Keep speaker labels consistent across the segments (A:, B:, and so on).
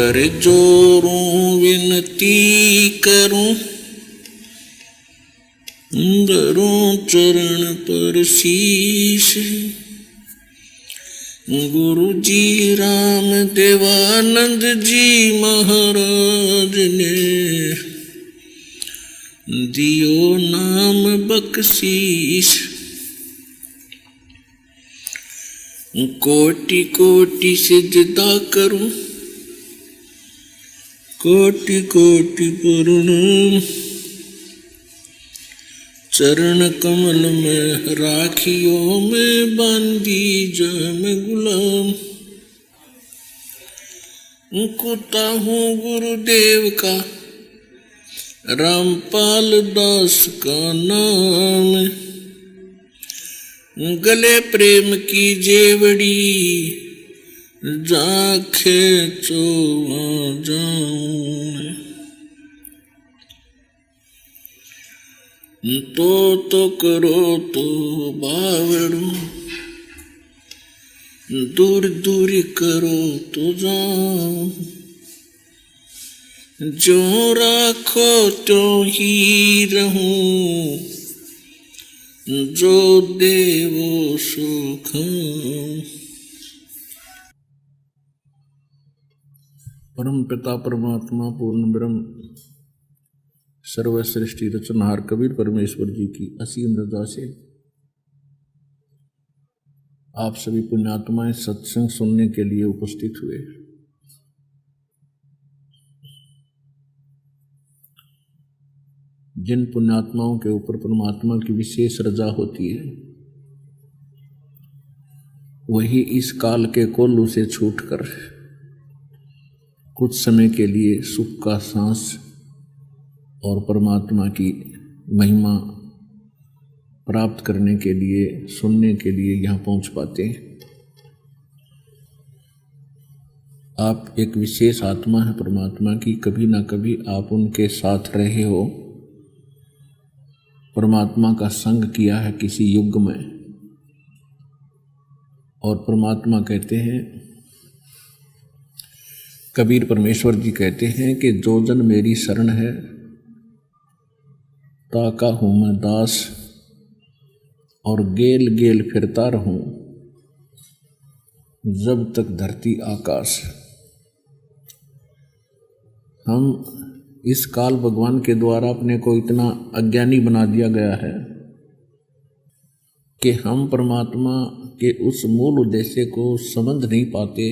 A: कर जोरूं विनती करूं, धरूं चरण पर शीश। गुरु जी राम देवानंद जी महाराज ने दियो नाम बख्शीश। कोटि कोटि सिजदा करूं, कोटि कोटि प्रणाम। चरण कमल में राखियों में बांधी जाम गुलाम। कुता हूँ गुरुदेव का, रामपाल दास का नाम। गले प्रेम की जेवड़ी, जाखे चो जाऊं। तो करो तो बावड़ू, दूर दूर करो तो जाऊं। जो राखो तो ही रहूं, जो देवो सुख। परम पिता परमात्मा पूर्ण ब्रह्म सर्वश्रेष्ठी रचनहार कबीर परमेश्वर जी की असीम रजा से आप सभी पुण्यात्माएं सत्संग सुनने के लिए उपस्थित हुए। जिन पुण्यात्माओं के ऊपर परमात्मा की विशेष रजा होती है, वही इस काल के कोल्हू से छूटकर कुछ समय के लिए सुख का सांस और परमात्मा की महिमा प्राप्त करने के लिए, सुनने के लिए यहाँ पहुँच पाते हैं। आप एक विशेष आत्मा है परमात्मा की, कभी ना कभी आप उनके साथ रहे हो, परमात्मा का संग किया है किसी युग में। और परमात्मा कहते हैं, कबीर परमेश्वर जी कहते हैं कि जो जन मेरी शरण है, ताका हूँ मैं दास, और गेल गेल फिरता रहूं जब तक धरती आकाश। हम इस काल भगवान के द्वारा अपने को इतना अज्ञानी बना दिया गया है कि हम परमात्मा के उस मूल उद्देश्य को समझ नहीं पाते,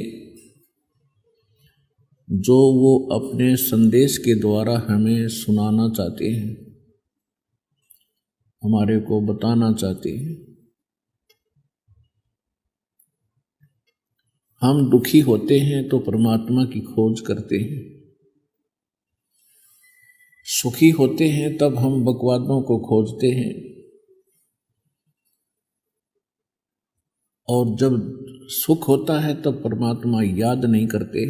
A: जो वो अपने संदेश के द्वारा हमें सुनाना चाहते हैं, हमारे को बताना चाहते हैं। हम दुखी होते हैं तो परमात्मा की खोज करते हैं, सुखी होते हैं तब हम बकवादों को खोजते हैं, और जब सुख होता है तब परमात्मा याद नहीं करते।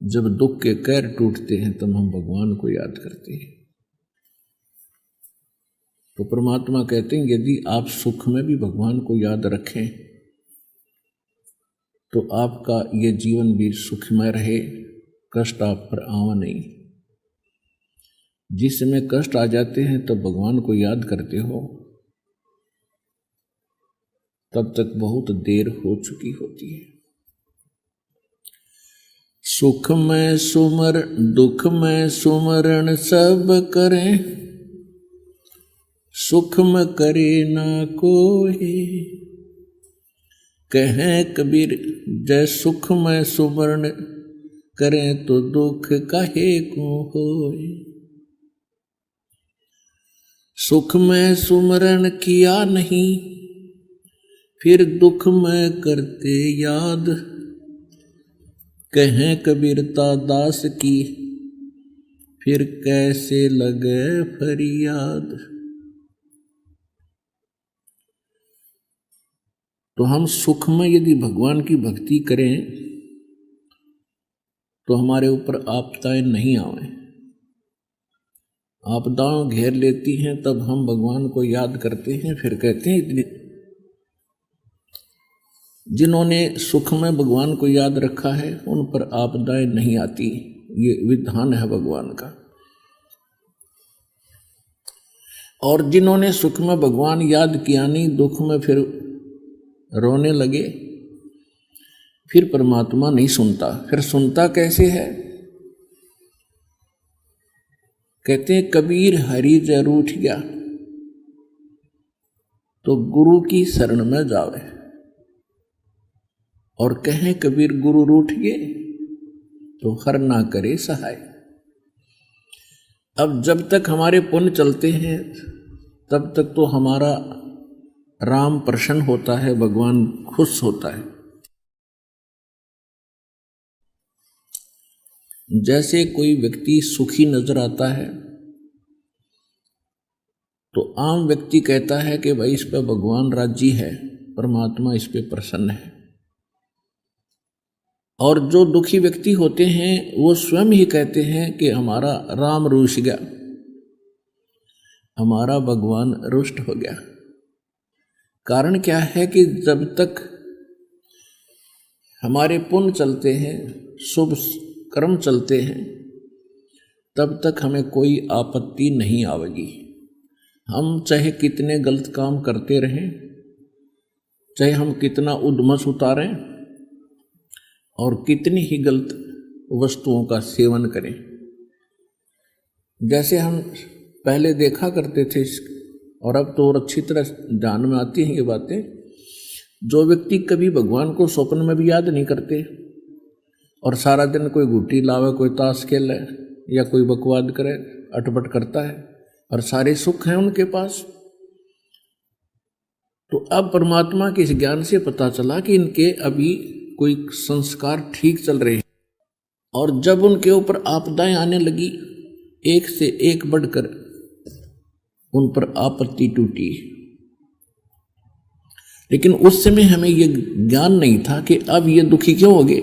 A: जब दुख के कहर टूटते हैं तब हम भगवान को याद करते हैं। तो परमात्मा कहते हैं, यदि आप सुख में भी भगवान को याद रखें तो आपका ये जीवन भी सुखमय रहे, कष्ट आप पर आवा नहीं। जिस समय कष्ट आ जाते हैं तब भगवान को याद करते हो, तब तक बहुत देर हो चुकी होती है। सुख में सुमर दुख में सुमरण सब करें, सुख में करे ना कोई। कहें कबीर जय सुख में सुमरण करें तो दुख काहे को होए। सुख में सुमरण किया नहीं, फिर दुख में करते याद। कहें कबीरता दास की, फिर कैसे लगे फरियाद। तो हम सुख में यदि भगवान की भक्ति करें तो हमारे ऊपर आपदाएं नहीं आवे। आपदाएं घेर लेती हैं तब हम भगवान को याद करते हैं, फिर कहते हैं इतनी जिन्होंने सुख में भगवान को याद रखा है उन पर आपदाएं नहीं आती, ये विधान है भगवान का। और जिन्होंने सुख में भगवान याद किया नहीं, दुख में फिर रोने लगे, फिर परमात्मा नहीं सुनता। फिर सुनता कैसे है? कहते हैं कबीर हरि जर उठ गया तो गुरु की शरण में जावे, और कहें कबीर गुरु रूठ गए तो हर ना करे सहाय। अब जब तक हमारे पुण्य चलते हैं तब तक तो हमारा राम प्रसन्न होता है, भगवान खुश होता है। जैसे कोई व्यक्ति सुखी नजर आता है तो आम व्यक्ति कहता है कि भाई इस पे भगवान राजी है, परमात्मा इस पे प्रसन्न है। और जो दुखी व्यक्ति होते हैं वो स्वयं ही कहते हैं कि हमारा राम रुष्ट गया, हमारा भगवान रुष्ट हो गया। कारण क्या है कि जब तक हमारे पुण्य चलते हैं, शुभ कर्म चलते हैं, तब तक हमें कोई आपत्ति नहीं आवेगी। हम चाहे कितने गलत काम करते रहें, चाहे हम कितना उद्मस उतारें और कितनी ही गलत वस्तुओं का सेवन करें। जैसे हम पहले देखा करते थे और अब तो और अच्छी तरह ध्यान में आती हैं ये बातें, जो व्यक्ति कभी भगवान को स्वप्न में भी याद नहीं करते और सारा दिन कोई गुट्टी लावे, कोई ताश खेले या कोई बकवाद करे, अटपट करता है और सारे सुख हैं उनके पास, तो अब परमात्मा के इस ज्ञान से पता चला कि इनके अभी कोई संस्कार ठीक चल रहे हैं। और जब उनके ऊपर आपदाएं आने लगी, एक से एक बढ़कर उन पर आपत्ति टूटी। लेकिन उस समय हमें यह ज्ञान नहीं था कि अब ये दुखी क्यों हो गए।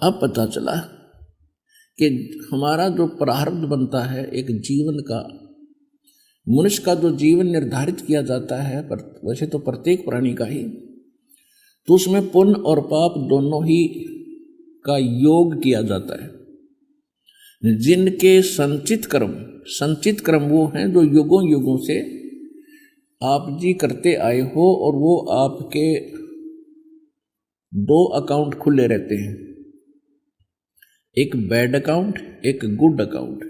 A: अब पता चला कि हमारा जो प्रारब्ध बनता है एक जीवन का, मनुष्य का जो जीवन निर्धारित किया जाता है, वैसे तो प्रत्येक प्राणी का ही, तो उसमें पुण्य और पाप दोनों ही का योग किया जाता है। जिनके संचित कर्म वो हैं जो युगों युगों से आप जी करते आए हो, और वो आपके दो अकाउंट खुले रहते हैं, एक बैड अकाउंट, एक गुड अकाउंट।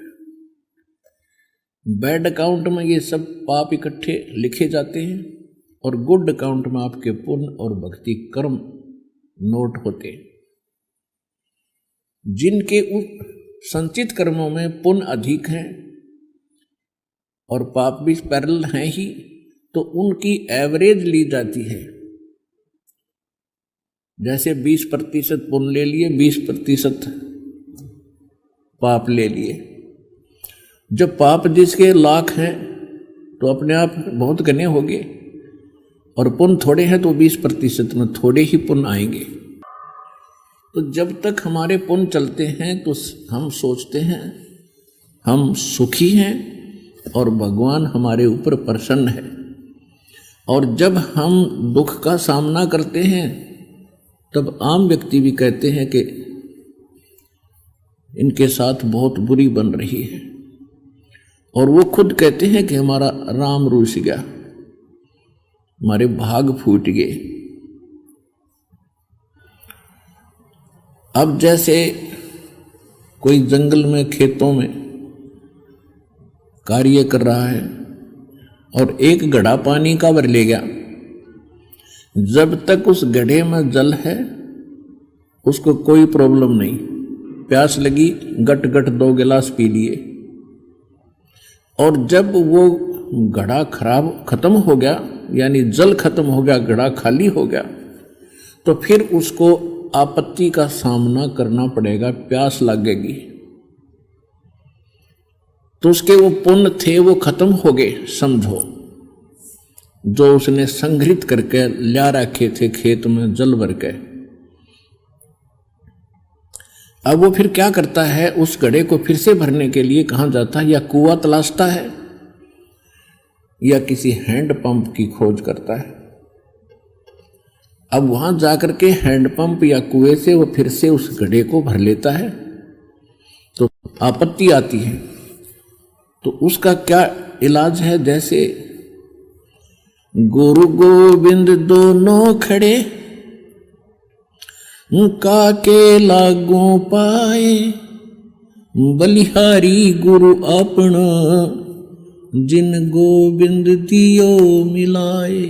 A: बैड अकाउंट में ये सब पाप इकट्ठे लिखे जाते हैं और गुड अकाउंट में आपके पुण्य और भक्ति कर्म नोट होते हैं। जिनके संचित कर्मों में पुण्य अधिक हैं और पाप भी पैरेलल हैं ही, तो उनकी एवरेज ली जाती है। जैसे 20% पुण्य ले लिए, 20% पाप ले लिए। जब पाप जिसके लाख हैं तो अपने आप बहुत घने होंगे, और पुण्य थोड़े हैं तो 20% में थोड़े ही पुण्य आएंगे। तो जब तक हमारे पुण्य चलते हैं तो हम सोचते हैं हम सुखी हैं और भगवान हमारे ऊपर प्रसन्न है। और जब हम दुख का सामना करते हैं तब आम व्यक्ति भी कहते हैं कि इनके साथ बहुत बुरी बन रही है, और वो खुद कहते हैं कि हमारा राम रूठ गया, हमारे भाग फूट गए। अब जैसे कोई जंगल में, खेतों में कार्य कर रहा है और एक घड़ा पानी का भर ले गया, जब तक उस घड़े में जल है उसको कोई प्रॉब्लम नहीं, प्यास लगी गट गट 2 गिलास पी लिए। और जब वो घड़ा खत्म हो गया, यानी जल खत्म हो गया, घड़ा खाली हो गया, तो फिर उसको आपत्ति का सामना करना पड़ेगा, प्यास लगेगी। तो उसके वो पुण्य थे वो खत्म हो गए, समझो, जो उसने संग्रहित करके ला रखे थे खेत में जल भर के। अब वो फिर क्या करता है, उस घड़े को फिर से भरने के लिए कहाँ जाता है, या कुआं तलाशता है या किसी हैंड पंप की खोज करता है। अब वहां जाकर के हैंडपंप या कुएं से वो फिर से उस गड्ढे को भर लेता है तो आपत्ति आती है। तो उसका क्या इलाज है? जैसे गुरु गोविंद दोनों खड़े, काके लागू पाए, बलिहारी गुरु अपना, जिन गोविंद दियो मिलाए।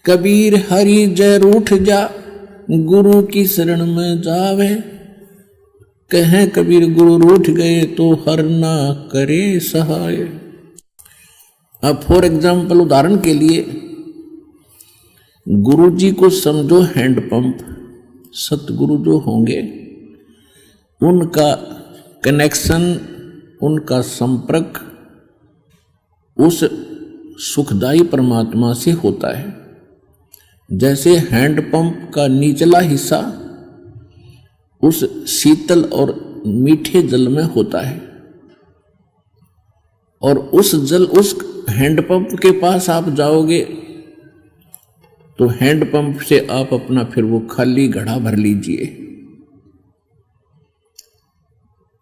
A: कबीर हरि जय रूठ जा, गुरु की शरण में जावे, कहें कबीर गुरु रूठ गए तो हर ना करे सहाय। अब फॉर एग्जाम्पल, उदाहरण के लिए, गुरु जी को समझो हैंडपंप। सतगुरु जो होंगे उनका कनेक्शन, उनका संपर्क उस सुखदायी परमात्मा से होता है। जैसे हैंडपंप का निचला हिस्सा उस शीतल और मीठे जल में होता है, और उस हैंडपंप के पास आप जाओगे तो हैंडपंप से आप अपना फिर वो खाली घड़ा भर लीजिए।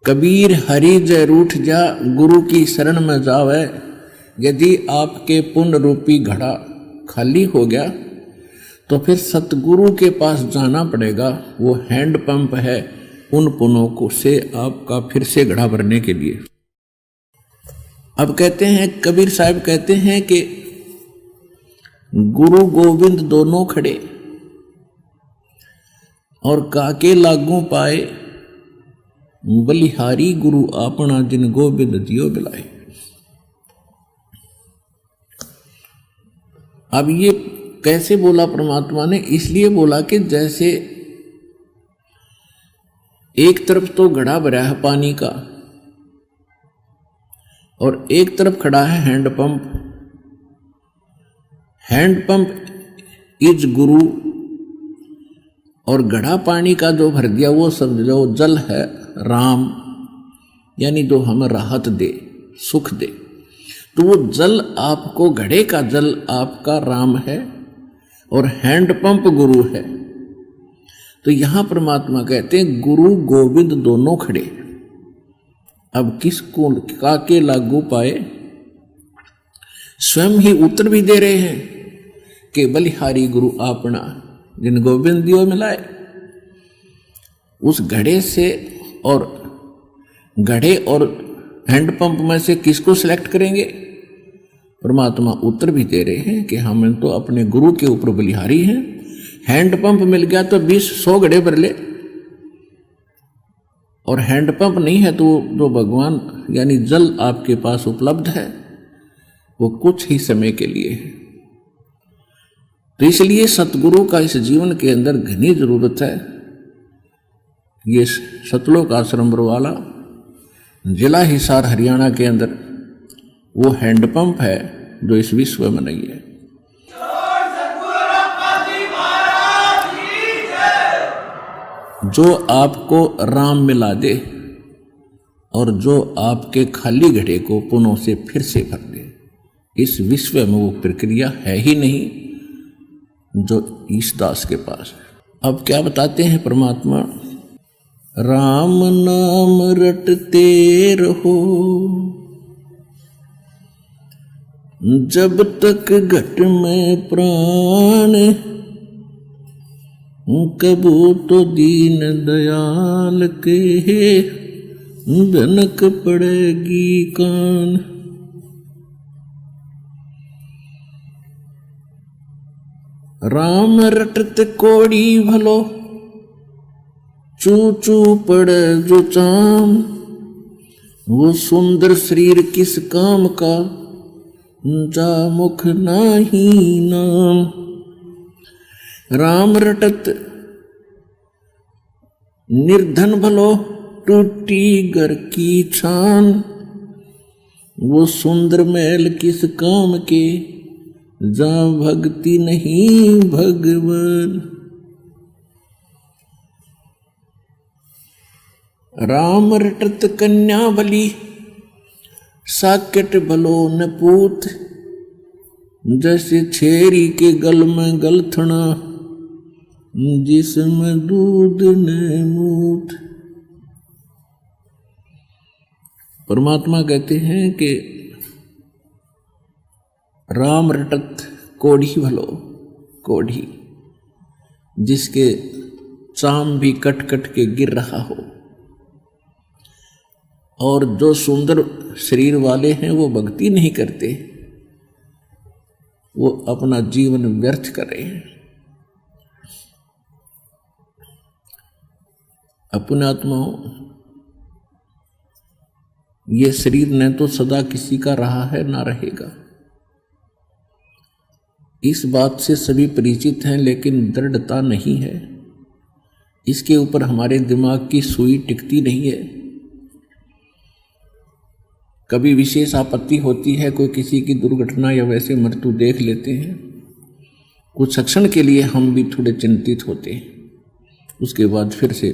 A: कबीर हरि जय रूठ जा, गुरु की शरण में जावे। यदि आपके पुण्य रूपी घड़ा खाली हो गया तो फिर सतगुरु के पास जाना पड़ेगा। वो हैंडपंप है उन पुण्यों को से आपका फिर से घड़ा भरने के लिए। अब कहते हैं, कबीर साहब कहते हैं कि गुरु गोविंद दोनों खड़े और काके लागू पाए, बलिहारी गुरु आपना, जिन गोविंद दियो बिलाए। अब ये कैसे बोला परमात्मा ने? इसलिए बोला कि जैसे एक तरफ तो घड़ा भरा है पानी का और एक तरफ खड़ा है हैंडपंप। हैंडपंप इज गुरु और घड़ा पानी का जो भर दिया वो समझ लो जल है राम, यानी जो हमें राहत दे, सुख दे। तो वो जल आपको, घड़े का जल आपका राम है और हैंडपंप गुरु है। तो यहां परमात्मा कहते हैं गुरु गोविंद दोनों खड़े। अब किसको काके लागू पाए? स्वयं ही उत्तर भी दे रहे हैं कि बलिहारी गुरु आपना, जिन गोविंद दियो मिलाए। उस घड़े से और घड़े और हैंडपंप में से किसको सिलेक्ट करेंगे? परमात्मा उत्तर भी दे रहे हैं कि हम तो अपने गुरु के ऊपर बलिहारी हैं। हैंडपंप मिल गया तो 20-100 घड़े भर ले, और हैंडपंप नहीं है तो जो भगवान यानी जल आपके पास उपलब्ध है वो कुछ ही समय के लिए है। तो इसलिए सतगुरु का इस जीवन के अंदर घनी जरूरत है। ये सतलोक आश्रम बरवाला, जिला हिसार, हरियाणा के अंदर वो हैंडपंप है जो इस विश्व में नहीं है। जो आपको राम मिला दे और जो आपके खाली घड़े को पुनः से फिर से भर दे, इस विश्व में वो प्रक्रिया है ही नहीं जो ईशदास के पास है। अब क्या बताते हैं परमात्मा? राम नाम रटते रहो, जब तक घट में प्राण, कबू तो दीन दयाल के भनक पड़ेगी कान। राम रटत कोड़ी भलो, चू चू पड़े जो चाम, वो सुंदर शरीर किस काम का, जा मुख नाही नाम। राम रटत निर्धन भलो, टूटी घर की छान, वो सुंदर महल किस काम के, जा भक्ति नहीं भगवान। राम रटत कन्या भली, साकेट भलो न पूत, जैसे छेरी के गल में गलथना, जिसमें दूध ने मूत। परमात्मा कहते हैं कि राम रटत कोढ़ी भलो, कोढ़ी जिसके चाम भी कट कट के गिर रहा हो। और जो सुंदर शरीर वाले हैं वो भक्ति नहीं करते, वो अपना जीवन व्यर्थ कर रहे हैं। अपने आत्माओं, ये शरीर न तो सदा किसी का रहा है ना रहेगा, इस बात से सभी परिचित हैं, लेकिन दृढ़ता नहीं है। इसके ऊपर हमारे दिमाग की सुई टिकती नहीं है। कभी विशेष आपत्ति होती है, कोई किसी की दुर्घटना या वैसे मृत्यु देख लेते हैं, कुछ क्षण के लिए हम भी थोड़े चिंतित होते हैं, उसके बाद फिर से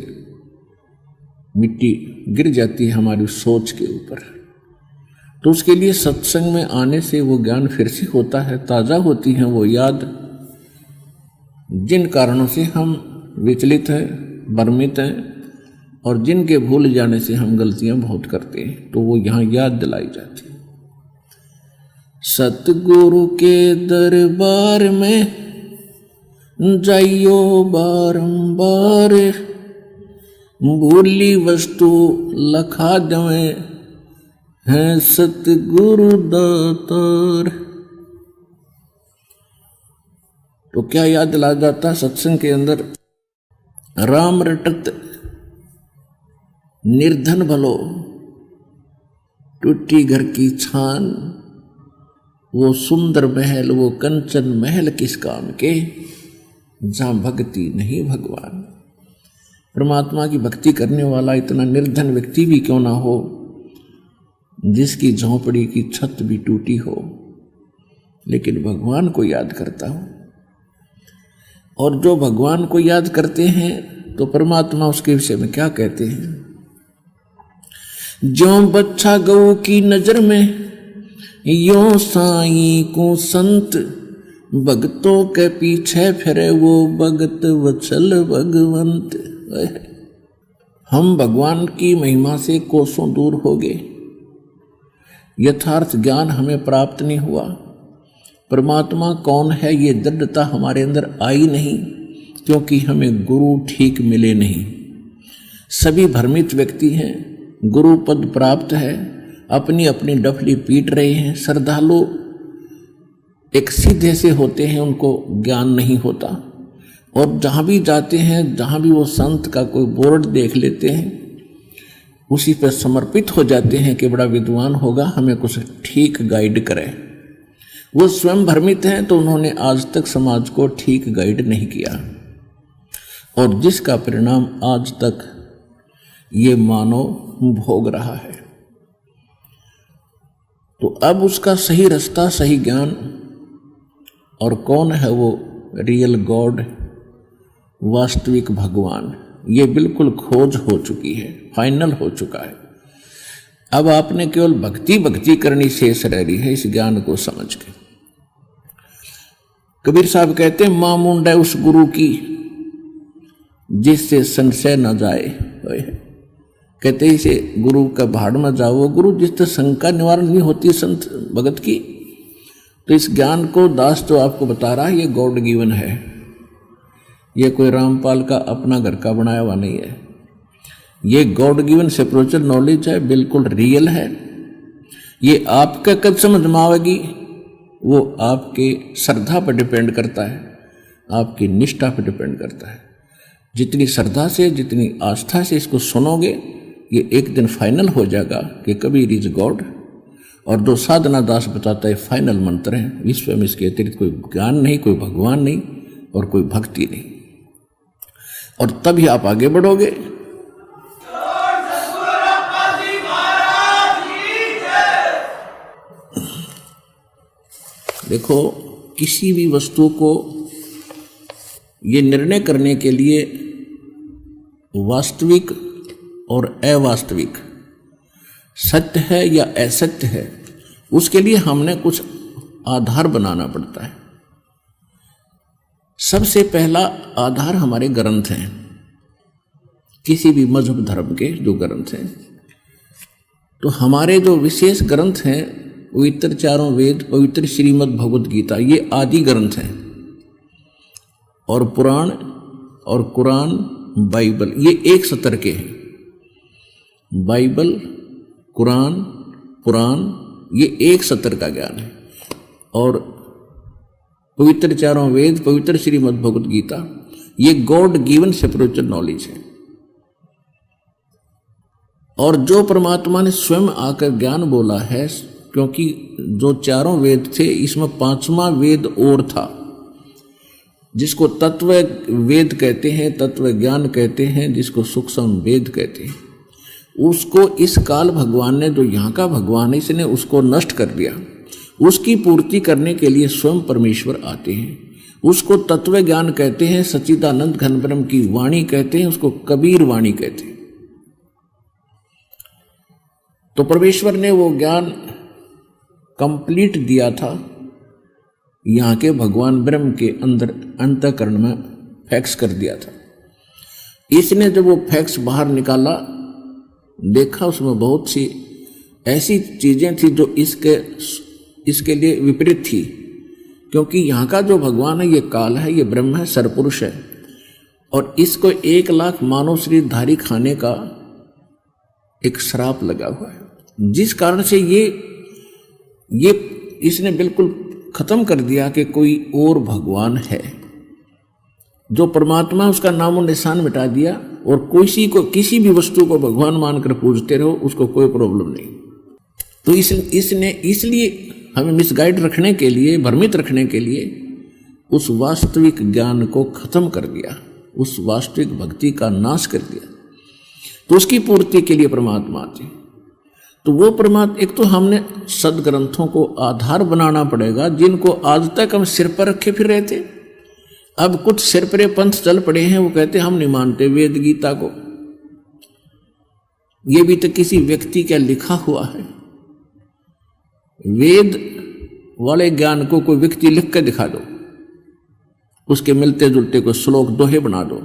A: मिट्टी गिर जाती है हमारी सोच के ऊपर। तो उसके लिए सत्संग में आने से वो ज्ञान फिर से होता है, ताज़ा होती है वो याद, जिन कारणों से हम विचलित हैं, भ्रमित हैं, और जिनके भूल जाने से हम गलतियां बहुत करते हैं, तो वो यहाँ याद दिलाई जाती है। सतगुरु के दरबार में जाइयो बारंबार, भूली वस्तु लखा देवें है सतगुरु दातार। तो क्या याद दिला जाता सत्संग के अंदर? राम रटत निर्धन भलो, टूटी घर की छान, वो सुंदर महल, वो कंचन महल किस काम के, जहां भक्ति नहीं भगवान। परमात्मा की भक्ति करने वाला इतना निर्धन व्यक्ति भी क्यों ना हो, जिसकी झोंपड़ी की छत भी टूटी हो, लेकिन भगवान को याद करता हो। और जो भगवान को याद करते हैं तो परमात्मा उसके विषय में क्या कहते हैं? जो बच्चा गऊ की नजर में, यो साईं को संत, भगतों के पीछे फिरे वो भगत वत्सल भगवंत। हम भगवान की महिमा से कोसों दूर हो गए, यथार्थ ज्ञान हमें प्राप्त नहीं हुआ, परमात्मा कौन है ये दृढ़ता हमारे अंदर आई नहीं, क्योंकि हमें गुरु ठीक मिले नहीं। सभी भ्रमित व्यक्ति हैं, गुरु पद प्राप्त है, अपनी अपनी डफली पीट रहे हैं। श्रद्धालु एक सीधे से होते हैं, उनको ज्ञान नहीं होता, और जहाँ भी जाते हैं, जहाँ भी वो संत का कोई बोर्ड देख लेते हैं, उसी पर समर्पित हो जाते हैं कि बड़ा विद्वान होगा, हमें कुछ ठीक गाइड करे। वो स्वयं भ्रमित हैं, तो उन्होंने आज तक समाज को ठीक गाइड नहीं किया, और जिसका परिणाम आज तक ये मानव भोग रहा है। तो अब उसका सही रास्ता, सही ज्ञान, और कौन है वो रियल गॉड, वास्तविक भगवान, ये बिल्कुल खोज हो चुकी है, फाइनल हो चुका है। अब आपने केवल भक्ति भक्ति करनी शेष रह रही है, इस ज्ञान को समझ के। कबीर साहब कहते हैं, मां मुंड है उस गुरु की जिससे संशय न जाए। कहते इसे गुरु का भाड़ में जाओ, वो गुरु जिससे शंका निवारण नहीं होती संत भगत की। तो इस ज्ञान को दास जो आपको बता रहा है, ये गॉड गिवन है, ये कोई रामपाल का अपना घर का बनाया हुआ नहीं है, ये गॉड गिवन स्पिरिचुअल नॉलेज है, बिल्कुल रियल है। ये आपका कब समझ में आवेगी, वो आपके श्रद्धा पर डिपेंड करता है, आपकी निष्ठा पर डिपेंड करता है। जितनी श्रद्धा से, जितनी आस्था से इसको सुनोगे, ये एक दिन फाइनल हो जाएगा कि कबीर इज गॉड। और जो साधना दास बताता है फाइनल मंत्र है, विश्व में इसके अतिरिक्त कोई ज्ञान नहीं, कोई भगवान नहीं, और कोई भक्ति नहीं। और तभी आप आगे बढ़ोगे। देखो, किसी भी वस्तु को ये निर्णय करने के लिए वास्तविक और अवास्तविक, सत्य है या असत्य है, उसके लिए हमने कुछ आधार बनाना पड़ता है। सबसे पहला आधार हमारे ग्रंथ हैं, किसी भी मजहब धर्म के जो ग्रंथ हैं। तो हमारे जो विशेष ग्रंथ हैं, पवित्र चारों वेद, पवित्र श्रीमद् भगवद गीता, ये आदि ग्रंथ हैं। और पुराण और कुरान, बाइबल, ये एक सतर के हैं। बाइबल, कुरान, पुराण, ये एक सतर का ज्ञान है। और पवित्र चारों वेद, पवित्र श्रीमद् भगवद गीता, ये गॉड गिवन स्पिरिचुअल नॉलेज है। और जो परमात्मा ने स्वयं आकर ज्ञान बोला है, क्योंकि जो चारों वेद थे, इसमें पांचवा वेद और था, जिसको तत्व वेद कहते हैं, तत्व ज्ञान कहते हैं, जिसको सूक्ष्म वेद कहते हैं। उसको इस काल भगवान ने, जो यहाँ का भगवान है, इसने उसको नष्ट कर दिया। उसकी पूर्ति करने के लिए स्वयं परमेश्वर आते हैं। उसको तत्व ज्ञान कहते हैं, सच्चिदानंद घन ब्रह्म की वाणी कहते हैं, उसको कबीर वाणी कहते हैं। तो परमेश्वर ने वो ज्ञान कंप्लीट दिया था, यहाँ के भगवान ब्रह्म के अंदर अंतःकरण में फैक्स कर दिया था। इसने जब वो फैक्स बाहर निकाला, देखा उसमें बहुत सी ऐसी चीजें थी जो इसके लिए विपरीत थी। क्योंकि यहाँ का जो भगवान है, ये काल है, ये ब्रह्म है, सरपुरुष है, और इसको 1 लाख मानव शरीर धारी खाने का एक श्राप लगा हुआ है, जिस कारण से ये इसने बिल्कुल खत्म कर दिया कि कोई और भगवान है। जो परमात्मा, उसका नामो निशान मिटा दिया, और किसी भी वस्तु को भगवान मानकर पूजते रहो, उसको कोई प्रॉब्लम नहीं। तो इसने इसलिए हमें मिसगाइड रखने के लिए, भ्रमित रखने के लिए उस वास्तविक ज्ञान को खत्म कर दिया, उस वास्तविक भक्ति का नाश कर दिया। तो उसकी पूर्ति के लिए परमात्मा आते। तो वो परमात्मा, एक तो हमने सदग्रंथों को आधार बनाना पड़ेगा, जिनको आज तक हम सिर पर रखे फिर रहे थे। अब कुछ सिर पर पंथ चल पड़े हैं, वो कहते हैं हम नहीं मानते वेद गीता को। ये भी तो किसी व्यक्ति का लिखा हुआ है। वेद वाले ज्ञान को कोई व्यक्ति लिख कर दिखा दो, उसके मिलते जुलते को श्लोक दोहे बना दो,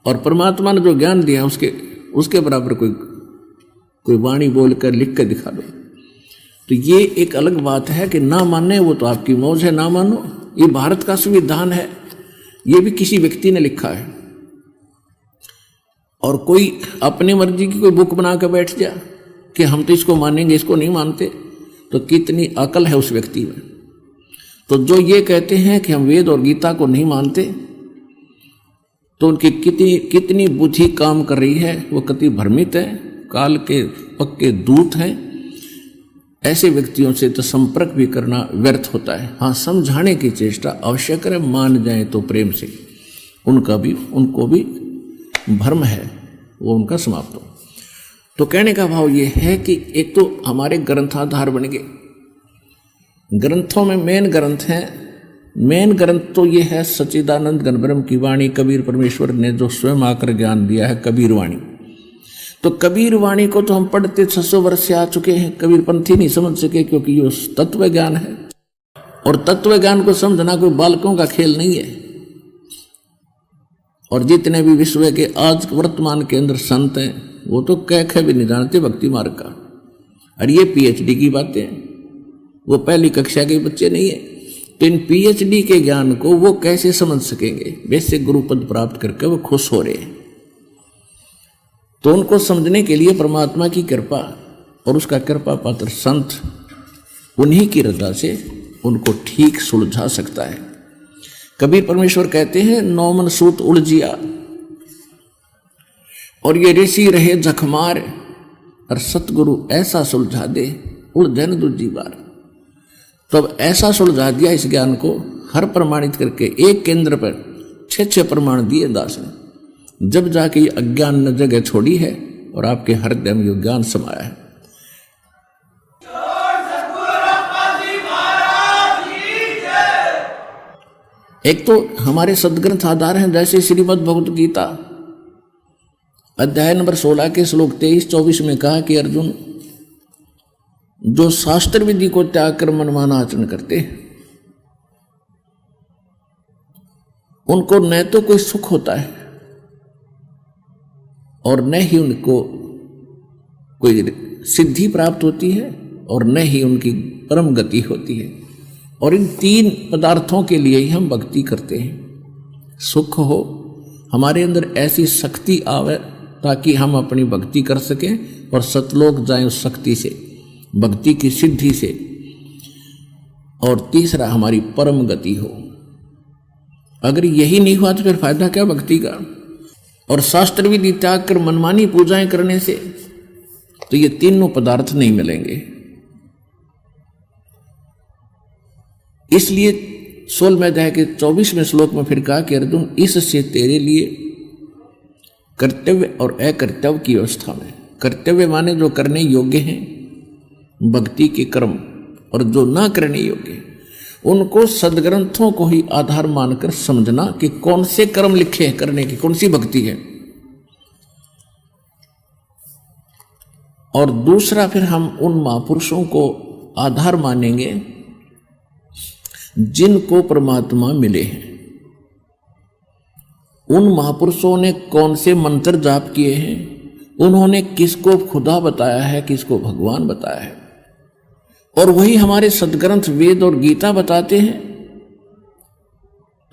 A: और परमात्मा ने जो ज्ञान दिया उसके बराबर कोई वाणी बोलकर लिख कर दिखा दो। तो ये एक अलग बात है कि ना मानने, वो तो आपकी मौज है, ना मानो। ये भारत का संविधान है, ये भी किसी व्यक्ति ने लिखा है। और कोई अपनी मर्जी की कोई बुक बना कर बैठ जा कि हम तो इसको मानेंगे, इसको नहीं मानते, तो कितनी अकल है उस व्यक्ति में। तो जो ये कहते हैं कि हम वेद और गीता को नहीं मानते, तो उनकी कितनी बुद्धि काम कर रही है, वो कितनी भ्रमित है, काल के पक्के दूत हैं। ऐसे व्यक्तियों से तो संपर्क भी करना व्यर्थ होता है। हाँ, समझाने की चेष्टा अवश्य करें, मान जाए तो प्रेम से, उनको भी भ्रम है, वो उनका समाप्त हो। तो कहने का भाव ये है कि एक तो हमारे ग्रंथाधार बन गए। ग्रंथों में मेन ग्रंथ हैं, मेन ग्रंथ तो ये है सच्चिदानंद घन ब्रह्म की वाणी, कबीर परमेश्वर ने जो स्वयं आकर ज्ञान दिया है, कबीर वाणी। तो कबीर वाणी को तो हम पढ़ते 600 वर्ष से आ चुके हैं, कबीर पंथी नहीं समझ सके, क्योंकि ये तत्व ज्ञान है, और तत्व ज्ञान को समझना कोई बालकों का खेल नहीं है। और जितने भी विश्व के आज वर्तमान के अंदर संत हैं, वो तो कह भी नहीं जानते भक्ति मार्ग का, और ये PhD की बातें हैं, वो पहली कक्षा के बच्चे नहीं है। तो इन PhD के ज्ञान को वो कैसे समझ सकेंगे? वैसे गुरुपद प्राप्त करके वो खुश हो रहे हैं। तो उनको समझने के लिए परमात्मा की कृपा और उसका कृपा पात्र संत, उन्हीं की रजा से उनको ठीक सुलझा सकता है। कबीर परमेश्वर कहते हैं, 9 मन सूत उलझिया, और ये ऋषि रहे जखमार, और सतगुरु ऐसा सुलझा दे उलझन दूजी बार। तो अब ऐसा सुलझा दिया इस ज्ञान को, हर प्रमाणित करके एक केंद्र पर 6 प्रमाण दिए दास ने, जब जाके ये अज्ञान ने जगह छोड़ी है और आपके हृदय में ये ज्ञान समाया है। एक तो हमारे सदग्रंथ आधार हैं, जैसे श्रीमद् भगवद गीता अध्याय नंबर 16 के श्लोक 23-24 में कहा कि अर्जुन, जो शास्त्र विधि को त्याग कर मनमाना आचरण करते हैं उनको न तो कोई सुख होता है और न ही उनको कोई सिद्धि प्राप्त होती है और न ही उनकी परम गति होती है। और इन तीन पदार्थों के लिए ही हम भक्ति करते हैं। सुख हो, हमारे अंदर ऐसी शक्ति आवे ताकि हम अपनी भक्ति कर सकें और सतलोक जाएं उस शक्ति से, भक्ति की सिद्धि से। और तीसरा हमारी परम गति हो। अगर यही नहीं हुआ तो फिर फायदा क्या भक्ति का। और शास्त्र विधि त्याग कर मनमानी पूजाएं करने से तो ये तीनों पदार्थ नहीं मिलेंगे। इसलिए 16वें अध्याय के 24वें श्लोक में फिर कहा कि अर्जुन, इससे तेरे लिए कर्तव्य और अकर्तव्य की व्यवस्था में, कर्तव्य माने जो करने योग्य हैं भक्ति के कर्म, और जो ना करने योग्य उनको सदग्रंथों को ही आधार मानकर समझना कि कौन से कर्म लिखे हैं करने की, कौन सी भक्ति है। और दूसरा फिर हम उन महापुरुषों को आधार मानेंगे जिनको परमात्मा मिले हैं। उन महापुरुषों ने कौन से मंत्र जाप किए हैं, उन्होंने किसको खुदा बताया है, किसको भगवान बताया है, और वही हमारे सदग्रंथ वेद और गीता बताते हैं।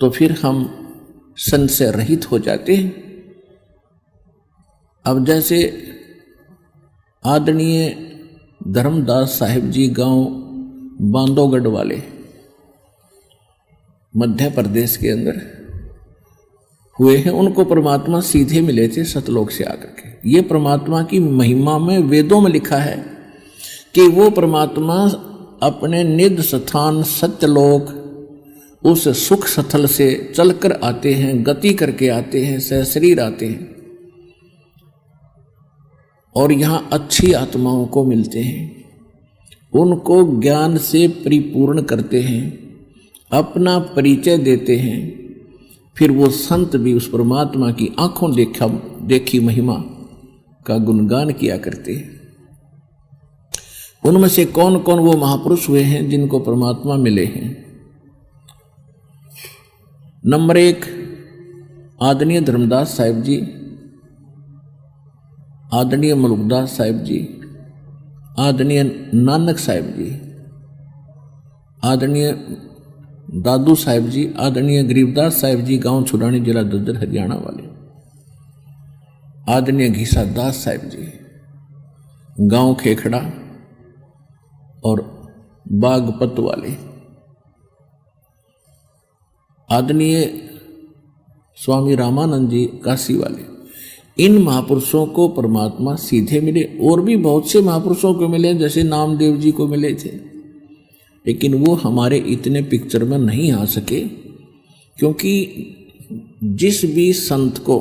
A: तो फिर हम संशय रहित हो जाते हैं। अब जैसे आदरणीय धर्मदास साहिब जी गांव बांधवगढ़ वाले मध्य प्रदेश के अंदर हुए हैं, उनको परमात्मा सीधे मिले थे सतलोक से आकर के। ये परमात्मा की महिमा में वेदों में लिखा है कि वो परमात्मा अपने निज स्थान सत्यलोक उस सुख स्थल से चलकर आते हैं, गति करके आते हैं, सहशरीर आते हैं और यहाँ अच्छी आत्माओं को मिलते हैं, उनको ज्ञान से परिपूर्ण करते हैं, अपना परिचय देते हैं। फिर वो संत भी उस परमात्मा की आंखों देखी महिमा का गुणगान किया करते हैं। उनमें से कौन कौन वो महापुरुष हुए हैं जिनको परमात्मा मिले हैं। नंबर 1 आदरणीय धर्मदास साहिब जी, आदरणीय मलुकदास साहिब जी, आदरणीय नानक साहिब जी, आदरणीय दादू साहिब जी, आदरणीय गरीबदास साहिब जी गांव छुड़ानी जिला दद्दर हरियाणा वाले, आदरणीय घीसा दास साहिब जी गांव खेखड़ा और बागपत वाले, आदरणीय स्वामी रामानंद जी काशी वाले। इन महापुरुषों को परमात्मा सीधे मिले। और भी बहुत से महापुरुषों को मिले, जैसे नामदेव जी को मिले थे, लेकिन वो हमारे इतने पिक्चर में नहीं आ सके, क्योंकि जिस भी संत को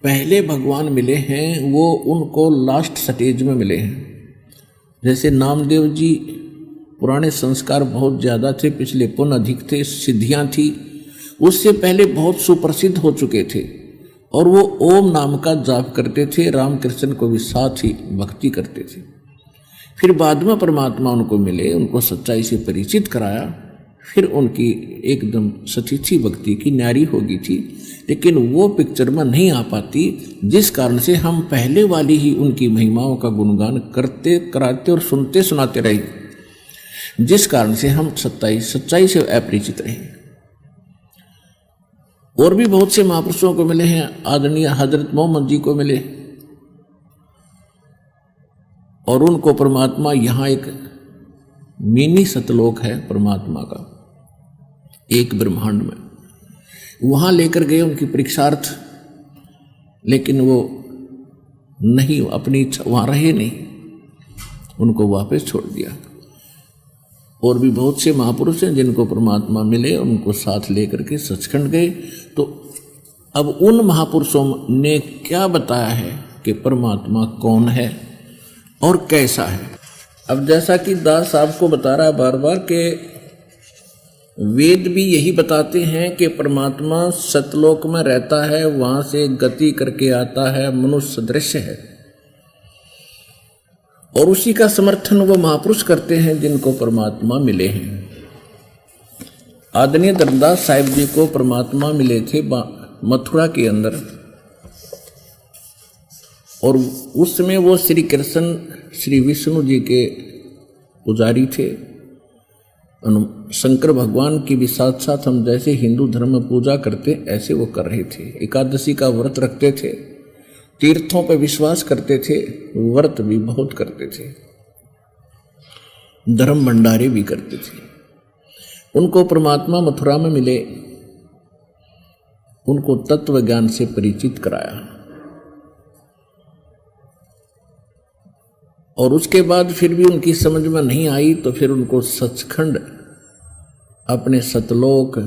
A: पहले भगवान मिले हैं वो उनको लास्ट स्टेज में मिले हैं। जैसे नामदेव जी पुराने संस्कार बहुत ज़्यादा थे, पिछले पुण्य अधिक थे, सिद्धियां थी, उससे पहले बहुत सुप्रसिद्ध हो चुके थे और वो ओम नाम का जाप करते थे, रामकृष्ण को भी साथ ही भक्ति करते थे। फिर बाद में परमात्मा उनको मिले, उनको सच्चाई से परिचित कराया, फिर उनकी एकदम सच्ची भक्ति की न्यारी हो गई थी, लेकिन वो पिक्चर में नहीं आ पाती, जिस कारण से हम पहले वाली ही उनकी महिमाओं का गुणगान करते कराते और सुनते सुनाते रहे, जिस कारण से हम सच्चाई से अपरिचित रहे। और भी बहुत से महापुरुषों को मिले हैं, आदरणीय हजरत मोहम्मद जी को मिले और उनको परमात्मा यहाँ एक मिनी सतलोक है परमात्मा का एक ब्रह्मांड में, वहाँ लेकर गए उनकी परीक्षार्थ, लेकिन वो नहीं, अपनी इच्छा वहाँ रहे नहीं, उनको वापस छोड़ दिया। और भी बहुत से महापुरुष हैं जिनको परमात्मा मिले, उनको साथ लेकर के सचखंड गए। तो अब उन महापुरुषों ने क्या बताया है कि परमात्मा कौन है और कैसा है। अब जैसा कि दास साहब को बता रहा है बार बार कि वेद भी यही बताते हैं कि परमात्मा सतलोक में रहता है, वहाँ से गति करके आता है, मनुष्य सदृश है। और उसी का समर्थन वो महापुरुष करते हैं जिनको परमात्मा मिले हैं। आदरणीय धर्मदास साहिब जी को परमात्मा मिले थे मथुरा के अंदर, और उस समय वो श्री कृष्ण श्री विष्णु जी के पुजारी थे। शंकर भगवान की भी साथ साथ हम जैसे हिंदू धर्म में पूजा करते ऐसे वो कर रहे थे। एकादशी का व्रत रखते थे, तीर्थों पर विश्वास करते थे, व्रत भी बहुत करते थे, धर्म भंडारे भी करते थे। उनको परमात्मा मथुरा में मिले, उनको तत्व ज्ञान से परिचित कराया, और उसके बाद फिर भी उनकी समझ में नहीं आई तो फिर उनको सचखंड, अपने सतलोक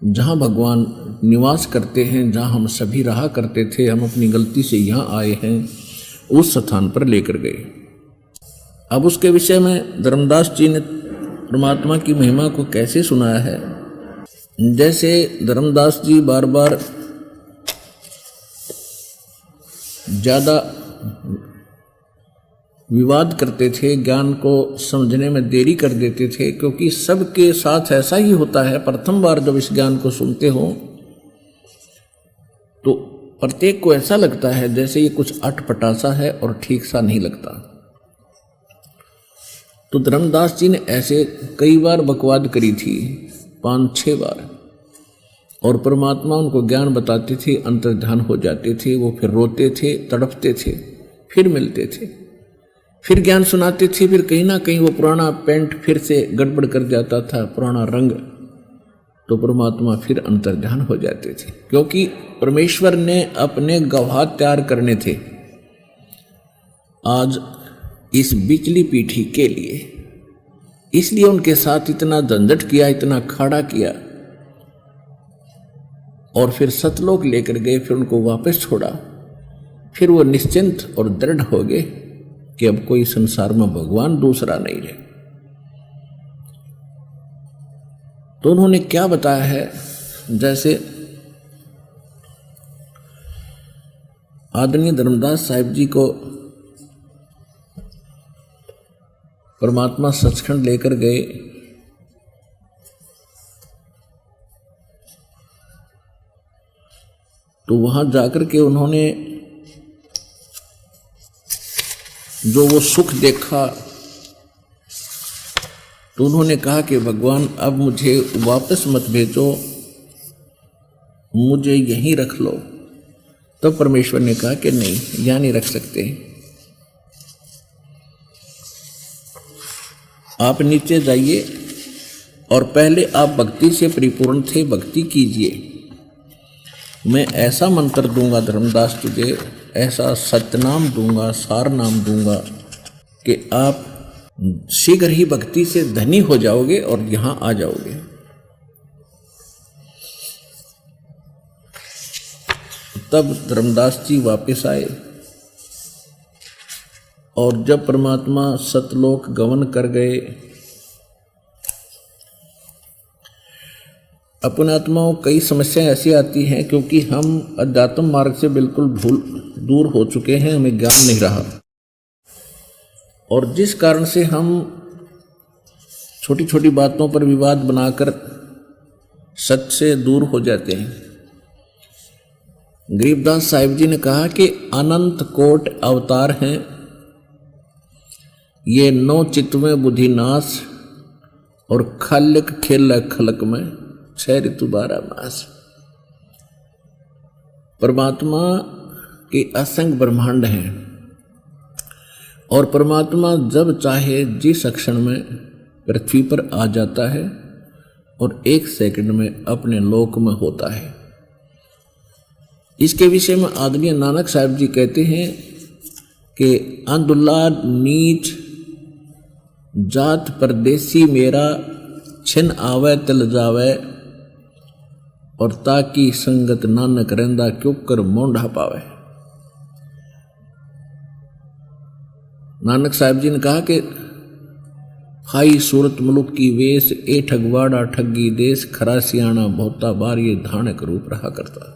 A: जहाँ भगवान निवास करते हैं, जहाँ हम सभी रहा करते थे, हम अपनी गलती से यहाँ आए हैं, उस स्थान पर लेकर गए। अब उसके विषय में धर्मदास जी ने परमात्मा की महिमा को कैसे सुनाया है। जैसे धर्मदास जी बार बार ज़्यादा विवाद करते थे, ज्ञान को समझने में देरी कर देते थे, क्योंकि सबके साथ ऐसा ही होता है। प्रथम बार जब इस ज्ञान को सुनते हो तो प्रत्येक को ऐसा लगता है जैसे ये कुछ अटपटा है और ठीक सा नहीं लगता। तो धर्मदास जी ने ऐसे कई बार बकवाद करी थी, 5-6 बार, और परमात्मा उनको ज्ञान बताते थे, अंतर्ध्यान हो जाते थे, वो फिर रोते थे, तड़पते थे, फिर मिलते थे, फिर ज्ञान सुनाते थे, फिर कहीं ना कहीं वो पुराना पेंट फिर से गड़बड़ कर जाता था, पुराना रंग, तो परमात्मा फिर अंतर्ध्यान हो जाते थे, क्योंकि परमेश्वर ने अपने गवाह तैयार करने थे आज इस बिचली पीढ़ी के लिए। इसलिए उनके साथ इतना झंझट किया, इतना खाड़ा किया, और फिर सतलोक लेकर गए, फिर उनको वापस छोड़ा। फिर वो निश्चिंत और दृढ़ हो गए कि अब कोई संसार में भगवान दूसरा नहीं है। तो उन्होंने क्या बताया है, जैसे आदरणीय धर्मदास साहिब जी को परमात्मा सचखंड लेकर गए, तो वहां जाकर के उन्होंने जो वो सुख देखा, तो उन्होंने कहा कि भगवान अब मुझे वापस मत भेजो, मुझे यहीं रख लो। तो परमेश्वर ने कहा कि नहीं, यहाँ नहीं रख सकते, आप नीचे जाइए और पहले आप भक्ति से परिपूर्ण थे, भक्ति कीजिए। मैं ऐसा मंत्र दूंगा धर्मदास तुझे, ऐसा सतनाम दूंगा, सार नाम दूंगा कि आप शीघ्र ही भक्ति से धनी हो जाओगे और यहां आ जाओगे। तब धर्मदास जी वापस आए, और जब परमात्मा सतलोक गमन कर गए, अपने आत्माओं कई समस्याएं ऐसी आती हैं क्योंकि हम अध्यात्म मार्ग से बिल्कुल दूर हो चुके हैं, हमें ज्ञान नहीं रहा, और जिस कारण से हम छोटी छोटी बातों पर विवाद बनाकर सच से दूर हो जाते हैं। गरीबदास साहिब जी ने कहा कि अनंत कोट अवतार हैं, ये 9 चित्तवें बुद्धिनाश, और खलक खेल खलक में 6 ऋतु 12 मास। परमात्मा के असंख्य ब्रह्मांड हैं, और परमात्मा जब चाहे जिस क्षण में पृथ्वी पर आ जाता है और 1 सेकंड में अपने लोक में होता है। इसके विषय में आदरणीय नानक साहब जी कहते हैं कि अंधुल्ला नीच जात परदेसी मेरा, छिन आवे तिल जावे, और ताकि संगत नानक रहंदा क्यों कर मोंढा पावे। नानक साहब जी ने कहा कि खाई सूरत मुलुक की वेश, ए ठगवाड़ा ठगी देश, खरा सियाणा बहुता बार ये धानक रूप रहा करता।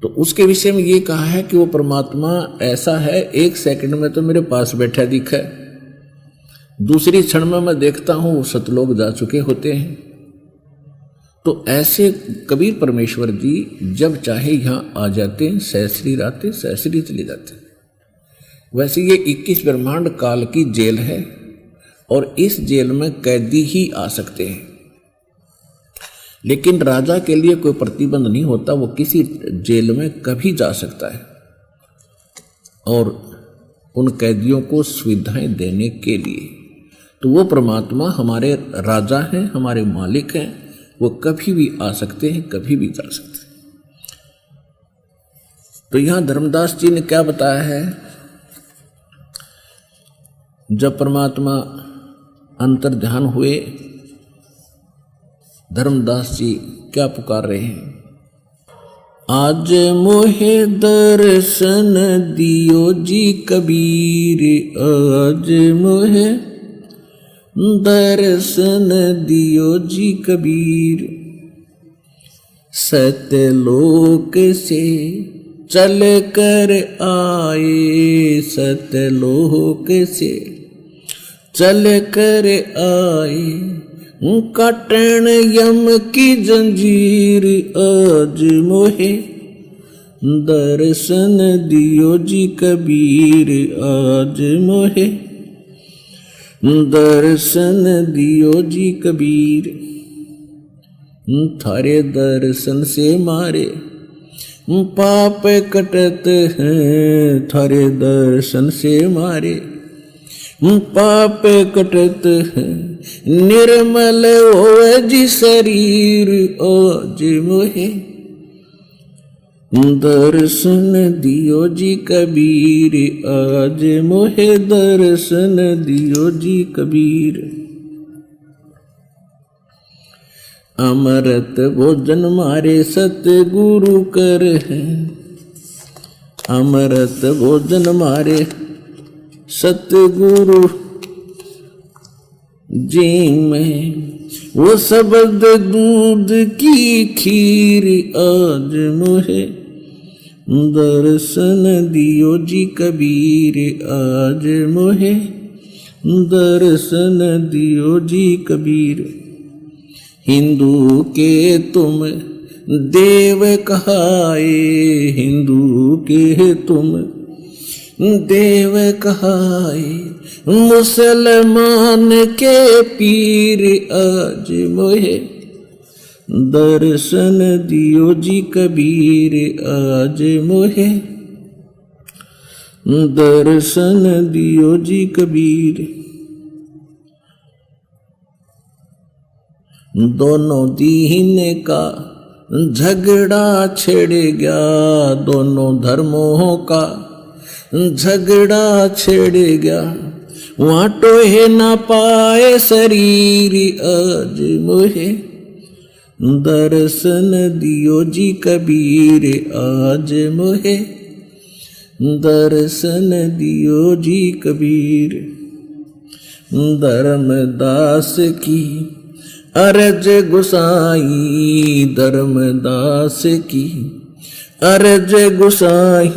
A: तो उसके विषय में ये कहा है कि वो परमात्मा ऐसा है, 1 सेकंड में तो मेरे पास बैठा दिखा है, दूसरी क्षण में मैं देखता हूं वो सतलोक जा चुके होते हैं। तो ऐसे कबीर परमेश्वर जी जब चाहे यहां आ जाते हैं, सहस्री रातें सहस्री चले जाते हैं। वैसे ये 21 ब्रह्मांड काल की जेल है और इस जेल में कैदी ही आ सकते हैं, लेकिन राजा के लिए कोई प्रतिबंध नहीं होता, वो किसी जेल में कभी जा सकता है और उन कैदियों को सुविधाएं देने के लिए। तो वो परमात्मा हमारे राजा हैं, हमारे मालिक हैं, वो कभी भी आ सकते हैं, कभी भी जा सकते हैं। तो यहां धर्मदास जी ने क्या बताया है, जब परमात्मा अंतर ध्यान हुए, धर्मदास जी क्या पुकार रहे हैं, आज मोहे दर्शन दियो जी कबीर, आज मोहे दर्शन दियो जी कबीर, सतलोक से चल कर आए, सतलोक से चल कर आए, काटन यम की जंजीर, आज मोहे दर्शन दियो जी कबीर, आज मोहे दर्शन दियो जी कबीर, थारे दर्शन से मारे पाप कटत हैं, थारे दर्शन से मारे पाप कटत हैं, निर्मल होवे जी शरीर, आज मोहे दर्शन दियो जी कबीर, आज मोहे दर्शन दियो जी कबीर। अमृत भोजन मारे सतगुरु कर है, अमृत भोजन मारे सतगुरु जी में, वो शब्द दूध की खीर, आज मोहे दर्शन दियो जी कबीर, आज मोहे दर्शन दियो जी कबीर। हिंदू के तुम देव कहाए, हिंदू के तुम देव कहाए, मुसलमान के पीर, आज मोहे दर्शन दियो जी कबीर, आज मोहे दर्शन दियो जी कबीर। दोनों दीन का झगड़ा छिड़ गया, दोनों धर्मों का झगड़ा छिड़ गया, वहाँ टोहे ना पाए शरीर, आज मोहे दर्शन दियो जी कबीर, आज मोहे दर्शन दियो जी कबीर। धर्मदास की अरज गुसाई, धर्मदास की अरज गुसाई,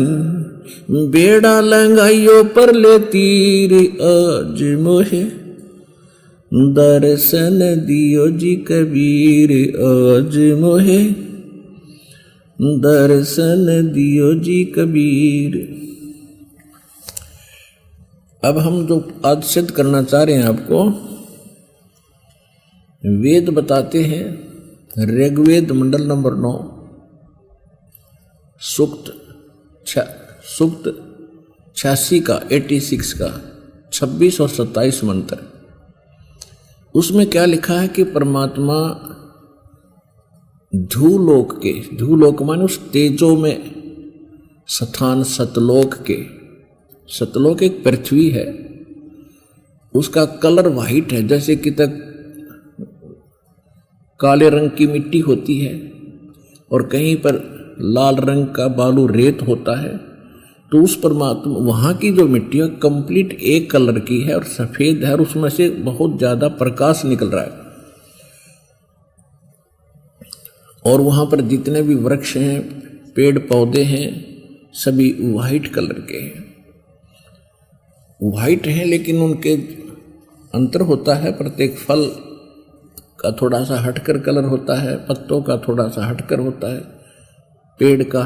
A: बेड़ा लंगाइयो पर ले तीर, आज मोहे दर्शन दियो जी कबीर, आज मोहे दर्शन दियो जी कबीर। अब हम जो आज सिद्ध करना चाह रहे हैं आपको, वेद बताते हैं, ऋग्वेद मंडल नंबर 9 सूक्त 86 का 86 का 26 और 27 मंत्र। उसमें क्या लिखा है कि परमात्मा ध्रुलोक के, ध्रुलोक माने उस तेजो में स्थान सतलोक के, सतलोक एक पृथ्वी है, उसका कलर वाइट है, जैसे कि तक काले रंग की मिट्टी होती है और कहीं पर लाल रंग का बालू रेत होता है, तो उस परमात्मा वहाँ की जो मिट्टी है कंप्लीट एक कलर की है और सफ़ेद है और उसमें से बहुत ज़्यादा प्रकाश निकल रहा है। और वहाँ पर जितने भी वृक्ष हैं, पेड़ पौधे हैं सभी वाइट कलर के हैं, वाइट हैं, लेकिन उनके अंतर होता है। प्रत्येक फल का थोड़ा सा हटकर कलर होता है, पत्तों का थोड़ा सा हटकर होता है, पेड़ का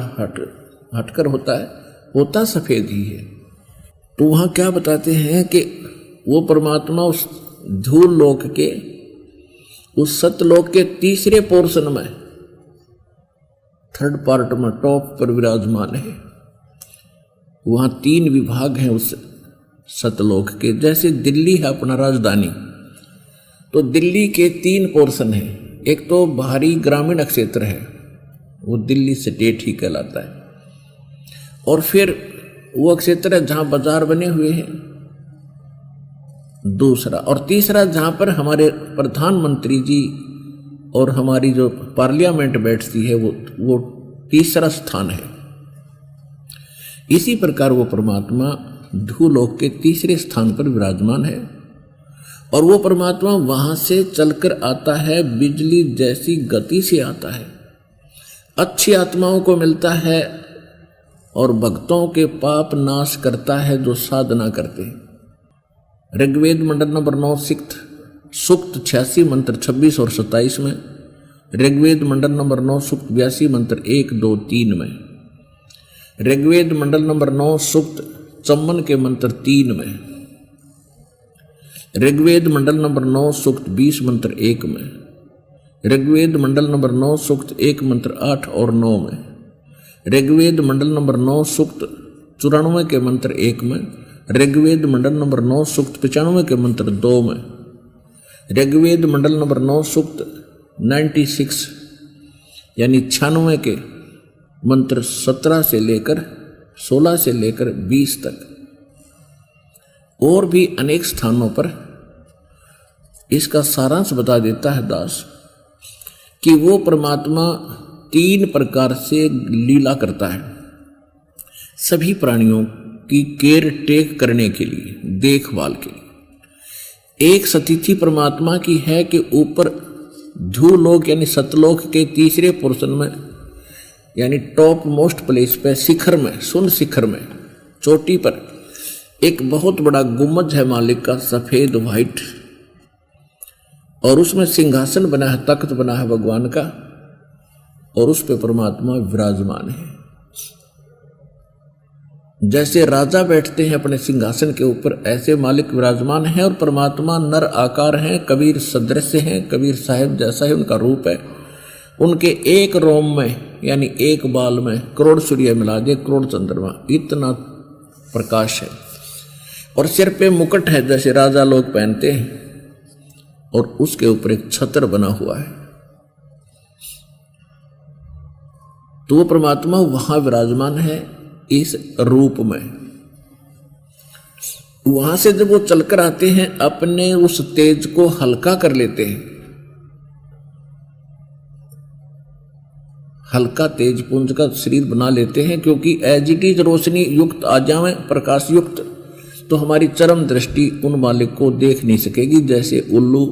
A: हटकर होता सफेद ही है। तो वहाँ क्या बताते हैं कि वो परमात्मा उस धूल लोक के, उस सतलोक के तीसरे पोर्शन में, थर्ड पार्ट में, टॉप पर विराजमान है। वहाँ 3 विभाग हैं उस सतलोक के। जैसे दिल्ली है अपना राजधानी, तो दिल्ली के 3 पोर्शन हैं। एक तो बाहरी ग्रामीण क्षेत्र है, वो दिल्ली स्टेट ही कहलाता है, और फिर वो क्षेत्र है जहाँ बाजार बने हुए हैं, दूसरा, और तीसरा जहाँ पर हमारे प्रधानमंत्री जी और हमारी जो पार्लियामेंट बैठती है वो तीसरा स्थान है। इसी प्रकार वो परमात्मा भूलोक के तीसरे स्थान पर विराजमान है, और वो परमात्मा वहां से चलकर आता है, बिजली जैसी गति से आता है, अच्छी आत्माओं को मिलता है और भक्तों के पाप नाश करता है जो साधना करते हैं। ऋग्वेद मंडल नंबर 9 सूक्त 86 मंत्र 26 और 27 में, ऋग्वेद मंडल नंबर 9 सूक्त 82 मंत्र 1, 2, 3 में, ऋग्वेद मंडल नंबर 9 सूक्त 54 के मंत्र 3 में, ऋग्वेद मंडल नंबर 9 सूक्त 20 मंत्र 1 में, ऋग्वेद मंडल नंबर 9 सूक्त 1 मंत्र 8 और 9 में, ऋग्वेद मंडल नंबर 9 सूक्त 94 के मंत्र 1 में, ऋग्वेद मंडल नंबर 9 सूक्त 95 के मंत्र 2 में, ऋग्वेद मंडल नंबर 9 सूक्त 96 यानी 96 के मंत्र 17 से लेकर 16 से लेकर 20 तक, और भी अनेक स्थानों पर इसका सारांश बता देता है दास कि वो परमात्मा 3 प्रकार से लीला करता है सभी प्राणियों की केयर टेक करने के लिए, देखभाल के लिए। एक स्थिति परमात्मा की है कि ऊपर धूलोक यानी सतलोक के तीसरे पोर्शन में, यानी टॉप मोस्ट प्लेस पे, शिखर में, सुन शिखर में, चोटी पर एक बहुत बड़ा गुम्बद है मालिक का, सफेद व्हाइट, और उसमें सिंहासन बना है, तख्त बना है भगवान का, और उस पे परमात्मा विराजमान है। जैसे राजा बैठते हैं अपने सिंहासन के ऊपर, ऐसे मालिक विराजमान है, और परमात्मा नर आकार हैं, कबीर सदृश हैं, कबीर साहब जैसा ही उनका रूप है। उनके एक रोम में यानी एक बाल में करोड़ सूर्य मिला दे, करोड़ चंद्रमा, इतना प्रकाश है, और सिर पे मुकुट है जैसे राजा लोग पहनते हैं, और उसके ऊपर एक छत्र बना हुआ है। तो वो परमात्मा वहां विराजमान है इस रूप में। वहां से जब वो चलकर आते हैं, अपने उस तेज को हल्का कर लेते हैं, हल्का तेज पुंज का शरीर बना लेते हैं, क्योंकि एज इट इज रोशनी युक्त आ जाए, प्रकाश युक्त, तो हमारी चरम दृष्टि उन मालिक को देख नहीं सकेगी, जैसे उल्लू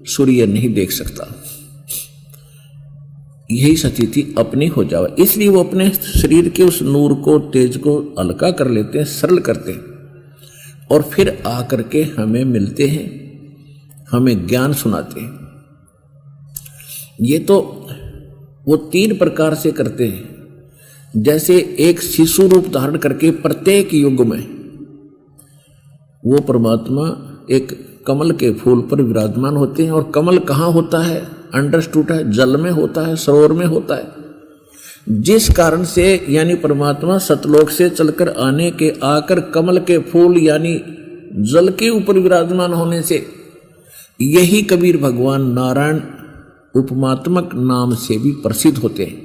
A: सूर्य नहीं देख सकता। यही स्थिति अपनी हो जाए, इसलिए वो अपने शरीर के उस नूर को, तेज को हल्का कर लेते हैं, सरल करते हैं, और फिर आकर के हमें मिलते हैं, हमें ज्ञान सुनाते हैं। ये तो वो 3 प्रकार से करते हैं। जैसे एक शिशु रूप धारण करके प्रत्येक युग में वो परमात्मा एक कमल के फूल पर विराजमान होते हैं, और कमल कहाँ होता है, अंडरस्टूड है, जल में होता है, सरोवर में होता है। जिस कारण से यानी परमात्मा सतलोक से चलकर आने के, आकर कमल के फूल यानी जल के ऊपर विराजमान होने से, यही कबीर भगवान नारायण उपमात्मक नाम से भी प्रसिद्ध होते हैं।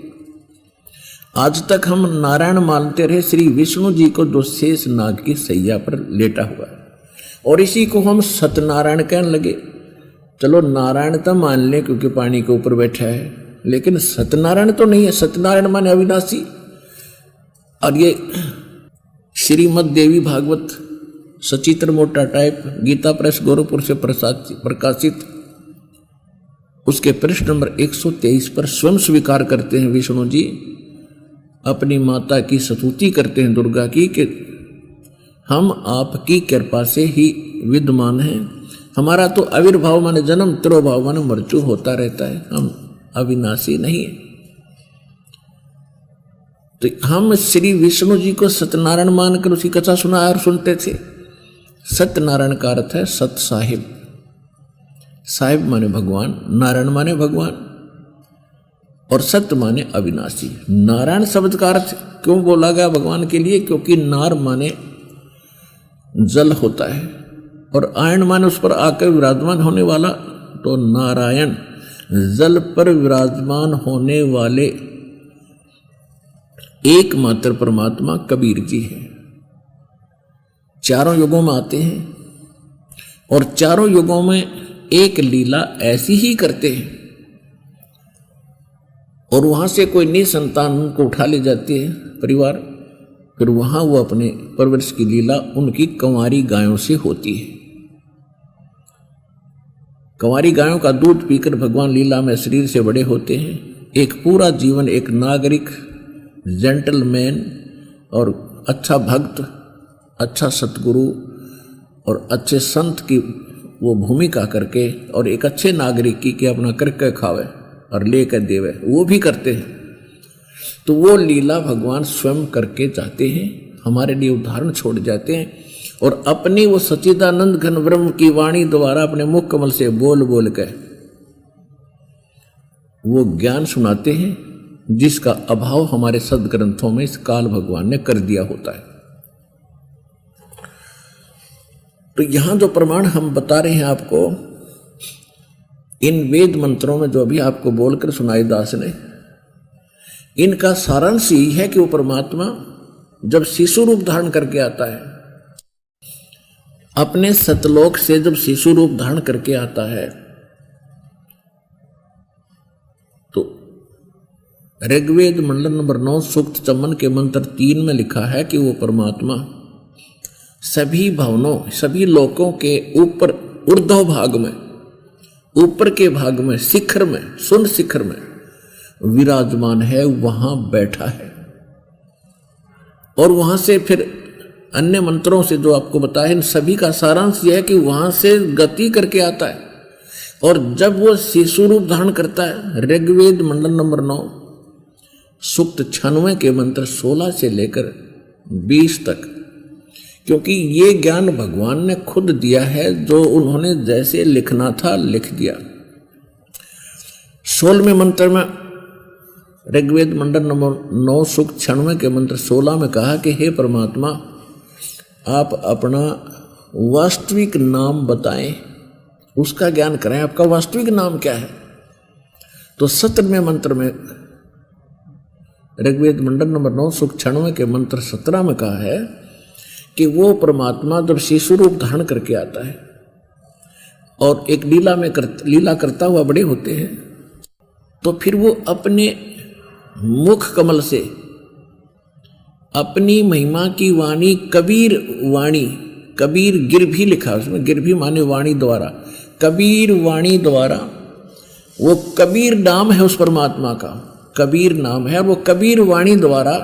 A: आज तक हम नारायण मानते रहे श्री विष्णु जी को, जो शेष नाग की सैया पर लेटा हुआ है, और इसी को हम सत्यनारायण कहने लगे। चलो नारायण तो मान लें क्योंकि पानी के ऊपर बैठा है, लेकिन सत्यनारायण तो नहीं है। सत्यनारायण माने अविनाशी। और ये श्रीमद देवी भागवत सचित्र मोटा टाइप गीता प्रेस गोरखपुर से प्रकाशित उसके पृष्ठ नंबर 123 पर स्वयं स्वीकार करते हैं विष्णु जी अपनी माता की स्तुति करते हैं दुर्गा की कि हम आपकी कृपा से ही विद्यमान हैं। हमारा तो आविर्भाव माने जन्म, तिरोभाव माने मृत्यु होता रहता है, हम अविनाशी नहीं है। तो हम श्री विष्णु जी को सत्यनारायण मानकर उसकी कथा सुना और सुनते थे। सत्यनारायण का अर्थ है सत साहिब। साहिब माने भगवान, नारायण माने भगवान और सत्य माने अविनाशी। नारायण शब्द का अर्थ क्यों बोला गया भगवान के लिए? क्योंकि नार माने जल होता है और आयन माने उस पर आकर विराजमान होने वाला। तो नारायण जल पर विराजमान होने वाले एकमात्र परमात्मा कबीर जी है। चारों युगों में आते हैं और चारों युगों में एक लीला ऐसी ही करते हैं और वहां से कोई निसंतान उनको उठा ले जाती है परिवार, फिर वहां वो अपने परवरिश की लीला उनकी कंवारी गायों से होती है। कंवारी गायों का दूध पीकर भगवान लीला में शरीर से बड़े होते हैं। एक पूरा जीवन एक नागरिक, जेंटलमैन और अच्छा भक्त, अच्छा सतगुरु और अच्छे संत की वो भूमिका करके और एक अच्छे नागरिक की कि अपना करके खावे और लेकर देवे, वो भी करते हैं। तो वो लीला भगवान स्वयं करके जाते हैं, हमारे लिए उदाहरण छोड़ जाते हैं और अपनी वो सच्चिदानंद घन ब्रह्म की वाणी द्वारा अपने मुख कमल से बोल बोल कर वो ज्ञान सुनाते हैं जिसका अभाव हमारे सदग्रंथों में इस काल भगवान ने कर दिया होता है। तो यहां जो प्रमाण हम बता रहे हैं आपको, इन वेद मंत्रों में जो अभी आपको बोलकर सुनाई दास ने, इनका सारांश यही है कि वो परमात्मा जब शिशु रूप धारण करके आता है, अपने सतलोक से जब शिशु रूप धारण करके आता है, तो ऋग्वेद मंडल नंबर 9 सूक्त चमन के मंत्र 3 में लिखा है कि वो परमात्मा सभी भवनों, सभी लोकों के ऊपर ऊर्ध्व भाग में, ऊपर के भाग में, शिखर में, सुन शिखर में विराजमान है, वहां बैठा है। और वहां से फिर अन्य मंत्रों से जो आपको बताया, इन सभी का सारांश यह है कि वहां से गति करके आता है। और जब वो शिशु रूप धारण करता है, ऋग्वेद मंडल नंबर 9 सूक्त 96 के मंत्र 16 से लेकर 20 तक, क्योंकि ये ज्ञान भगवान ने खुद दिया है, जो उन्होंने जैसे लिखना था लिख दिया। 16वें मंत्र में ऋग्वेद मंडल नंबर 9 सूक्त 96 के मंत्र 16 में कहा कि हे परमात्मा, आप अपना वास्तविक नाम बताएं, उसका ज्ञान कराएं, आपका वास्तविक नाम क्या है। तो 17वें मंत्र में ऋग्वेद मंडल नंबर 9 सूक्त 96 के मंत्र 17 में कहा है कि वो परमात्मा जब शिशु रूप धारण करके आता है और एक लीला करता हुआ बड़े होते हैं, तो फिर वो अपने मुख कमल से अपनी महिमा की वाणी, कबीर वाणी, कबीर गिर भी लिखा उसमें, गिर भी माने वाणी द्वारा, कबीर वाणी द्वारा, वो कबीर नाम है उस परमात्मा का, कबीर नाम है। वो कबीर वाणी द्वारा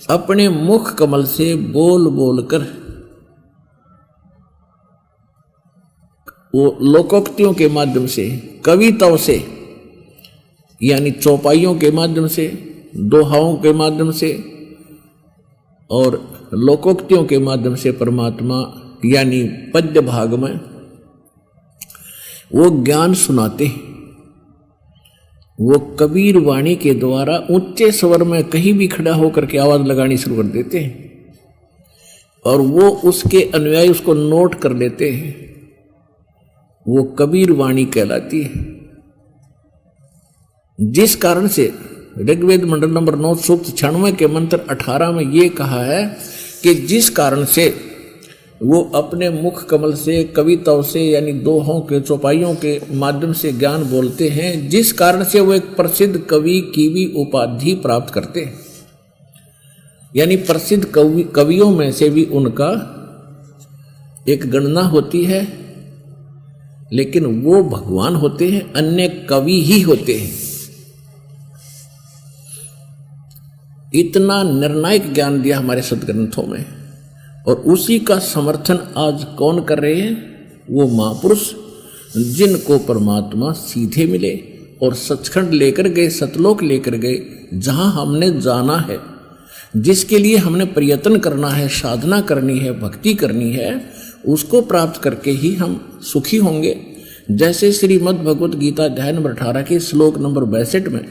A: अपने मुख कमल से बोल बोल कर वो लोकोक्तियों के माध्यम से, कविताओं से, यानी चौपाइयों के माध्यम से, दोहाओं के माध्यम से और लोकोक्तियों के माध्यम से परमात्मा यानी पद्य भाग में वो ज्ञान सुनाते हैं। वो कबीर वाणी के द्वारा ऊंचे स्वर में कहीं भी खड़ा होकर के आवाज लगानी शुरू कर देते हैं और वो उसके अनुयायी उसको नोट कर लेते हैं। वो कबीर वाणी कहलाती है, जिस कारण से ऋग्वेद मंडल नंबर 9 सूक्त 96 के मंत्र 18 में ये कहा है कि जिस कारण से वो अपने मुख कमल से, कविताओं से, यानी दोहों के, चौपाइयों के माध्यम से ज्ञान बोलते हैं, जिस कारण से वो एक प्रसिद्ध कवि की भी उपाधि प्राप्त करते हैं। यानी प्रसिद्ध कवियों में से भी उनका एक गणना होती है, लेकिन वो भगवान होते हैं, अन्य कवि ही होते हैं। इतना निर्णायक ज्ञान दिया हमारे सदग्रंथों में, और उसी का समर्थन आज कौन कर रहे हैं? वो महापुरुष जिनको परमात्मा सीधे मिले और सचखंड लेकर गए, सतलोक लेकर गए, जहां हमने जाना है, जिसके लिए हमने प्रयत्न करना है, साधना करनी है, भक्ति करनी है, उसको प्राप्त करके ही हम सुखी होंगे। जैसे श्रीमद् भगवत गीता अध्याय नंबर 18 के श्लोक नंबर 62 में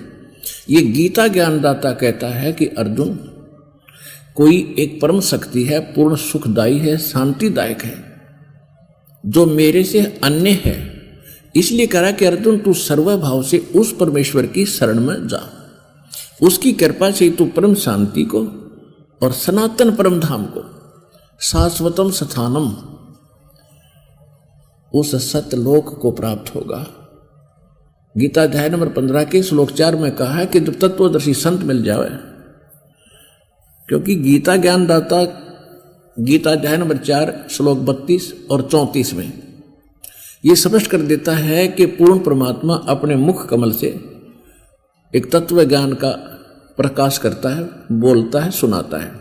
A: ये गीता ज्ञानदाता कहता है कि अर्जुन, कोई एक परम शक्ति है, पूर्ण सुखदायी है, शांतिदायक है, जो मेरे से अन्य है। इसलिए कह रहा कि अर्जुन तू सर्वभाव से उस परमेश्वर की शरण में जा, उसकी कृपा से तू परम शांति को और सनातन परम धाम को, शाश्वतम स्थानम, उस सतलोक को प्राप्त होगा। गीता अध्याय नंबर 15 के श्लोक 4 में कहा है कि जब तत्वदर्शी संत मिल जाए, क्योंकि गीता ज्ञानदाता गीता अध्याय नंबर 4 श्लोक 32 और 34 में ये स्पष्ट कर देता है कि पूर्ण परमात्मा अपने मुख कमल से एक तत्व ज्ञान का प्रकाश करता है, बोलता है, सुनाता है,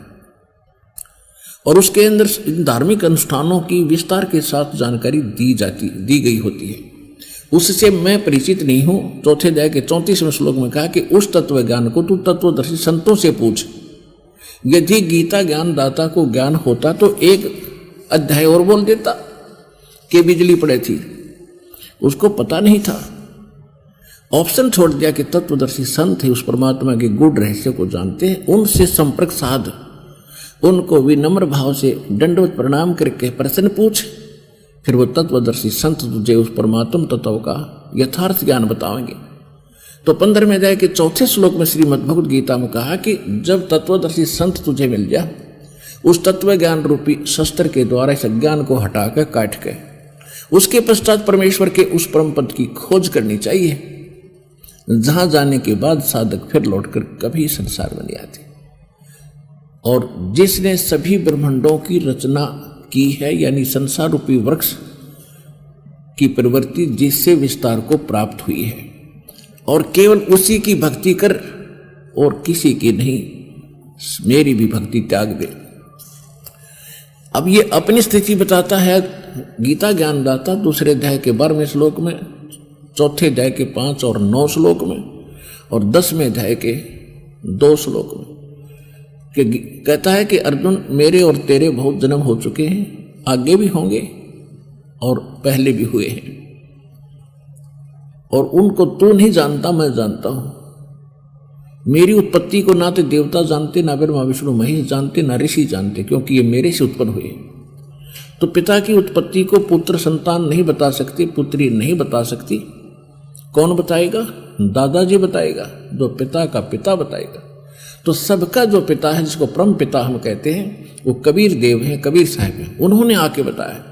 A: और उसके अंदर धार्मिक अनुष्ठानों की विस्तार के साथ जानकारी दी गई होती है। उससे मैं परिचित नहीं हूं। चौथे अध्याय के 34वें श्लोक में कहा कि उस तत्व ज्ञान को तू तत्वदर्शी संतों से पूछ। यदि गीता ज्ञानदाता को ज्ञान होता तो एक अध्याय और बोल देता कि बिजली पड़े थी, उसको पता नहीं था। ऑप्शन छोड़ दिया कि तत्वदर्शी संत है, उस परमात्मा के गूढ़ रहस्य को जानते हैं, उनसे संपर्क साध, उनको विनम्र भाव से दंडवत प्रणाम करके प्रश्न पूछ, फिर वो तत्वदर्शी संत तुझे उस परमात्म तत्व का यथार्थ ज्ञान बताएंगे। तो 15वें अध्याय के 4थे श्लोक में श्रीमद् भगवत गीता में कहा कि जब तत्वदर्शी संत तुझे मिल जाए, उस तत्व ज्ञान रूपी शस्त्र के द्वारा इस अज्ञान को हटाकर काट के उसके पश्चात परमेश्वर के उस परम पद की खोज करनी चाहिए, जहां जाने के बाद साधक फिर लौटकर कभी संसार में नहीं आते। और जिसने सभी ब्रह्मांडों की रचना की है, यानी संसार रूपी वृक्ष की प्रवृत्ति जिससे विस्तार को प्राप्त हुई है, और केवल उसी की भक्ति कर और किसी की नहीं, मेरी भी भक्ति त्याग दे। अब ये अपनी स्थिति बताता है गीता ज्ञानदाता दूसरे अध्याय के 12वें श्लोक में, चौथे अध्याय के 5 और 9 श्लोक में, और 10वें अध्याय के 2 श्लोक में कि कहता है कि अर्जुन, मेरे और तेरे बहुत जन्म हो चुके हैं, आगे भी होंगे और पहले भी हुए हैं, और उनको तू नहीं जानता, मैं जानता हूं। मेरी उत्पत्ति को ना तो देवता जानते, ना ब्रह्मा विष्णु महेश जानते, ना ऋषि जानते, क्योंकि ये मेरे से उत्पन्न हुए। तो पिता की उत्पत्ति को पुत्र संतान नहीं बता सकती, पुत्री नहीं बता सकती। कौन बताएगा? दादाजी बताएगा, जो पिता का पिता बताएगा। तो सबका जो पिता है, जिसको परम पिता हम कहते हैं, वो कबीर देव हैं, कबीर साहब हैं। उन्होंने आके बताया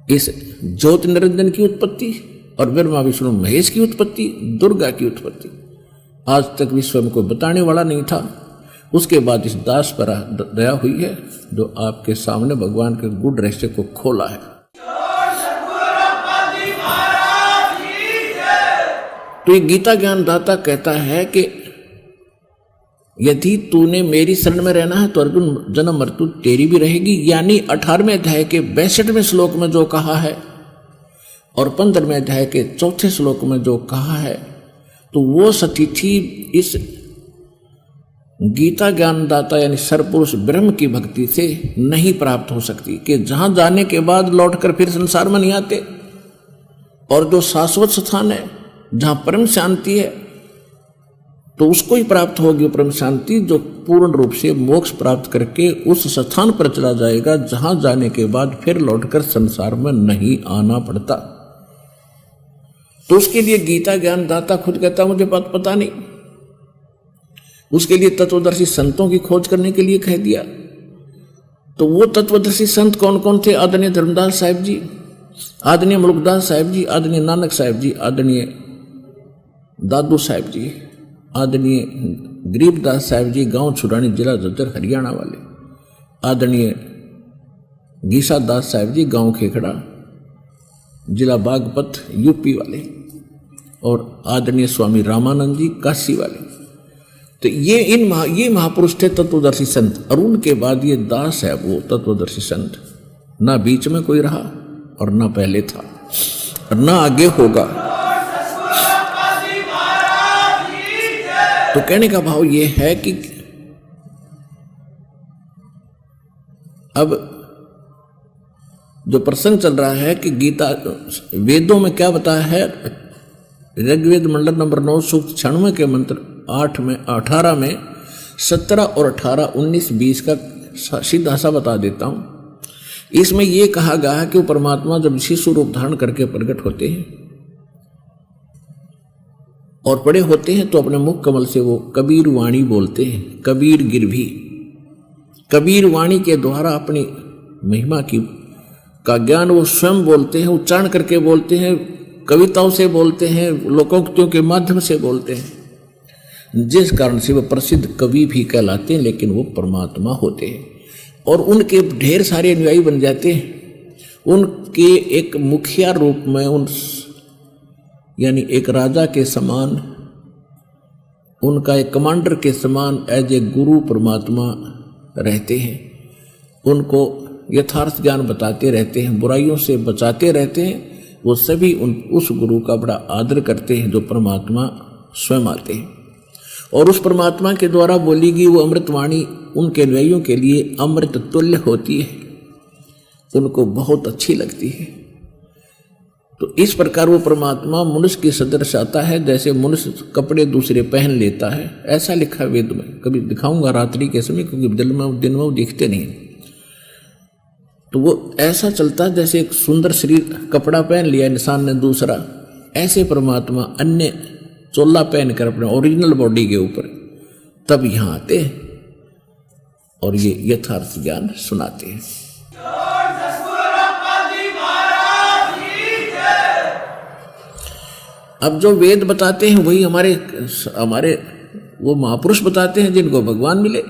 A: इस ज्योत निरंजन की उत्पत्ति और ब्रह्मा विष्णु महेश की उत्पत्ति, दुर्गा की उत्पत्ति आज तक विश्व में कोई बताने वाला नहीं था। उसके बाद इस दास पर दया हुई है, जो आपके सामने भगवान के गूढ़ रहस्य को खोला है। तो ये गीता ज्ञानदाता कहता है कि यदि तूने मेरी शरण में रहना है तो अर्जुन जन्म मृत्यु तेरी भी रहेगी। यानी 18वें अध्याय के 62वें श्लोक में जो कहा है और 15वें अध्याय के 4थे श्लोक में जो कहा है, तो वो सतिथि इस गीता ज्ञानदाता यानी सर्वपुरुष ब्रह्म की भक्ति से नहीं प्राप्त हो सकती, कि जहां जाने के बाद लौटकर फिर संसार में नहीं आते। और जो शाश्वत स्थान है, जहां परम शांति है, तो उसको ही प्राप्त होगी परम शांति, जो पूर्ण रूप से मोक्ष प्राप्त करके उस स्थान पर चला जाएगा जहां जाने के बाद फिर लौटकर संसार में नहीं आना पड़ता। तो उसके लिए गीता ज्ञानदाता खुद कहता मुझे बात पता नहीं, उसके लिए तत्वदर्शी संतों की खोज करने के लिए कह दिया। तो वो तत्वदर्शी संत कौन कौन थे? आदरणीय धर्मदास साहिब जी, आदरणीय मुल्कदास साहिब जी, आदरणीय नानक साहिब जी, आदरणीय दादू साहिब जी, आदरणीय गरीबदास साहिब जी, गांव छुड़ानी, जिला झज्जर हरियाणा वाले, आदरणीय गीसा दास साहिब जी, गांव खेखड़ा, जिला बागपत यूपी वाले, और आदरणीय स्वामी रामानंद जी काशी वाले। तो ये महापुरुष थे तत्वदर्शी संत, और उनके बाद ये दास है वो तत्वदर्शी संत। ना बीच में कोई रहा और ना पहले था और ना आगे होगा। तो कहने का भाव ये है कि अब जो प्रसंग चल रहा है कि गीता वेदों में क्या बताया है, ऋग्वेद मंडल नंबर 9 सूक्त 96 के मंत्र 8 में 18 में 17 और 18 19 20 का सीधा सा बता देता हूं। इसमें यह कहा गया है कि वो परमात्मा जब शिशु रूप धारण करके प्रकट होते हैं और बड़े होते हैं तो अपने मुख कमल से वो कबीर वाणी बोलते हैं, कबीर गिरभी। कबीर वाणी के द्वारा अपनी महिमा का ज्ञान वो स्वयं बोलते हैं, उच्चारण करके बोलते हैं, कविताओं से बोलते हैं, लोकोक्तियों के माध्यम से बोलते हैं, जिस कारण से वो प्रसिद्ध कवि भी कहलाते हैं, लेकिन वो परमात्मा होते हैं। और उनके ढेर सारे अनुयायी बन जाते हैं। उनके एक मुखिया रूप में यानी एक राजा के समान, उनका एक कमांडर के समान एज ए गुरु परमात्मा रहते हैं। उनको यथार्थ ज्ञान बताते रहते हैं, बुराइयों से बचाते रहते हैं। वो सभी उस गुरु का बड़ा आदर करते हैं जो परमात्मा स्वयं आते हैं। और उस परमात्मा के द्वारा बोली गई वो अमृतवाणी उनके अनुयायियों के लिए अमृत तुल्य होती है, उनको बहुत अच्छी लगती है। तो इस प्रकार वो परमात्मा मनुष्य की सदृश आता है, जैसे मनुष्य कपड़े दूसरे पहन लेता है, ऐसा लिखा है वेद में। कभी दिखाऊंगा रात्रि के समय, क्योंकि दिन में वो दिखते नहीं। तो वो ऐसा चलता है जैसे एक सुंदर शरीर कपड़ा पहन लिया इंसान ने दूसरा, ऐसे परमात्मा अन्य चोला पहन कर अपने ओरिजिनल बॉडी के ऊपर तब यहाँ आते हैं और ये यथार्थ ज्ञान सुनाते हैं। अब जो वेद बताते हैं वही हमारे वो महापुरुष बताते हैं जिनको भगवान मिले।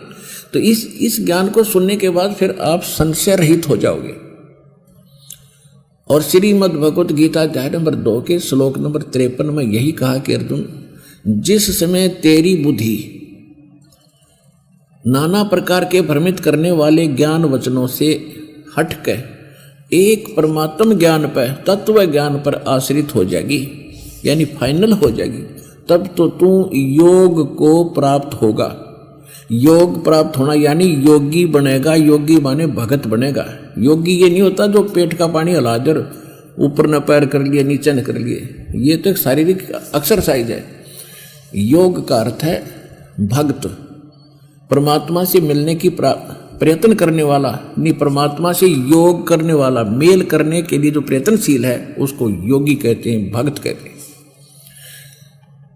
A: तो इस ज्ञान को सुनने के बाद फिर आप संशय रहित हो जाओगे। और श्रीमद् भगवत गीता अध्याय नंबर 2 के श्लोक नंबर 53 में यही कहा कि अर्जुन, जिस समय तेरी बुद्धि नाना प्रकार के भ्रमित करने वाले ज्ञान वचनों से हटकर एक परमात्म ज्ञान पर, तत्व ज्ञान पर आश्रित हो जाएगी, यानी फाइनल हो जाएगी, तब तो तू योग को प्राप्त होगा। योग प्राप्त होना यानी योगी बनेगा। योगी माने भगत बनेगा। योगी ये नहीं होता जो पेट का पानी हिला दे, ऊपर न पैर कर लिए नीचे न कर लिए, ये तो एक शारीरिक एक्सरसाइज है। योग का अर्थ है भक्त, परमात्मा से मिलने की प्रयत्न करने वाला, नहीं परमात्मा से योग करने वाला, मेल करने के लिए जो प्रयत्नशील है उसको योगी कहते हैं, भक्त कहते हैं।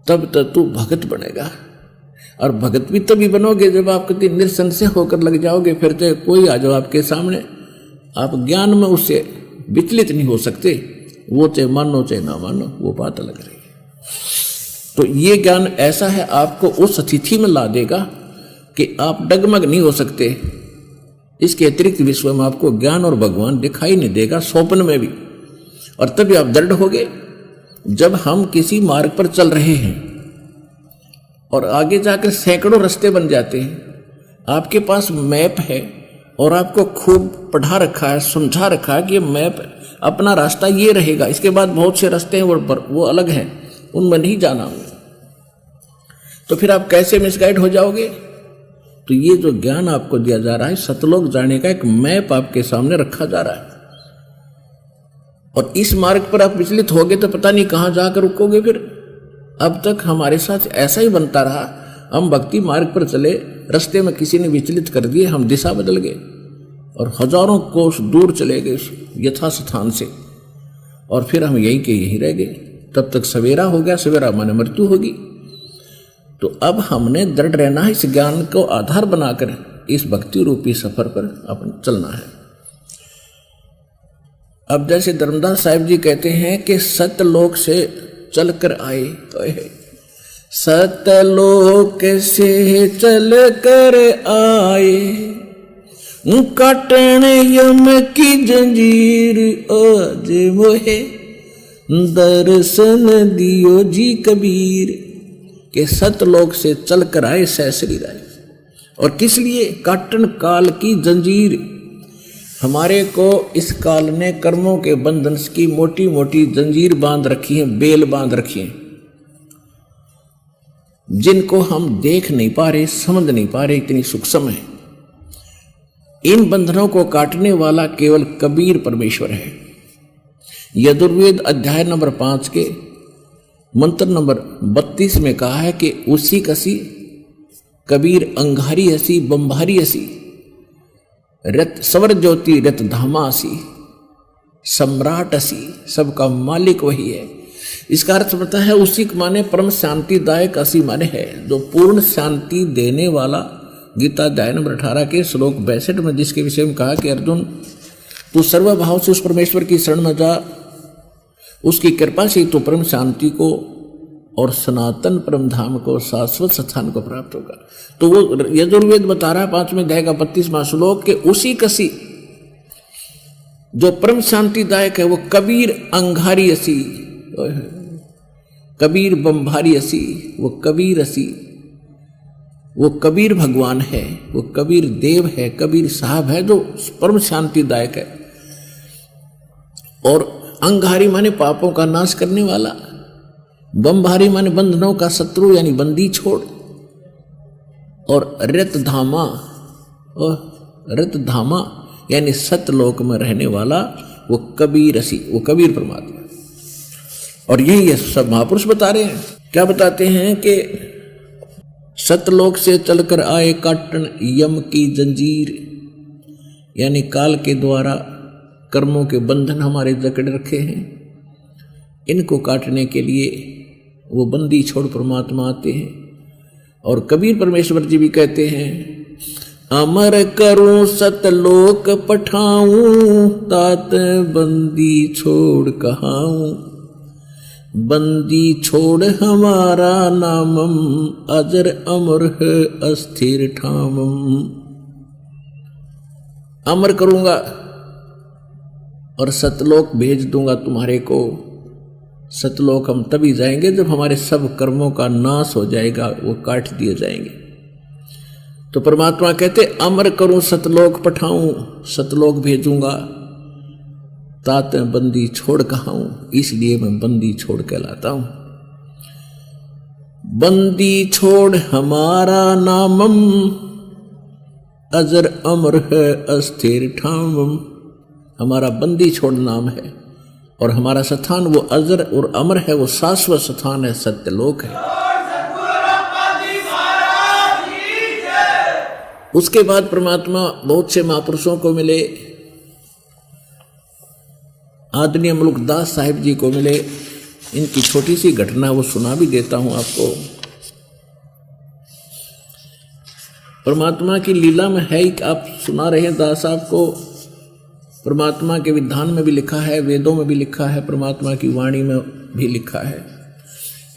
A: तब तक तू भगत बनेगा। और भगत भी तभी बनोगे जब आप कभी निसंशय होकर लग जाओगे। फिर तो कोई आ जाओ आपके सामने, आप ज्ञान में उससे विचलित नहीं हो सकते। वो चाहे मानो चाहे ना मानो, वो बात अलग रहेगी। तो ये ज्ञान ऐसा है, आपको उस स्थिति में ला देगा कि आप डगमग नहीं हो सकते। इसके अतिरिक्त विश्व में आपको ज्ञान और भगवान दिखाई नहीं देगा, स्वप्न में भी। और तभी आप दृढ़ होगे। जब हम किसी मार्ग पर चल रहे हैं और आगे जाकर सैकड़ों रास्ते बन जाते हैं, आपके पास मैप है और आपको खूब पढ़ा रखा है, समझा रखा है कि ये मैप अपना रास्ता ये रहेगा, इसके बाद बहुत से रास्ते हैं वो अलग हैं, उनमें नहीं जाना होगा। तो फिर आप कैसे मिसगाइड हो जाओगे? तो ये जो ज्ञान आपको दिया जा रहा है, सतलोक जाने का एक मैप आपके सामने रखा जा रहा है। और इस मार्ग पर आप विचलित होगे तो पता नहीं कहाँ जाकर रुकोगे। फिर अब तक हमारे साथ ऐसा ही बनता रहा। हम भक्ति मार्ग पर चले, रास्ते में किसी ने विचलित कर दिए, हम दिशा बदल गए और हजारों कोस दूर चले गए यथा स्थान से, और फिर हम यहीं के यहीं रह गए। तब तक सवेरा हो गया, सवेरा माने मृत्यु होगी। तो अब हमने दृढ़ रहना है, इस ज्ञान को आधार बनाकर इस भक्ति रूपी सफर पर अपन चलना है। अब जैसे धर्मदास साहिब जी कहते हैं कि सतलोक से चल कर आए, सतलोक से चल कर आए, काटन यम की जंजीर आज मोहे, दर्शन दियो जी कबीर, कि सतलोक से चल कर आए सहसरी राय। और किस लिए? काटन काल की जंजीर। हमारे को इस काल ने कर्मों के बंधन की मोटी मोटी जंजीर बांध रखी है, बेल बांध रखी है, जिनको हम देख नहीं पा रहे, समझ नहीं पा रहे, इतनी सूक्ष्म है। इन बंधनों को काटने वाला केवल कबीर परमेश्वर है। यजुर्वेद अध्याय नंबर 5 के मंत्र नंबर 32 में कहा है कि उसी कसी कबीर अंगारी हसी बंभारी हसी रत सवर ज्योति रत धामा हसी सम्राट हसी, सबका मालिक वही है। इसका अर्थ पता है, उसी के माने परम शांतिदायक हसी माने है, जो पूर्ण शांति देने वाला। गीता अध्याय नंबर 18 के श्लोक 62 में जिसके विषय में कहा कि अर्जुन तू सर्वभाव से उस परमेश्वर की शरण में जा, उसकी कृपा से तो परम शांति को और सनातन परम धाम को, शाश्वत स्थान को प्राप्त होगा। तो वो यजुर्वेद बता रहा है 5वें अध्याय का 32वां श्लोक के उसी कसी जो परम शांतिदायक है वो कबीर अंगारी असी, कबीर बंभारी असी, वो कबीर असी, वो कबीर भगवान है, वो कबीर देव है, कबीर साहब है जो परम शांतिदायक है। और अंगारी माने पापों का नाश करने वाला, बंभारी माने बंधनों का शत्रु यानी बंदी छोड़, और रतधामा, और रतधामा यानी सतलोक में रहने वाला वो कबीर असी, वो कबीर परमात्मा। और यही ये सब महापुरुष बता रहे हैं। क्या बताते हैं कि सतलोक से चलकर आए काटन यम की जंजीर, यानी काल के द्वारा कर्मों के बंधन हमारे जकड़ रखे हैं, इनको काटने के लिए वो बंदी छोड़ परमात्मा आते हैं। और कबीर परमेश्वर जी भी कहते हैं, अमर करूं सतलोक पठाऊं, तात बंदी छोड़ कहाऊं, बंदी छोड़ हमारा नामम, अजर अमर है अस्थिर ठामम। अमर करूंगा और सतलोक भेज दूंगा तुम्हारे को। सतलोक हम तभी जाएंगे जब हमारे सब कर्मों का नाश हो जाएगा, वो काट दिए जाएंगे। तो परमात्मा कहते अमर करूं सतलोक पठाऊं, सतलोक भेजूंगा, तात बंदी छोड़ कहाऊं, इसलिए मैं बंदी छोड़ कहलाता हूं। बंदी छोड़ हमारा नामम, अजर अमर है अस्थिर ठामम। हमारा बंदी छोड़ नाम है और हमारा स्थान वो अजर और अमर है, वो शाश्वत स्थान है, सत्यलोक है। उसके बाद परमात्मा बहुत से महापुरुषों को मिले, आदरणीय मुल्कदास साहिब जी को मिले। इनकी छोटी सी घटना वो सुना भी देता हूं आपको। परमात्मा की लीला में है, आप सुना रहे हैं दास साहब को। परमात्मा के विधान में भी लिखा है, वेदों में भी लिखा है, परमात्मा की वाणी में भी लिखा है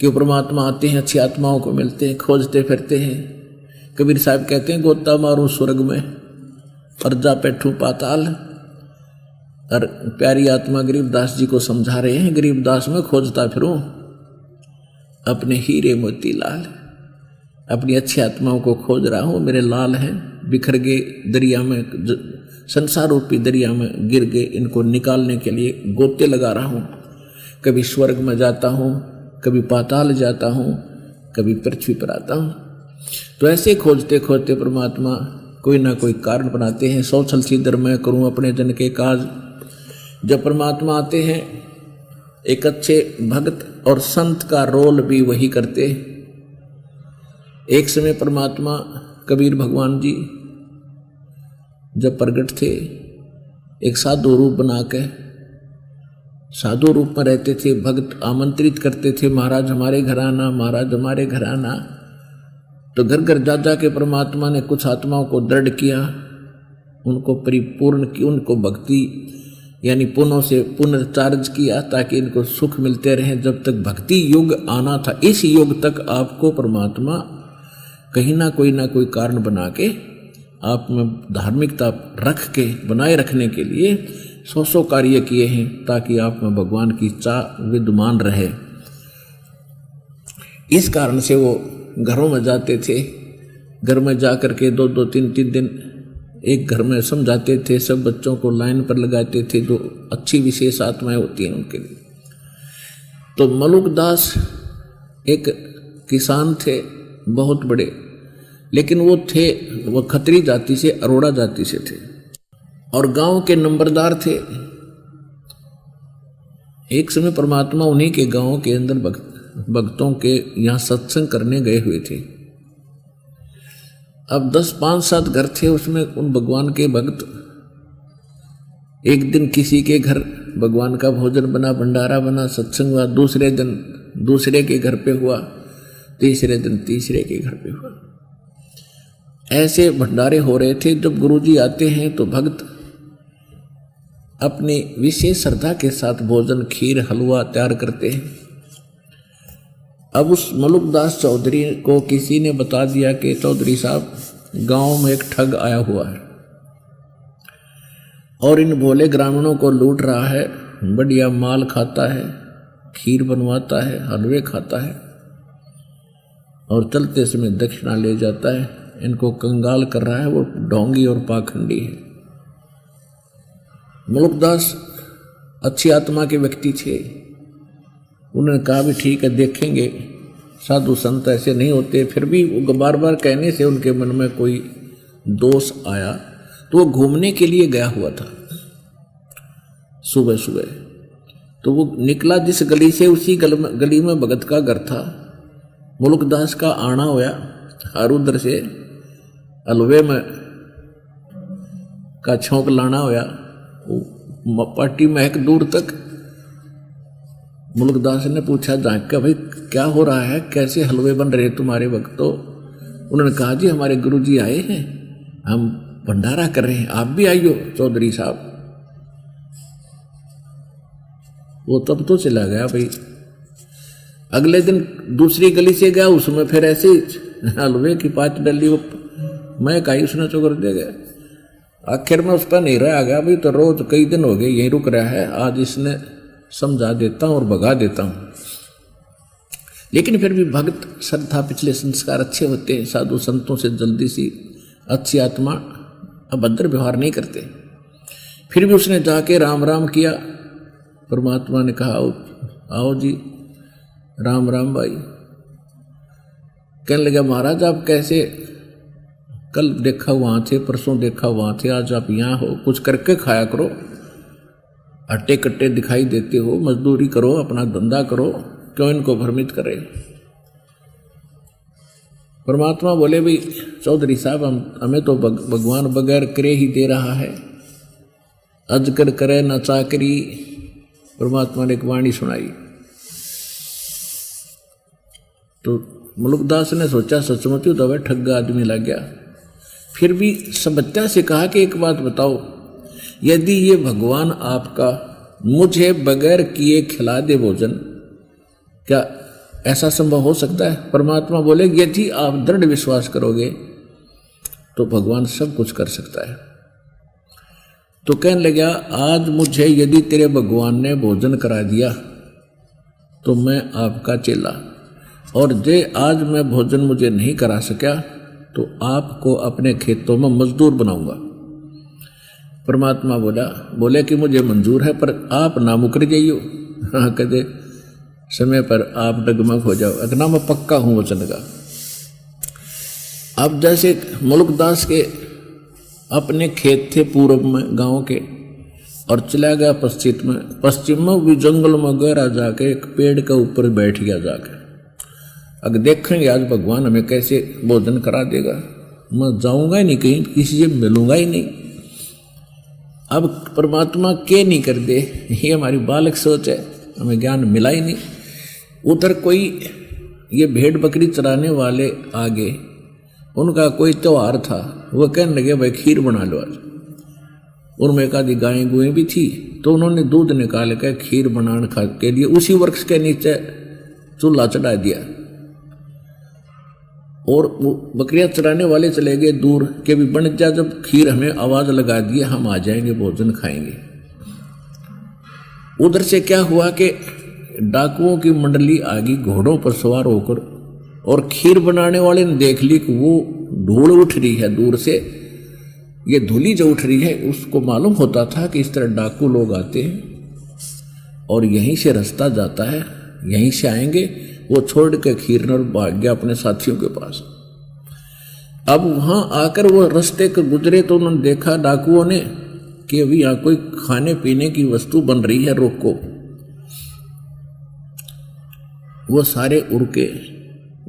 A: कि परमात्मा आते हैं, अच्छी आत्माओं को मिलते हैं, खोजते फिरते हैं। कबीर साहब कहते हैं, गोता मारूं स्वर्ग में और जा बैठूं पाताल। और प्यारी आत्मा गरीबदास जी को समझा रहे हैं, गरीबदास में खोजता फिरूं अपने हीरे मोती लाल। अपनी अच्छी आत्माओं को खोज रहा हूं, मेरे लाल हैं, बिखर गए दरिया में, संसार रूपी दरिया में गिर गए, इनको निकालने के लिए गोते लगा रहा हूं। कभी स्वर्ग में जाता हूं, कभी पाताल जाता हूं, कभी पृथ्वी पर आता हूं। तो ऐसे खोजते खोजते परमात्मा कोई ना कोई कारण बनाते हैं। सौ छल सीधर मैं करूं अपने जन के काज। जब परमात्मा आते हैं, एक अच्छे भक्त और संत का रोल भी वही करते। एक समय परमात्मा कबीर भगवान जी जब प्रगट थे, एक साधु रूप बना के साधु रूप में रहते थे। भक्त आमंत्रित करते थे, महाराज हमारे घर आना, महाराज हमारे घर आना। तो घर घर जा जा के परमात्मा ने कुछ आत्माओं को दृढ़ किया, उनको परिपूर्ण की, उनको भक्ति यानी पुनः से पुनर्चार्ज किया, ताकि इनको सुख मिलते रहे। जब तक भक्ति युग आना था, इस युग तक आपको परमात्मा कहीं ना कोई कारण बना के आप में धार्मिकता रख के बनाए रखने के लिए सौ कार्य किए हैं, ताकि आप में भगवान की चाह विद्यमान रहे। इस कारण से वो घरों में जाते थे, घर में जा कर के 2-2 3-3 दिन एक घर में समझाते थे, सब बच्चों को लाइन पर लगाते थे, जो अच्छी विशेष आत्माएं होती हैं उनके लिए। तो मलुकदास एक किसान थे बहुत बड़े, लेकिन वो खत्री जाति से, अरोड़ा जाति से थे और गांव के नंबरदार थे। एक समय परमात्मा उन्हीं के गांव के अंदर भक्तों के यहाँ सत्संग करने गए हुए थे। अब 5-7 घर थे, उसमें उन भगवान के भक्त एक दिन किसी के घर भगवान का भोजन बना, भंडारा बना, सत्संग हुआ, दूसरे दिन दूसरे के घर पे हुआ, तीसरे दिन तीसरे के घर पे हुआ। ऐसे भंडारे हो रहे थे। जब गुरुजी आते हैं तो भक्त अपनी विशेष श्रद्धा के साथ भोजन, खीर, हलवा तैयार करते हैं। अब उस मलुकदास चौधरी को किसी ने बता दिया कि चौधरी साहब, गांव में एक ठग आया हुआ है और इन भोले ग्रामीणों को लूट रहा है, बढ़िया माल खाता है, खीर बनवाता है, हलवे खाता है और चलते समय दक्षिणा ले जाता है, इनको कंगाल कर रहा है, वो ढोंगी और पाखंडी है। मलुकदास अच्छी आत्मा के व्यक्ति थे। उन्होंने कहा भी ठीक है, देखेंगे, साधु संत ऐसे नहीं होते। फिर भी वो बार बार कहने से उनके मन में कोई दोष आया, तो वो घूमने के लिए गया हुआ था सुबह सुबह। तो वो निकला जिस गली से, उसी गली में भगत का घर था। मलुकदास का आना होया और उधर से हलवे में का छौंक लाना होया, पार्टी महक दूर तक। मलुकदास ने पूछा झांक का, भाई क्या हो रहा है, कैसे हलवे बन रहे तुम्हारे भक्तों? उन्होंने कहा जी हमारे गुरुजी आए हैं, हम भंडारा कर रहे हैं, आप भी आइयो चौधरी साहब। वो तब तो चला गया भाई। अगले दिन दूसरी गली से गया, उसमें फिर ऐसे हलवे की पात डली, वो मैं कही उसने चुकर दे गया। आखिर में उसका नहीं रहा गया भाई, तो रोज कई दिन हो गए यहीं रुक रहा है, आज इसने समझा देता हूं और भगा देता हूं। लेकिन फिर भी भक्त श्रद्धा, पिछले संस्कार अच्छे होते हैं, साधु संतों से जल्दी सी अच्छी आत्मा अभद्र व्यवहार नहीं करते। फिर भी उसने जाके राम राम किया। परमात्मा ने कहा आओ जी, राम राम भाई। कहने लगा महाराज आप कैसे, कल देखा वहाँ थे, परसों देखा वहाँ थे, आज आप यहाँ हो, कुछ करके खाया करो, अट्टे कट्टे दिखाई देते हो, मजदूरी करो, अपना धंधा करो, क्यों इनको भ्रमित करे। परमात्मा बोले भाई चौधरी साहब, हमें तो भगवान बगैर करे ही दे रहा है, अजकर करे न चाकरी। परमात्मा ने एक वाणी सुनाई। तो मलुकदास ने सोचा सचमुच तो वह ठग्गा आदमी लग गया। फिर भी सभ्यता से कहा कि एक बात बताओ, यदि ये भगवान आपका मुझे बगैर किए खिला दे भोजन, क्या ऐसा संभव हो सकता है? परमात्मा बोले यदि आप दृढ़ विश्वास करोगे तो भगवान सब कुछ कर सकता है। तो कहने लगा आज मुझे यदि तेरे भगवान ने भोजन करा दिया तो मैं आपका चेला, और जे आज मैं भोजन मुझे नहीं करा सका तो आपको अपने खेतों में मजदूर बनाऊंगा। परमात्मा बोले कि मुझे मंजूर है, पर आप ना मुकर जाइयो। हाँ कहते समय पर आप डगमग हो जाओ, इतना मैं पक्का हूं वचन का। अब जैसे मलुकदास के अपने खेत थे पूर्व में गांव के, और चला गया पश्चिम में भी जंगल में गहरा जाके एक पेड़ के ऊपर बैठ गया जाके। अगर देखेंगे आज भगवान हमें कैसे भोजन करा देगा, मैं जाऊंगा ही नहीं कहीं, किसी से मिलूंगा ही नहीं। अब परमात्मा के नहीं कर दे, ये हमारी बालक सोच है, हमें ज्ञान मिला ही नहीं। उधर कोई ये भेड़ बकरी चराने वाले आगे, उनका कोई त्योहार था, वो कहने लगे भाई खीर बना लो आज। उनमें एक आधी गायें गुएं भी थी, तो उन्होंने दूध निकाल कर खीर बनाने के लिए उसी वृक्ष के नीचे चूल्हा चढ़ा दिया। और वो बकरियां चराने वाले चले गए दूर के भी बन जा, जब खीर हमें आवाज लगा दी हम आ जाएंगे, भोजन खाएंगे। उधर से क्या हुआ कि डाकुओं की मंडली आ गई, घोड़ों पर सवार होकर और खीर बनाने वाले ने देख ली कि वो धूल उठ रही है दूर से, ये धूली जो उठ रही है, उसको मालूम होता था कि इस तरह डाकू लोग आते हैं और यहीं से रास्ता जाता है, यहीं से आएंगे। वो छोड़ के खीर और भाग गया अपने साथियों के पास। अब वहां आकर वो रास्ते के गुजरे तो उन्होंने देखा डाकुओं ने कि अभी यहां कोई खाने पीने की वस्तु बन रही है, रोको। वो सारे उड़के,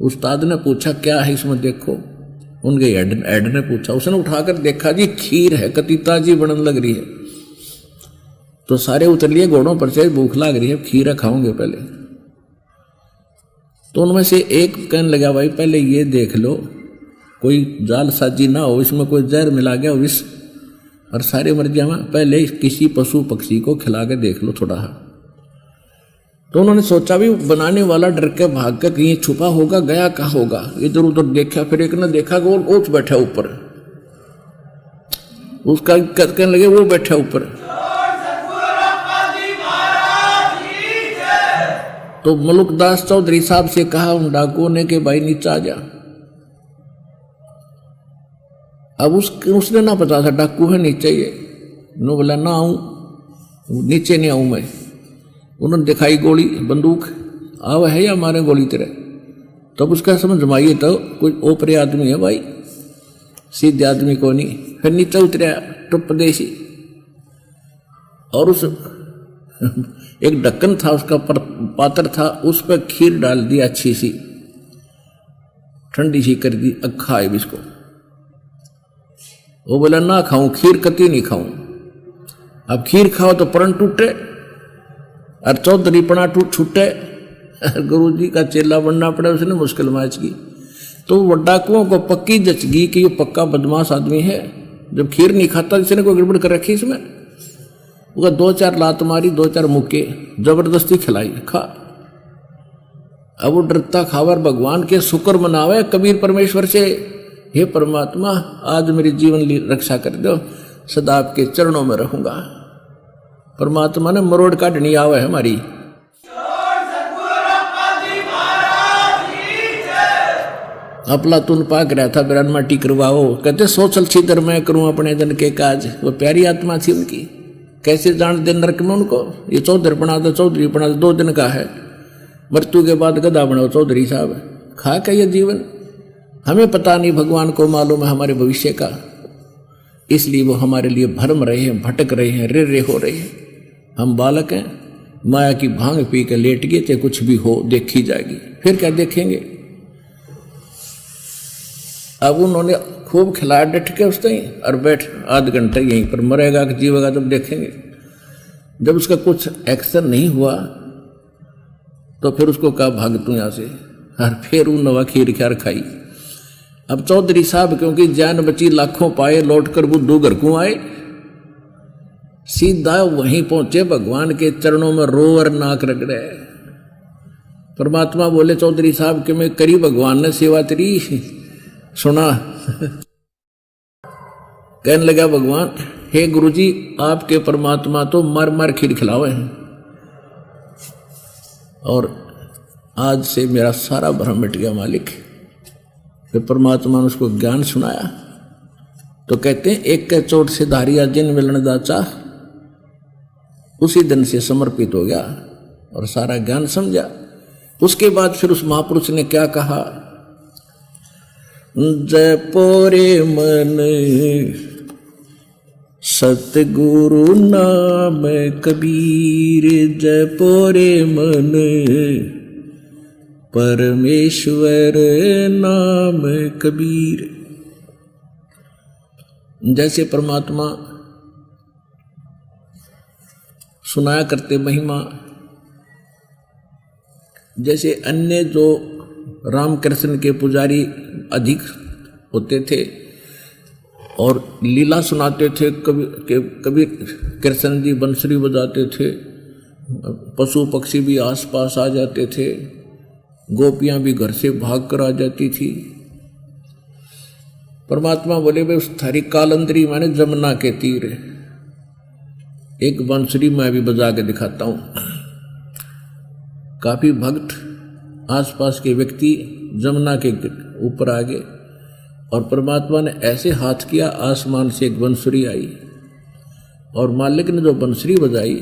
A: उस्ताद ने पूछा क्या है इसमें देखो। उनके हेड ने पूछा, उसने उठाकर देखा जी खीर है, कतीता जी बनन लग रही है। तो सारे उतर लिए घोड़ों पर से, भूख लग रही है, खीर खाओगे पहले। तो उनमें से एक कहने लगा भाई पहले ये देख लो कोई जालसाजी ना हो, इसमें कोई जहर मिला गया विष और सारे मर जाए, पहले किसी पशु पक्षी को खिला के देख लो थोड़ा। तो उन्होंने सोचा भी बनाने वाला डर के भाग कर कहीं छुपा होगा, गया कहाँ होगा। इधर उधर देखा, फिर एक ने देखा कि वो उठ बैठा ऊपर, उसका कहने लगे वो बैठा ऊपर। तो मलुकदास चौधरी साहब से कहा उन डाकुओं ने कि भाई नीचे आ जा। अब उसने ना पता था डाकू है नीचे, ये नो बोला ना आऊं, नीचे नहीं आऊं मैं। उन्होंने दिखाई गोली, बंदूक आव है या मारे गोली तेरे। तब उसका समझ माइए तो कोई ओपरे आदमी है भाई, सीधे आदमी को नहीं। फिर नीचे उतरा टुप देसी और उस एक ढक्कन था उसका पात्र था, उस पर खीर डाल दी अच्छी सी, ठंडी सी कर दी, अखा है इसको। वो बोला ना खाऊं खीर, कती नहीं खाऊं। अब खीर खाओ तो प्रण टूटे और चौधरी पना छूटे, गुरु जी का चेला बनना पड़े, उसने मुश्किल मैच की। तो डाकुओं को पक्की जच गई कि ये पक्का बदमाश आदमी है, जब खीर नहीं खाता जिसने कोई गड़बड़ कर रखी इसमें। वो 2-4 लात मारी, 2-4 मुक्के जबरदस्ती खिलाई, खा। अब वो डरता खावर भगवान के शुक्र मनावे कबीर परमेश्वर से, हे परमात्मा आज मेरी जीवन रक्षा कर दो, सदा आपके चरणों में रहूंगा। परमात्मा ने मरोड़ काटनी आवे है हमारी। अपला तुन पाक रहा था बिरान माटी करवाओ, कहते सोचल छिदर मैं करूं अपने जन के काज। वो प्यारी आत्मा थी उनकी, कैसे जान दे नरक में उनको। ये चौधरी बना दो, चौधरी बना दो, 2 दिन का है, मृत्यु के बाद गधा बनाओ चौधरी साहब। खा का ये जीवन हमें पता नहीं, भगवान को मालूम है हमारे भविष्य का, इसलिए वो हमारे लिए भरम रहे हैं, भटक रहे हैं, रे हो रहे हैं। हम बालक हैं, माया की भांग पी के लेट गए थे, कुछ भी हो देखी जाएगी, फिर क्या देखेंगे। अब उन्होंने खूब खिलाया डट के उस तई, और बैठ आध घंटे यहीं पर, मरेगा कि जीवेगा जब देखेंगे। जब उसका कुछ एक्शन नहीं हुआ तो फिर उसको कहा भाग तू यहाँ से, और फिर उन नवा खीर ख्यार खाई। अब चौधरी साहब क्योंकि जान बची लाखों पाए, लौट कर बुद्धू घर को आए, सीधा वहीं पहुंचे भगवान के चरणों में रो और नाक रगड़े। परमात्मा बोले चौधरी साहब कि मैं करी भगवान ने सेवा तेरी, सुना। कहने लगा भगवान, हे गुरुजी आपके परमात्मा तो मर मर खीर खिलावे हैं, और आज से मेरा सारा भ्रम मिट गया मालिक। फिर परमात्मा ने उसको ज्ञान सुनाया। तो कहते हैं एक के चोट से धारिया जिन मिलन दाचा, उसी दिन से समर्पित हो गया और सारा ज्ञान समझा। उसके बाद फिर उस महापुरुष ने क्या कहा, जय पोरे मन सतगुरु नाम कबीर, जय पोरे मन परमेश्वर नाम कबीर। जैसे परमात्मा सुनाया करते महिमा, जैसे अन्य जो रामकृष्ण के पुजारी अधिक होते थे और लीला सुनाते थे, कभी कृष्ण जी बंसुरी बजाते थे, पशु पक्षी भी आसपास आ जाते थे, गोपियां भी घर से भाग कर आ जाती थी। परमात्मा बोले भाई उस थारी कालंदरी माने जमुना के तीर एक बंसुरी मैं भी बजा के दिखाता हूं। काफी भक्त आसपास के व्यक्ति जमुना के ऊपर आ गए और परमात्मा ने ऐसे हाथ किया, आसमान से एक बंसुरी आई और मालिक ने जो बंसुरी बजाई,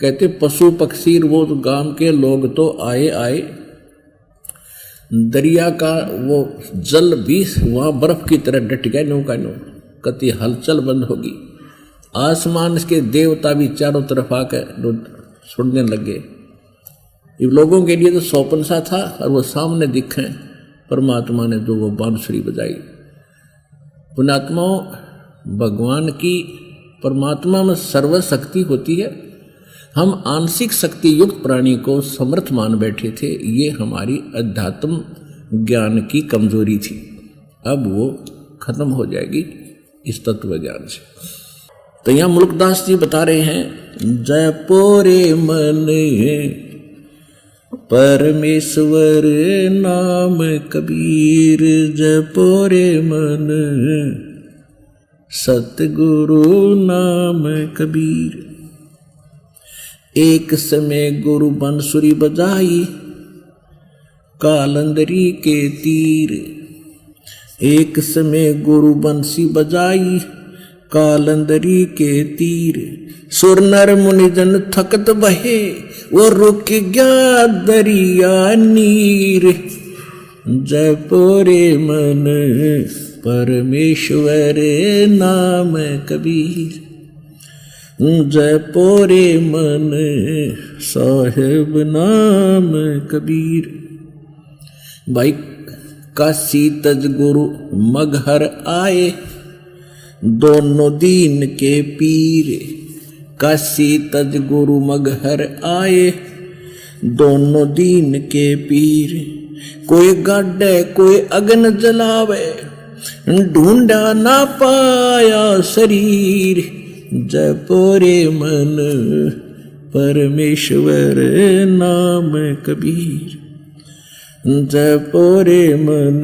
A: कहते पशु पक्षी वो गांव के लोग तो आए आए, दरिया का वो जल भी वहाँ बर्फ की तरह डट गया, नो का नो, कति हलचल बंद होगी। आसमान के देवता भी चारों तरफ आकर सुनने लगे। ये लोगों के लिए तो सौपन सा था और वो सामने दिखे परमात्मा ने जो वो बांसुरी बजाई। पुण्यात्माओं, भगवान की परमात्मा में सर्वशक्ति होती है। हम आंशिक शक्ति युक्त प्राणी को समर्थ मान बैठे थे, ये हमारी अध्यात्म ज्ञान की कमजोरी थी। अब वो खत्म हो जाएगी इस तत्व ज्ञान से। तो यहाँ मुल्कदास जी बता रहे हैं, जय पोरे मन परमेश्वर नाम कबीर, जय पोरे मन सतगुरु नाम कबीर। एक समय गुरु बंसुरी बजाई कालंदरी के तीर, एक समय गुरु बंसी बजाई कालंदरी के तीर। सुर नर मुनिजन थकत बहे, वो रुक गया दरिया नीर। जय पोरे मन परमेश्वर नाम कबीर, जय पोरे मन साहिब नाम कबीर। भाई काशी तज गुरु मगहर आए, दोनों दीन के पीर। काशी तज गुरु मगहर आए, दोनों दीन के पीर। कोई गाड़े कोई अग्न जलावे, ढूंढा ना पाया शरीर। जय पोरे मन परमेश्वर नाम कबीर, जय पोरे मन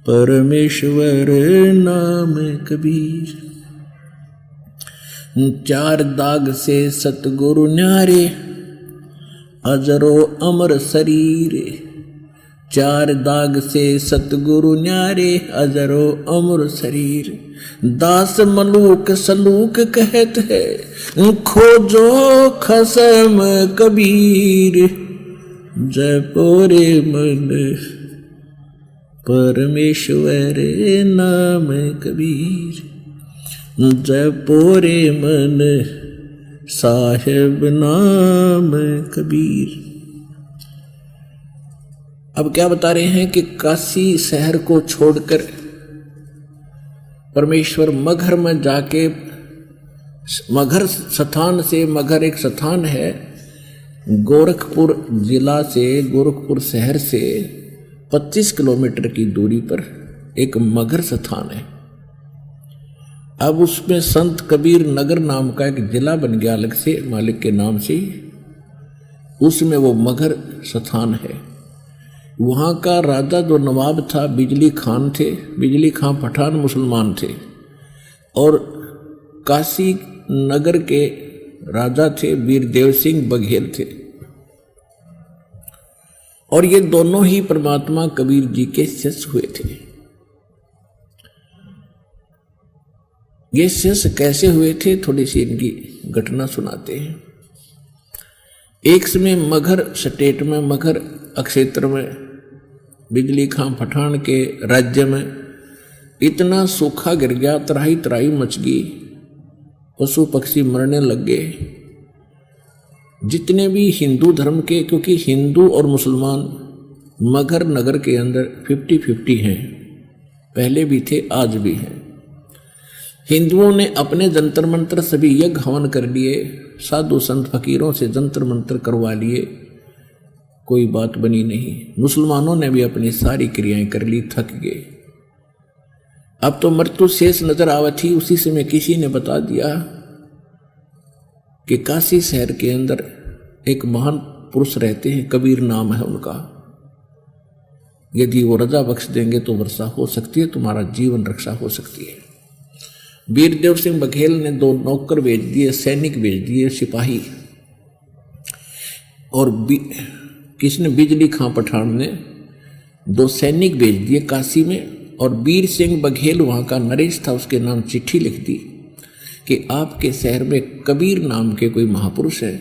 A: परमेश्वर नाम कबीर। चार दाग से सतगुरु न्यारे, अजरो अमर शरीर। चार दाग से सतगुरु न्यारे, अजरो अमर शरीर। दास मलूक सलूक कहत है, खोजो खसम कबीर। जय पोरे मन परमेश्वर नाम कबीर, जय पोरे मन साहिब नाम कबीर। अब क्या बता रहे हैं कि काशी शहर को छोड़कर परमेश्वर मगहर में जाके, मगहर स्थान से, मगहर एक स्थान है गोरखपुर जिला से, गोरखपुर शहर से 25 किलोमीटर की दूरी पर एक मगहर स्थान है। अब उसमें संत कबीर नगर नाम का एक जिला बन गया अलग से, मालिक के नाम से। उसमें वो मगहर स्थान है। वहाँ का राजा जो नवाब था बिजली खान थे। बिजली खान पठान मुसलमान थे और काशी नगर के राजा थे वीरदेव सिंह बघेल थे। और ये दोनों ही परमात्मा कबीर जी के शिष्य हुए थे। ये शिष्य कैसे हुए थे, थोड़ी सी इनकी घटना सुनाते हैं। एक समय मगहर स्टेट में, मगहर क्षेत्र में, बिजली खां पठान के राज्य में इतना सूखा गिर गया, तराही तराही मच गई, पशु पक्षी मरने लग गए। जितने भी हिंदू धर्म के, क्योंकि हिंदू और मुसलमान मगहर नगर के अंदर 50-50 हैं, पहले भी थे आज भी हैं। हिंदुओं ने अपने जंतर मंत्र सभी यज्ञ हवन कर लिए, साधु संत फकीरों से जंतर मंत्र करवा लिए, कोई बात बनी नहीं। मुसलमानों ने भी अपनी सारी क्रियाएं कर ली, थक गए। अब तो मृत्यु शेष नजर आवत थी। उसी समय किसी ने बता दिया कि काशी शहर के अंदर एक महान पुरुष रहते हैं, कबीर नाम है उनका। यदि वो रजा बख्श देंगे तो वर्षा हो सकती है, तुम्हारा जीवन रक्षा हो सकती है। वीरदेव सिंह बघेल ने 2 नौकर भेज दिए, सैनिक भेज दिए, सिपाही, और किसने, बिजली खां पठान ने 2 सैनिक भेज दिए काशी में, और वीर सिंह बघेल वहाँ का नरेश था, उसके नाम चिट्ठी लिख दी कि आपके शहर में कबीर नाम के कोई महापुरुष है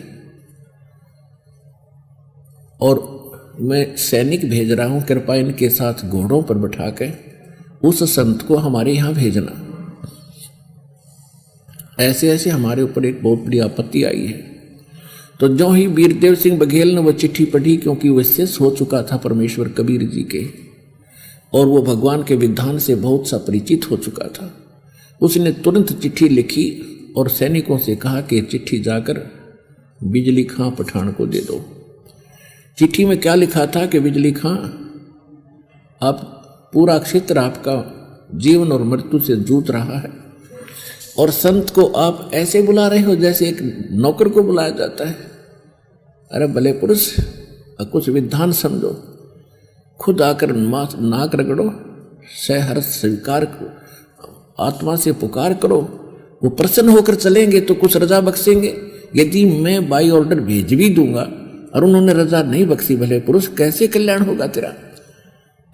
A: और मैं सैनिक भेज रहा हूँ, कृपया इनके साथ घोड़ों पर बैठा के उस संत को हमारे यहाँ भेजना। ऐसे ऐसे हमारे ऊपर एक बहुत बड़ी आपत्ति आई है। तो जो ही वीरदेव सिंह बघेल ने वह चिट्ठी पढ़ी, क्योंकि वो इससे हो चुका था परमेश्वर कबीर जी के, और वो भगवान के विधान से बहुत सा परिचित हो चुका था, उसने तुरंत चिट्ठी लिखी और सैनिकों से कहा कि चिट्ठी जाकर बिजली खां पठान को दे दो। चिट्ठी में क्या लिखा था कि बिजली खां, आप पूरा क्षेत्र आपका जीवन और मृत्यु से जूझ रहा है, और संत को आप ऐसे बुला रहे हो जैसे एक नौकर को बुलाया जाता है। अरे भले पुरुष, कुछ विधान समझो, खुद आकर नाक रगड़ो, सहर्ष स्वीकार करो, आत्मा से पुकार करो, वो प्रसन्न होकर चलेंगे तो कुछ रजा बख्शेंगे। यदि मैं बाई ऑर्डर भेज भी दूंगा और उन्होंने रजा नहीं बख्शी, भले पुरुष, कैसे कल्याण होगा तेरा।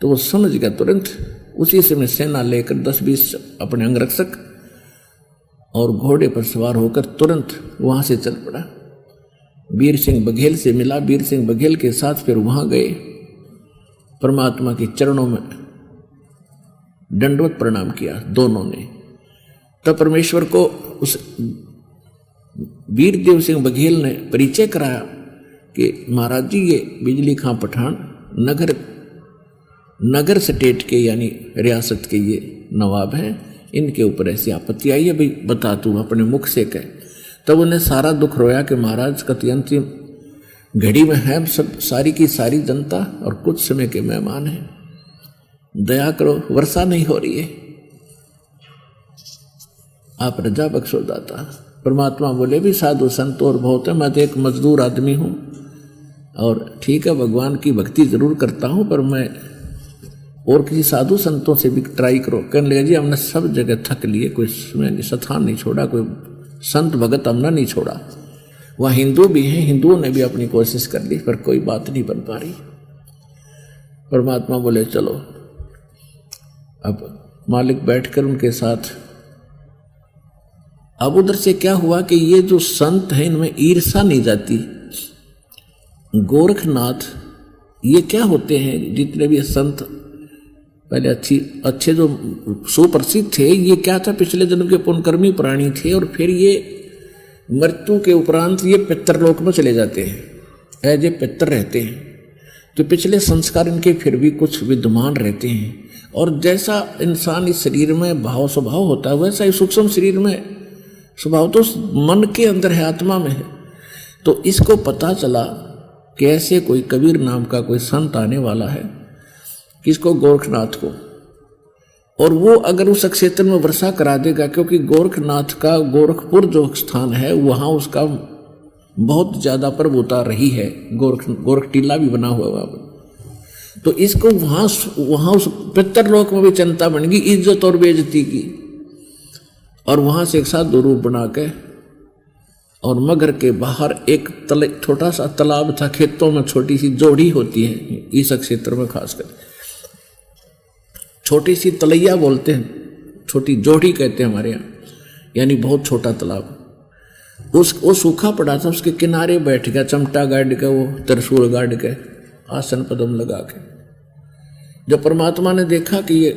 A: तो वो समझ गया तुरंत। उसी समय सेना लेकर 10-20 अपने अंगरक्षक और घोड़े पर सवार होकर तुरंत वहां से चल पड़ा। वीर सिंह बघेल से मिला, वीर सिंह बघेल के साथ फिर वहां गए, परमात्मा के चरणों में दंडवत प्रणाम किया दोनों ने। तब परमेश्वर को उस वीरदेव सिंह बघेल ने परिचय कराया कि महाराज जी, ये बिजली खां पठान नगर स्टेट के यानी रियासत के ये नवाब हैं, इनके ऊपर ऐसी आपत्ति आई है, भाई बता तू अपने मुख से कह। तब उन्हें सारा दुख रोया कि महाराज, कति अंतिम घड़ी में है सब, सारी की सारी जनता और कुछ समय के मेहमान हैं, दया करो, वर्षा नहीं हो रही है, आप रजा बख्शो दाता। परमात्मा बोले भी साधु संत और बहुत है, मैं तो एक मजदूर आदमी हूँ और ठीक है भगवान की भक्ति जरूर करता हूँ, पर मैं और किसी साधु संतों से भी ट्राई करो। कहने लगे जी हमने सब जगह थक लिए, कोई स्थान नहीं छोड़ा, कोई संत भगत हमने नहीं छोड़ा। वहाँ हिंदू भी हैं, हिंदुओं ने भी अपनी कोशिश कर ली, पर कोई बात नहीं बन पा रही। परमात्मा बोले चलो। अब मालिक बैठकर उनके साथ, अब उधर से क्या हुआ कि ये जो संत हैं इनमें ईर्षा नहीं जाती। गोरखनाथ ये क्या होते हैं, जितने भी संत पहले अच्छे जो सुप्रसिद्ध थे, ये क्या था, पिछले जन्म के पुण्यकर्मी प्राणी थे, और फिर ये मृत्यु के उपरांत ये पितरलोक में चले जाते हैं, एज ए पितर रहते हैं। तो पिछले संस्कार इनके फिर भी कुछ विद्यमान रहते हैं, और जैसा इंसान इस शरीर में भाव स्वभाव होता है, वैसा ही सूक्ष्म शरीर में स्वभाव तो मन के अंदर है, आत्मा में है। तो इसको पता चला कि ऐसे कोई कबीर नाम का कोई संत आने वाला है, किसको, गोरखनाथ को, और वो अगर उस क्षेत्र में वर्षा करा देगा, क्योंकि गोरखनाथ का गोरखपुर जो स्थान है वहाँ उसका बहुत ज़्यादा प्रभुता रही है, गोरख टीला भी बना हुआ है। तो इसको वहाँ उस पितरलोक में भी चिंता बन गई, इज्जत और बेइज्जती की। और वहाँ से एक साधु रूप बना के, और मगर के बाहर एक छोटा सा तालाब था, खेतों में छोटी सी जोड़ी होती है इस क्षेत्र में, खासकर छोटी सी तलैया बोलते हैं, छोटी जोड़ी कहते हैं हमारे यहाँ, यानी बहुत छोटा तालाब। वो सूखा पड़ा था, उसके किनारे बैठ गया, चमटा गाड़ के, वो त्रिशूल गाड़ के, आसन पदम लगा के। जब परमात्मा ने देखा कि ये,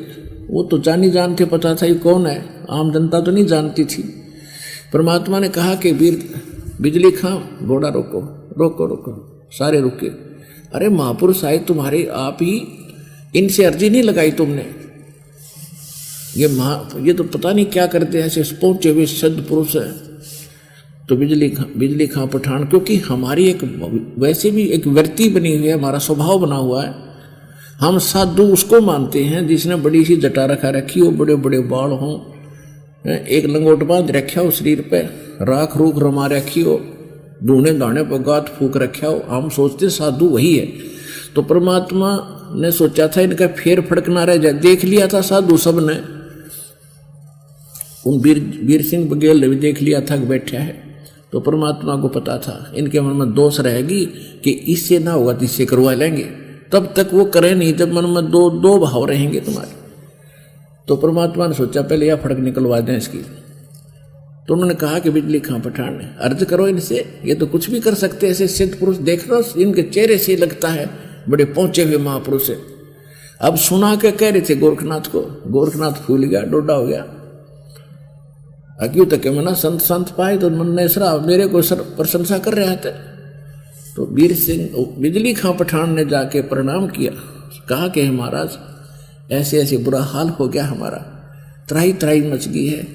A: वो तो जानी जानते, पता था ये कौन है, आम जनता तो नहीं जानती थी। परमात्मा ने कहा कि बिजली खां, घोड़ा रोको रोको रोको, सारे रुके। अरे महापुरुष आए तुम्हारे, आप ही इनसे अर्जी नहीं लगाई तुमने, ये तो पता नहीं क्या करते हैं, ऐसे पहुंचे हुए सद पुरुष है। तो बिजली खां पठान, क्योंकि हमारी एक वैसे भी एक वृत्ति बनी हुई है, हमारा स्वभाव बना हुआ है, हम साधु उसको मानते हैं जिसने बड़ी सी जटा रखा रखी हो, बड़े बड़े बाल हों, एक लंगोट बांध रखा हो शरीर पे, राख रूख रमा रखी हो, ढूंढे दाने पर गात फूक रखा हो, हम सोचते साधु वही है। तो परमात्मा ने सोचा था इनका फेर फड़क ना रह जाए, देख लिया था साधु सब ने, उन वीर सिंह बघेल ने भी देख लिया था कि बैठा है, तो परमात्मा को पता था इनके मन में दोष रहेगी कि इससे ना होगा तो इससे करवा लेंगे, तब तक वो करे नहीं जब मन में दो भाव रहेंगे तुम्हारे। तो परमात्मा ने सोचा पहले यह फड़क निकलवा दें इसकी। तो उन्होंने कहा कि बिजली खां पठान ने अर्ज करो इनसे, ये तो कुछ भी कर सकते ऐसे सिद्ध पुरुष, देख लो इनके चेहरे से लगता है बड़े पहुंचे हुए महापुरुष है। अब सुना के कह रहे थे गोरखनाथ को, गोरखनाथ फूल गया, डोडा हो गया। क्यों तक मना संत पाए तो मन ने सरा मेरे को प्रशंसा कर रहे थे। तो वीर सिंह बिजली खां पठान ने जाके प्रणाम किया, कहा कि महाराज ऐसे ऐसे बुरा हाल हो गया हमारा, त्राही त्राही मच गई है,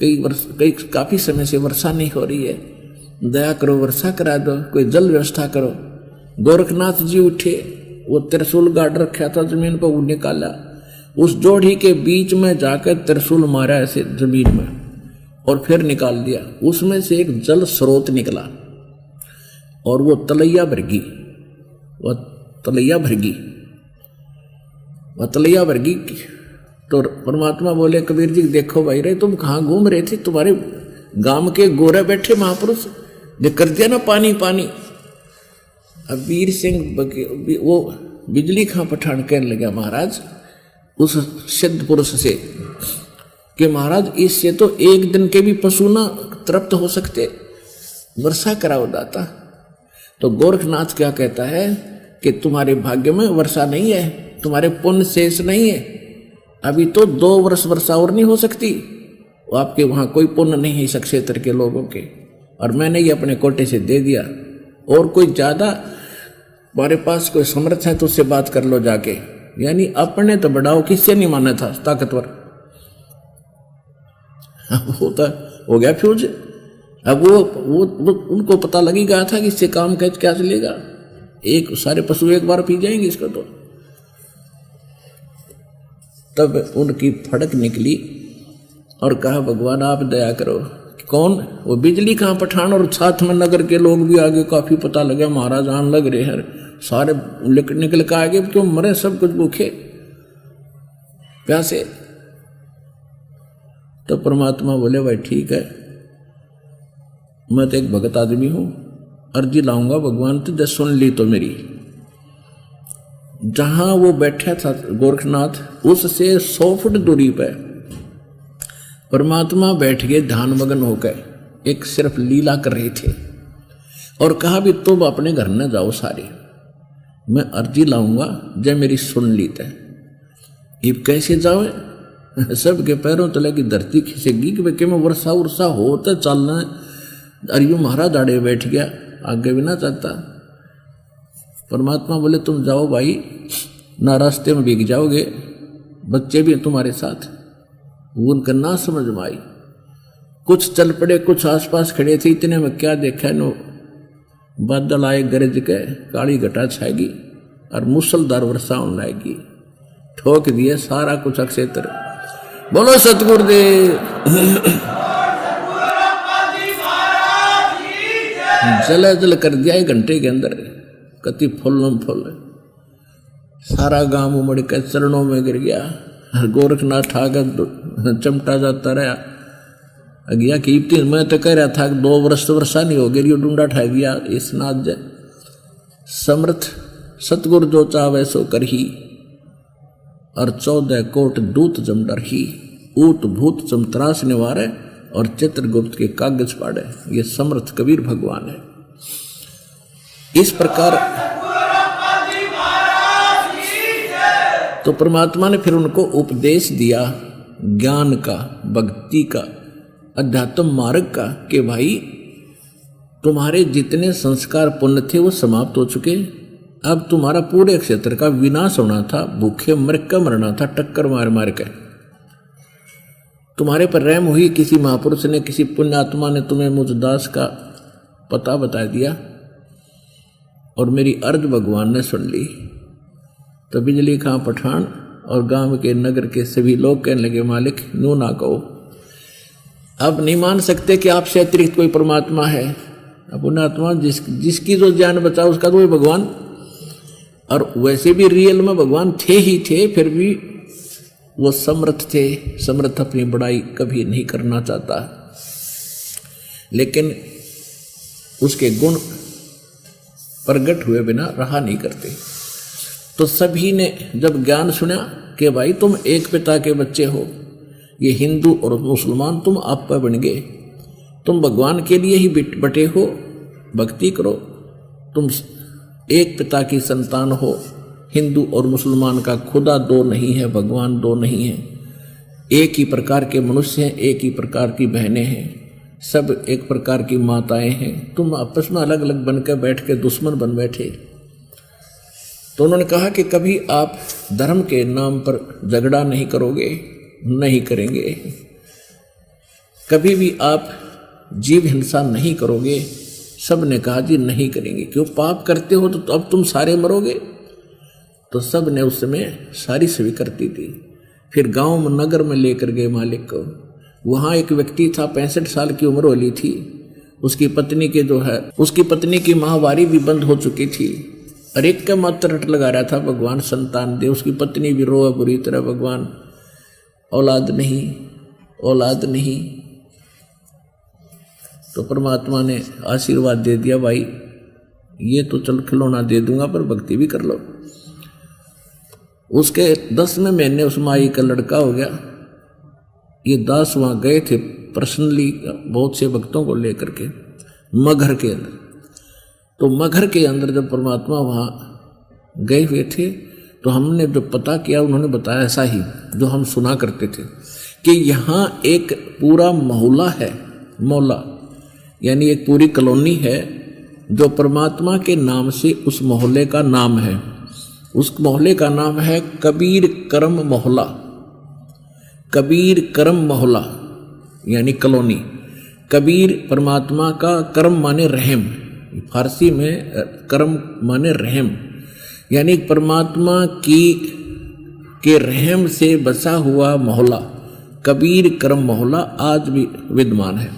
A: कई काफ़ी समय से वर्षा नहीं हो रही है, दया करो वर्षा करा दो, कोई जल व्यवस्था करो। गोरखनाथ जी उठे, वो त्रिशूल गाड़ रखा था जमीन पर, वो निकाला, उस जोड़ी के बीच में जाकर त्रिशूल मारा ऐसे जमीन में और फिर निकाल दिया। उसमें से एक जल स्रोत निकला और वो तलैया भरगी, वह तलैया भरगी। तो परमात्मा बोले कबीर जी देखो भाई रे तुम कहाँ घूम रहे थे, तुम्हारे गांव के गोरे बैठे महापुरुष ने कर दिया ना पानी पानी। अब वीर सिंह वो बिजली खां पठान कहने लगा महाराज उस सिद्ध पुरुष से कि महाराज इससे तो एक दिन के भी पशु ना तृप्त हो सकते, वर्षा कराओ दाता। तो गोरखनाथ क्या कहता है कि तुम्हारे भाग्य में वर्षा नहीं है, तुम्हारे पुण्य शेष नहीं है, अभी तो 2 वर्ष वर्षा और नहीं हो सकती। वो आपके वहाँ कोई पुण्य नहीं है इस क्षेत्र के लोगों के, और मैंने ये अपने कोटे से दे दिया। और कोई ज़्यादा तुम्हारे पास कोई समर्थ है तो उससे बात कर लो जाके, यानी अपने तो बढ़ाओ, किससे नहीं माना था ताकतवर। वो तो हो गया फ्यूज। अब वो उनको पता लगी गया था कि इससे काम कैसे क्या चलेगा, एक सारे पशु एक बार पी जाएंगे इसको। तो तब उनकी फड़क निकली और कहा भगवान आप दया करो। कौन? वो बिजली खां पठान और साथ में नगर के लोग भी आगे काफी पता लगा महाराज आन लग रहे हैं, सारे निकल के आगे, क्यों मरे सब कुछ भूखे प्यासे। तो परमात्मा बोले भाई ठीक है, मैं तो एक भगत आदमी हूं, अर्जी लाऊंगा भगवान तो जब सुन ली तो मेरी। जहां वो बैठा था गोरखनाथ उससे 100 फुट दूरी पर परमात्मा बैठ गए ध्यान मगन होकर, एक सिर्फ लीला कर रहे थे और कहा भी तुम अपने घर न जाओ सारे, मैं अर्जी लाऊंगा जब मेरी सुन ली तय। ये कैसे जाओ? सबके पैरों तले की धरती खिसेगी कि मैं वर्षा उर्षा हो तो चलना है। अरियो महाराज आड़े बैठ गया, आगे भी ना चलता। परमात्मा बोले तुम जाओ भाई, ना रास्ते में भीग जाओगे, बच्चे भी तुम्हारे साथ। वो उनका ना समझ में आई, कुछ चल पड़े, कुछ आसपास खड़े थे, इतने में क्या देखा नो बादल आए गरज के, काली घटा छाएगी और मूसलधार वर्षा होने लगेगी, ठोक दिए सारा कुछ अक्षेत्र। बोलो सतगुरुदेव। जल कर दिया 1 घंटे के अंदर, कति फुल्लम फुल, सारा गांव उमड़ के चरणों में गिर गया। गोरखनाथ आकर चमटा जाता रहा अगिया कीर्ति। मैं तो कह रहा था कि 2 वर्ष तो वर्षा नहीं हो गई, यो डूंडा ठा दिया इस नाथ जय। समर्थ सतगुरु जो चावे सो कर ही, और 14 कोट दूत जम डर ही, ऊत भूत चमत्रास निवारे और चित्रगुप्त के कागज पाड़े। ये समर्थ कबीर भगवान है। इस प्रकार तो परमात्मा ने फिर उनको उपदेश दिया ज्ञान का, भक्ति का, अध्यात्म मार्ग का, कि भाई तुम्हारे जितने संस्कार पुण्य थे वो समाप्त हो चुके, अब तुम्हारा पूरे क्षेत्र का विनाश होना था, भूखे मर का मरना था, टक्कर मार मार के। तुम्हारे पर रहम हुई, किसी महापुरुष ने, किसी पुण्यात्मा ने तुम्हें मुझ दास का पता बता दिया और मेरी अर्ज भगवान ने सुन ली। तो बिजली खां पठान और गांव के नगर के सभी लोग कहने लगे मालिक नो ना कहो, अब नहीं मान सकते कि आपसे अतिरिक्त कोई परमात्मा है। पुण्यात्मा जिसकी जो जान बचा उसका तो वही भगवान, और वैसे भी रियल में भगवान थे ही थे, फिर भी वो समर्थ थे। समर्थ अपनी बड़ाई कभी नहीं करना चाहता, लेकिन उसके गुण प्रकट हुए बिना रहा नहीं करते। तो सभी ने जब ज्ञान सुना कि भाई तुम एक पिता के बच्चे हो, ये हिंदू और मुसलमान तुम आप पर बन गए, तुम भगवान के लिए ही बटे हो, भक्ति करो, तुम एक पिता की संतान हो। हिंदू और मुसलमान का खुदा दो नहीं है, भगवान दो नहीं है, एक ही प्रकार के मनुष्य हैं, एक ही प्रकार की बहनें हैं, सब एक प्रकार की माताएं हैं। तुम आपस में अलग अलग बनकर बैठ के दुश्मन बन बैठे। तो उन्होंने कहा कि कभी आप धर्म के नाम पर झगड़ा नहीं करोगे, नहीं करेंगे। कभी भी आप जीव हिंसा नहीं करोगे। सब ने कहा जी नहीं करेंगे। क्यों? पाप करते हो तो अब तुम सारे मरोगे। तो सब ने उस समय सारी स्वीकृति दी। फिर गांव में नगर में लेकर गए मालिक को। वहाँ एक व्यक्ति था, 65 साल की उम्र वाली थी। उसकी पत्नी के उसकी पत्नी की माहवारी भी बंद हो चुकी थी। और एक का मात्र रट लगा रहा था, भगवान संतान दे। उसकी पत्नी भी रोआ बुरी तरह, भगवान औलाद नहीं, औलाद नहीं। तो परमात्मा ने आशीर्वाद दे दिया, भाई ये तो चल खिलौना दे दूंगा पर भक्ति भी कर लो। उसके 10वें महीने उस माई का लड़का हो गया। ये दास वहाँ गए थे पर्सनली बहुत से भक्तों को लेकर के मगहर के अंदर। तो मगहर के अंदर जब परमात्मा वहाँ गए हुए थे तो हमने जो पता किया उन्होंने बताया ऐसा ही जो हम सुना करते थे कि यहाँ एक पूरा मोहल्ला है, मोहल्ला यानी एक पूरी कॉलोनी है जो परमात्मा के नाम से उस मोहल्ले का नाम है। उस मोहल्ले का नाम है कबीर करम मोहल्ला। कबीर करम मोहल्ला यानी कॉलोनी। कबीर परमात्मा का, करम माने रहम, फारसी में करम माने रहम, यानी परमात्मा के रहम से बसा हुआ मोहल्ला कबीर करम मोहल्ला आज भी विद्यमान है।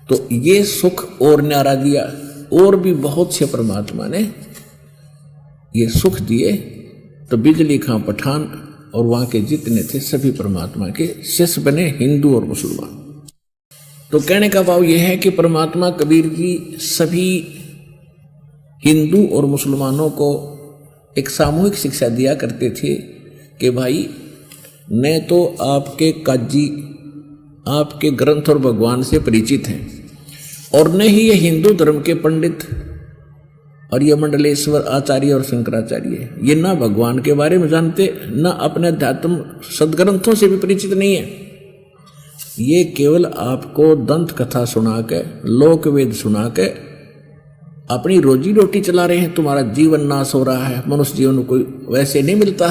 A: तो ये सुख और न्यारा दिया, और भी बहुत से परमात्मा ने ये सुख दिए। तो बिजली खां पठान और वहाँ के जितने थे सभी परमात्मा के शिष्य बने, हिंदू और मुसलमान। तो कहने का भाव यह है कि परमात्मा कबीर जी सभी हिंदू और मुसलमानों को एक सामूहिक शिक्षा दिया करते थे कि भाई न तो आपके काजी आपके ग्रंथ और भगवान से परिचित हैं, और न ही ये हिंदू धर्म के पंडित और ये मंडलेश्वर आचार्य और शंकराचार्य ये ना भगवान के बारे में जानते, ना अपने अध्यात्म सदग्रंथों से भी परिचित नहीं है। ये केवल आपको दंत कथा सुना के, लोक वेद सुना के अपनी रोजी रोटी चला रहे हैं। तुम्हारा जीवन नाश हो रहा है। मनुष्य जीवन कोई वैसे नहीं मिलता,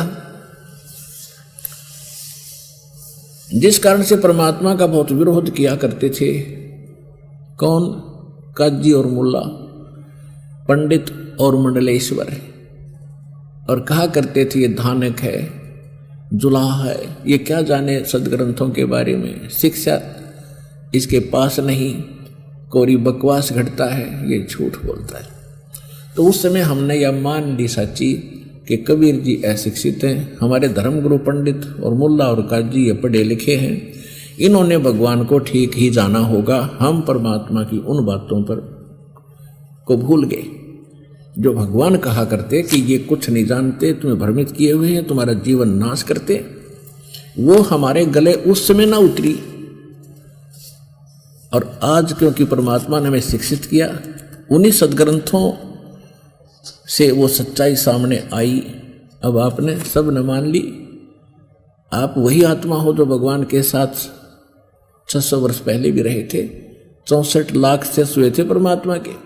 A: जिस कारण से परमात्मा का बहुत विरोध किया करते थे। कौन? काजी और मुल्ला, पंडित और मंडलेश्वर। और कहा करते थे ये धानक है, जुलाह है, ये क्या जाने सदग्रंथों के बारे में, शिक्षा इसके पास नहीं, कोरी बकवास घटता है, ये झूठ बोलता है। तो उस समय हमने यह मान ली सच्ची कि कबीर जी अशिक्षित हैं, हमारे धर्मगुरु पंडित और मुल्ला और काजी ये पढ़े लिखे हैं, इन्होंने भगवान को ठीक ही जाना होगा। हम परमात्मा की उन बातों पर को भूल गए जो भगवान कहा करते कि ये कुछ नहीं जानते, तुम्हें भ्रमित किए हुए हैं, तुम्हारा जीवन नाश करते। वो हमारे गले उस समय ना उतरी। और आज क्योंकि परमात्मा ने हमें शिक्षित किया, उन्हीं सदग्रंथों से वो सच्चाई सामने आई। अब आपने सब न मान ली। आप वही आत्मा हो जो भगवान के साथ 600 वर्ष पहले भी रहे थे। 64 लाख से हुए थे परमात्मा के।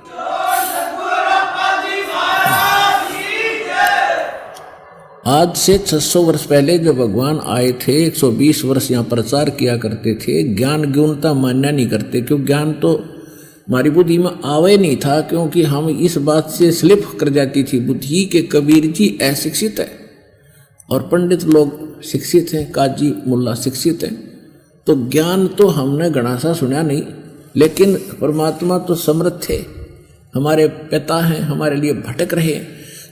A: आज से 600 वर्ष पहले जब भगवान आए थे, 120 वर्ष यहाँ प्रचार किया करते थे। ज्ञान गौणता मान्य नहीं करते, क्यों? ज्ञान तो हमारी बुद्धि में आवे नहीं था, क्योंकि हम इस बात से स्लिप कर जाती थी बुद्धि के कबीर जी अशिक्षित है और पंडित लोग शिक्षित हैं, काजी मुल्ला शिक्षित हैं। तो ज्ञान तो हमने घना सा सुना नहीं, लेकिन परमात्मा तो समर्थ थे, हमारे पिता हैं, हमारे लिए भटक रहे।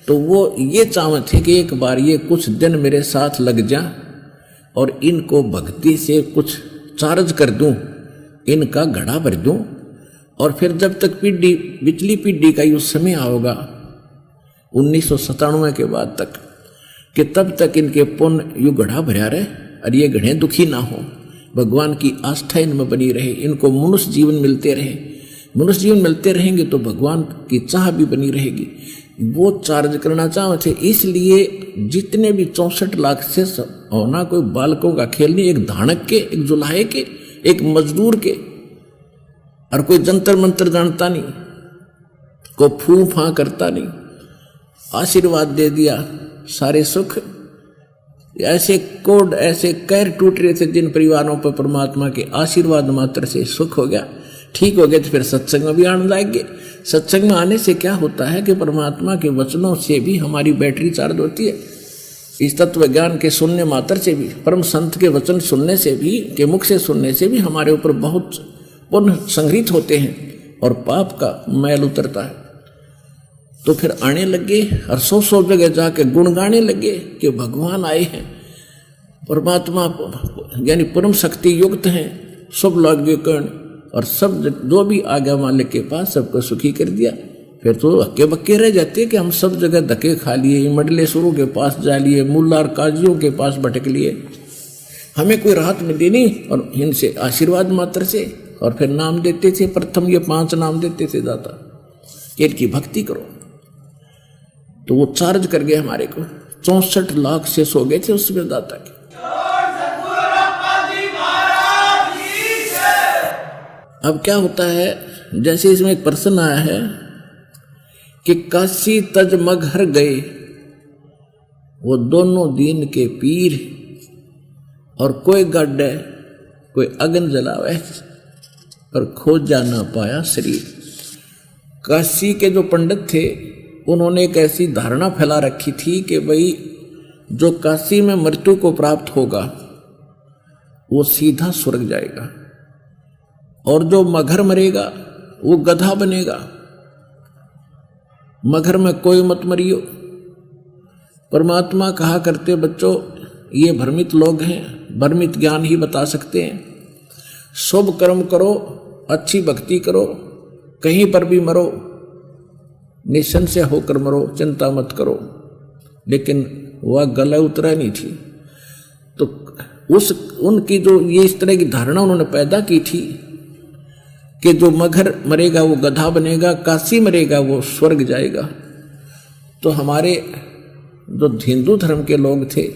A: तो वो ये चाहते थे कि एक बार ये कुछ दिन मेरे साथ लग जा और इनको भक्ति से कुछ चार्ज कर दूं, इनका घड़ा भर दूं, और फिर जब तक पीढ़ी पिछली पीढ़ी का युग समय आओगा 1997 के बाद तक, कि तब तक इनके पुण्य युग घड़ा भरा रहे और ये घड़े दुखी ना हो, भगवान की आस्था इनमें बनी रहे, इनको मनुष्य जीवन मिलते रहे। मनुष्य जीवन मिलते रहेंगे तो भगवान की चाह भी बनी रहेगी। वो चार्ज करना चाहते, इसलिए जितने भी 64 लाख से होना कोई बालकों का खेल नहीं, एक धानक के, एक जुलाहे के, एक मजदूर के, और कोई जंतर मंत्र जानता नहीं, कोई फू फां करता नहीं। आशीर्वाद दे दिया, सारे सुख। ऐसे कोड, ऐसे कैर टूट रहे थे जिन परिवारों पर परमात्मा के आशीर्वाद मात्र से सुख हो गया, ठीक हो गए, तो फिर सत्संग में भी आने लाएंगे। सत्संग में आने से क्या होता है कि परमात्मा के वचनों से भी हमारी बैटरी चार्ज होती है। इस तत्व ज्ञान के सुनने मात्र से भी, परम संत के वचन सुनने से भी, के मुख से सुनने से भी हमारे ऊपर बहुत पुण्य संग्रहित होते हैं और पाप का मैल उतरता है। तो फिर आने लगे और सौ जगह जाके गुण गाने लगे कि भगवान आए हैं, परमात्मा यानी परम शक्ति युक्त हैं, सब लागे कर्ण, और सब जो भी आज्ञा मालिक के पास सबको सुखी कर दिया। फिर तो हक्के बक्के रह जाते कि हम सब जगह धक्के खा लिए, मंडलेश्वरों के पास जा लिए, मुल्लार काजियों के पास भटक लिए, हमें कोई राहत मिली नहीं, और इनसे आशीर्वाद मात्र से। और फिर नाम देते थे, प्रथम ये 5 नाम देते थे दाता, इनकी भक्ति करो। तो वो चार्ज कर गए हमारे को, 64 लाख से सो गए थे उसमें दाता के। अब क्या होता है, जैसे इसमें एक प्रश्न आया है कि काशी तज मगहर गए, वो दोनों दीन के पीर, और कोई गड्ढे कोई अग्न जलावे पर खोजा ना पाया शरीर। काशी के जो पंडित थे उन्होंने एक ऐसी धारणा फैला रखी थी कि भाई जो काशी में मृत्यु को प्राप्त होगा वो सीधा स्वर्ग जाएगा, और जो मगहर मरेगा वो गधा बनेगा। मगहर में कोई मत मरियो। परमात्मा कहा करते बच्चों, ये भ्रमित लोग हैं, भ्रमित ज्ञान ही बता सकते हैं। शुभ कर्म करो, अच्छी भक्ति करो, कहीं पर भी मरो, निसंशय होकर मरो, चिंता मत करो। लेकिन वह गला उतरा नहीं थी। तो उनकी जो ये इस तरह की धारणा उन्होंने पैदा की थी कि जो मगहर मरेगा वो गधा बनेगा, काशी मरेगा वो स्वर्ग जाएगा। तो हमारे जो हिंदू धर्म के लोग थे,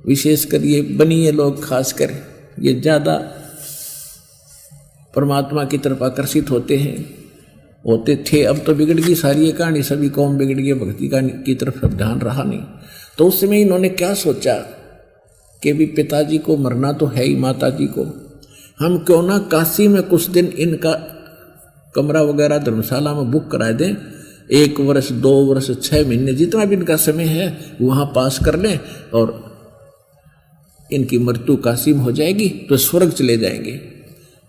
A: विशेषकर ये बनिए लोग, खासकर ये ज़्यादा परमात्मा की तरफ आकर्षित होते थे। अब तो बिगड़ गई सारी ये कहानी, सभी कौम बिगड़ गई, भक्ति की तरफ अब ध्यान रहा नहीं। तो उस समय इन्होंने क्या सोचा कि भी पिताजी को मरना तो है ही, माता जी को, हम क्यों ना काशी में कुछ दिन इनका कमरा वगैरह धर्मशाला में बुक करा दें, 1 वर्ष 2 वर्ष 6 महीने जितना भी इनका समय है वहाँ पास कर लें, और इनकी मृत्यु काशी में हो जाएगी तो स्वर्ग चले जाएंगे।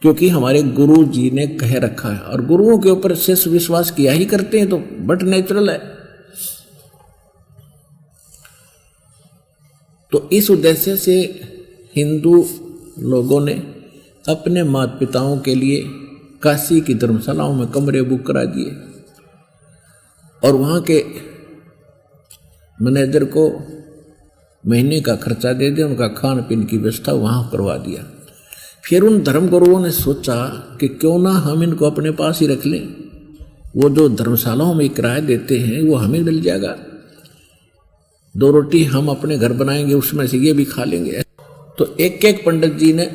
A: क्योंकि हमारे गुरु जी ने कह रखा है, और गुरुओं के ऊपर शेष विश्वास किया ही करते हैं, तो बट नेचुरल है। तो इस उद्देश्य से हिंदू लोगों ने अपने माता पिताओं के लिए काशी की धर्मशालाओं में कमरे बुक करा दिए, और वहाँ के मैनेजर को महीने का खर्चा दे दे, उनका खान पीन की व्यवस्था वहाँ करवा दिया। फिर उन धर्मगुरुओं ने सोचा कि क्यों ना हम इनको अपने पास ही रख लें, वो जो धर्मशालाओं में किराया देते हैं वो हमें मिल जाएगा, 2 रोटी हम अपने घर बनाएंगे, उसमें से ये भी खा लेंगे। तो एक एक पंडित जी ने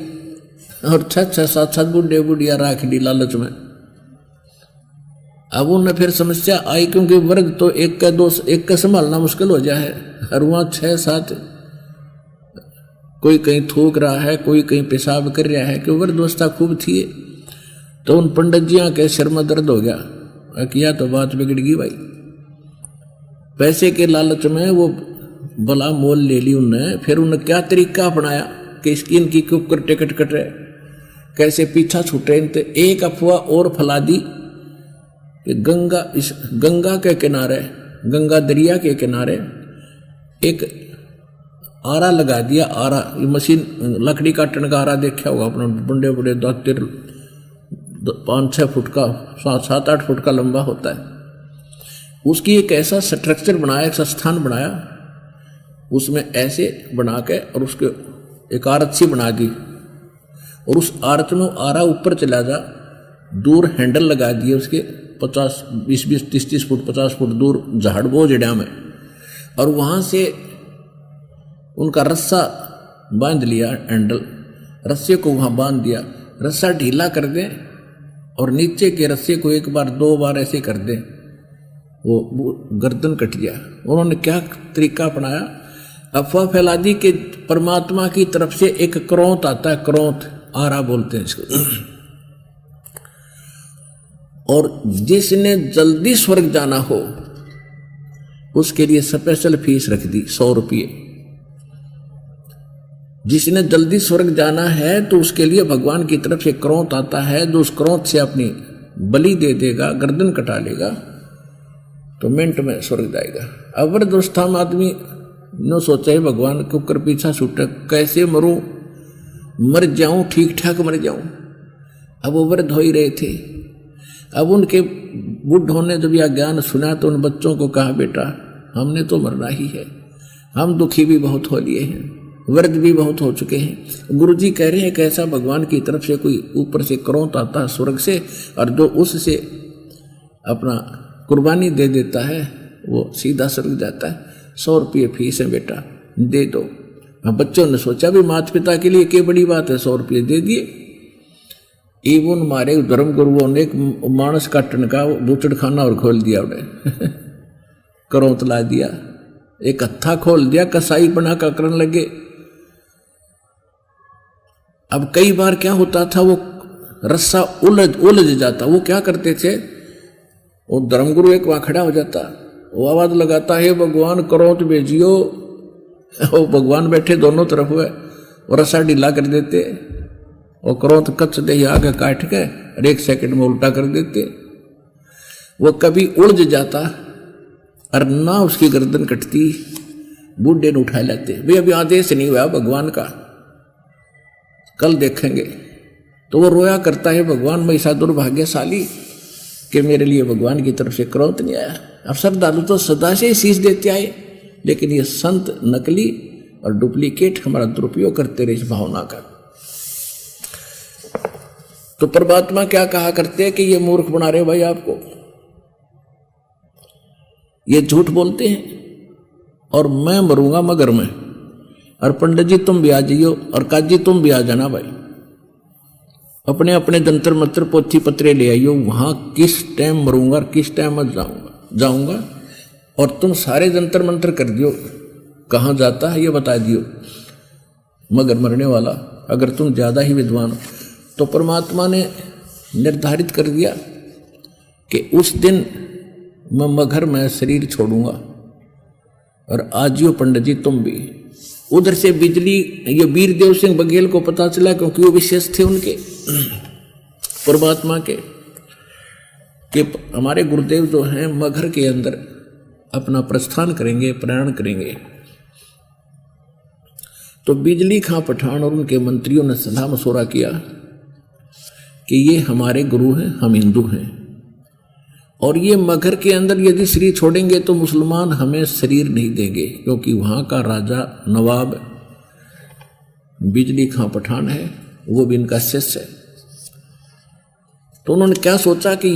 A: और 6-7 बुढ़े बुढ़िया राख दी लालच में। अब उन्हें फिर समस्या आई, क्योंकि वर्ग तो एक का संभालना मुश्किल हो जाए, और वहाँ 6-7 कोई कहीं थूक रहा है, कोई कहीं पेशाब कर रहा है, क्योंकि वर्ग व्यवस्था खूब थी। तो उन पंडित जियाँ के सिर में दर्द हो गया, किया तो बात बिगड़ गई भाई। पैसे के लालच में वो भला मोल ले ली उन्हें। फिर उन्हें क्या तरीका अपनाया कि इसकी इनकी कुकर टिकट कट रहे, कैसे पीछा छूटे। इनते एक अफवाह और फैला दी कि गंगा के किनारे, गंगा दरिया के किनारे एक आरा लगा दिया। आरा मशीन, लकड़ी काटने का आरा देखा होगा अपना, बुढ़े बुढ़े दातिर 5-6 फुट का, 7-8 फुट का लंबा होता है। उसकी एक ऐसा स्ट्रक्चर बनाया, एक स्थान बनाया, उसमें ऐसे बना के और उसके एक आरत सी बना दी, और उस आरत में आरा ऊपर चला जा, दूर हैंडल लगा दिए उसके 50, 20, 30 फुट 50 फुट दूर झाड़ बो जड़ा में, और वहाँ से उनका रस्सा बांध लिया, हैंडल रस्से को वहाँ बांध दिया, रस्सा ढीला कर दें और नीचे के रस्से को 1 बार 2 बार ऐसे कर दें, वो गर्दन कट गया। उन्होंने क्या तरीका अपनाया, अफवाह फैला दी कि परमात्मा की तरफ से एक क्रोंत आता है, क्रोंत आरा बोलते हैं इसको, और जिसने जल्दी स्वर्ग जाना हो उसके लिए स्पेशल फीस रख दी 100 रुपये। जिसने जल्दी स्वर्ग जाना है तो उसके लिए भगवान की तरफ से क्रोंत आता है, जो उस क्रोंत से अपनी बलि दे देगा, गर्दन कटा लेगा तो मिनट में स्वर्ग जाएगा। अवर दोस्ता में आदमी न सोचा है भगवान के ऊपर पीछा छूटे, कैसे मरूं, मर जाऊं, ठीक ठाक मर जाऊं। अब वो वृद्ध हो ही रहे थे। अब उनके बुढ़ों ने जब यह ज्ञान सुना तो उन बच्चों को कहा, बेटा हमने तो मरना ही है, हम दुखी भी बहुत हो लिए हैं, वृद्ध भी बहुत हो चुके हैं। गुरुजी कह रहे हैं कि ऐसा भगवान की तरफ से कोई ऊपर से क्रोंत आता है स्वर्ग से, और जो उससे अपना कुर्बानी दे देता है वो सीधा स्वर्ग जाता है। 100 रुपये फीस है बेटा, दे दो। अब बच्चों ने सोचा भी माता पिता के लिए क्या बड़ी बात है, 100 रुपये दे दिए। इवन हमारे धर्म गुरुओं ने एक मानस काटन का बूचड़ खाना और खोल दिया उन्हें क्रोंत ला दिया, एक हत्था खोल दिया, कसाई बना कर करने लगे। अब कई बार क्या होता था, वो रस्सा उलझ जाता। वो क्या करते थे, वो धर्मगुरु एक वहां खड़ा हो जाता, वो आवाज लगाता है, भगवान क्रोंत भेजियो। वो भगवान बैठे दोनों तरफ हुए, वो रस्सा ढीला कर देते, और क्रोंत कच्च दे आगे काट के और 1 सेकंड में उल्टा कर देते। वो कभी उलझ जाता और ना उसकी गर्दन कटती, बूढ़े ने उठा लेते, भाई अभी आदेश नहीं हुआ भगवान का, कल देखेंगे। तो वो रोया करता है, भगवान मैं ऐसा दुर्भाग्यशाली कि मेरे लिए भगवान की तरफ से क्रोंत नहीं आया। अब श्रद्धालु तो सदा से ही शीश देते आए, लेकिन ये संत नकली और डुप्लीकेट हमारा दुरुपयोग करते रहे इस भावना का। तो परमात्मा क्या कहा करते हैं कि ये मूर्ख बना रहे भाई आपको, ये झूठ बोलते हैं, और मैं मरूंगा मगर में, और पंडित जी तुम भी आ जाइयो, और काजी तुम भी आ जाना भाई, अपने अपने जंतर मंत्र पोथी पत्रे ले आइयो, वहां किस टाइम मरूंगा और किस टाइम मत जाऊंगा, और तुम सारे जंतर मंत्र कर दियो, कहाँ जाता है ये बता दियो, मगर मरने वाला अगर तुम ज्यादा ही विद्वान हो। तो परमात्मा ने निर्धारित कर दिया कि उस दिन मैं मगर में शरीर छोड़ूंगा, और आजियो पंडित जी तुम भी। उधर से बिजली, ये वीरदेव सिंह बघेल को पता चला, क्योंकि वो विशेष थे उनके परमात्मा के, कि हमारे गुरुदेव जो हैं मगर के अंदर अपना प्रस्थान करेंगे, प्रयाण करेंगे। तो बिजली खां पठान और उनके मंत्रियों ने सलाह मशवरा किया कि ये हमारे गुरु हैं, हम हिंदू हैं, और ये मगर के अंदर यदि शरीर छोड़ेंगे तो मुसलमान हमें शरीर नहीं देंगे, क्योंकि वहाँ का राजा नवाब बिजली खां पठान है, वो भी इनका शिष्य है। तो उन्होंने क्या सोचा कि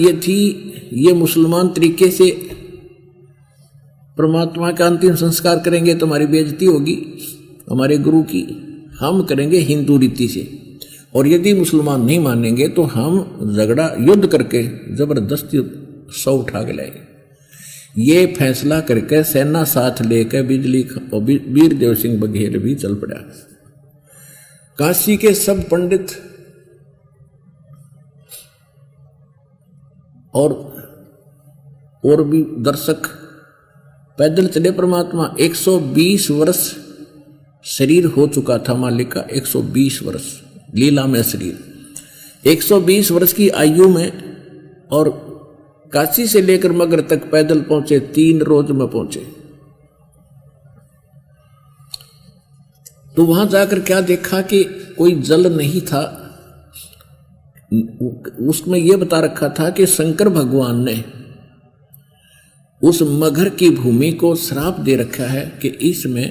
A: ये मुसलमान तरीके से परमात्मा का अंतिम संस्कार करेंगे तो हमारी बेइज्जती होगी हमारे गुरु की, हम करेंगे हिंदू रीति से, और यदि मुसलमान नहीं मानेंगे तो हम झगड़ा युद्ध करके जबरदस्ती 100 उठा के लाएंगे। ये फैसला करके सेना साथ लेकर बिजली और वीरदेव सिंह बघेल भी चल पड़ा। काशी के सब पंडित और भी दर्शक पैदल चले। परमात्मा 120 वर्ष शरीर हो चुका था मालिक का, 120 वर्ष लीला में शरीर, 120 वर्ष की आयु में, और काशी से लेकर मगर तक पैदल पहुंचे, 3 रोज में पहुंचे। तो वहां जाकर क्या देखा कि कोई जल नहीं था, उसमें यह बता रखा था कि शंकर भगवान ने उस मगहर की भूमि को श्राप दे रखा है कि इसमें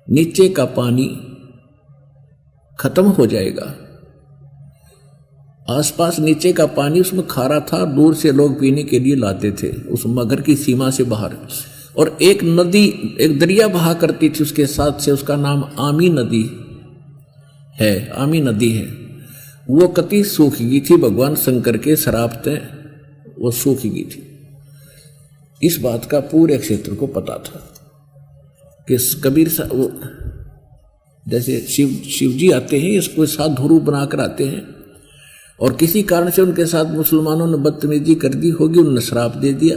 A: नीचे का पानी खत्म हो जाएगा। आसपास नीचे का पानी उसमें खारा था, दूर से लोग पीने के लिए लाते थे उस मगहर की सीमा से बाहर। और एक नदी, एक दरिया बहा करती थी उसके साथ से, उसका नाम आमी नदी है, आमी नदी है। वो कति सूख गई थी, भगवान शंकर के श्राप से वो सूख गई थी। इस बात का पूरे क्षेत्र को पता था कि कबीर साहब वो जैसे शिव जी आते हैं, इसको साधु रूप बनाकर आते हैं और किसी कारण से उनके साथ मुसलमानों ने बदतमीजी कर दी होगी, उन्होंने श्राप दे दिया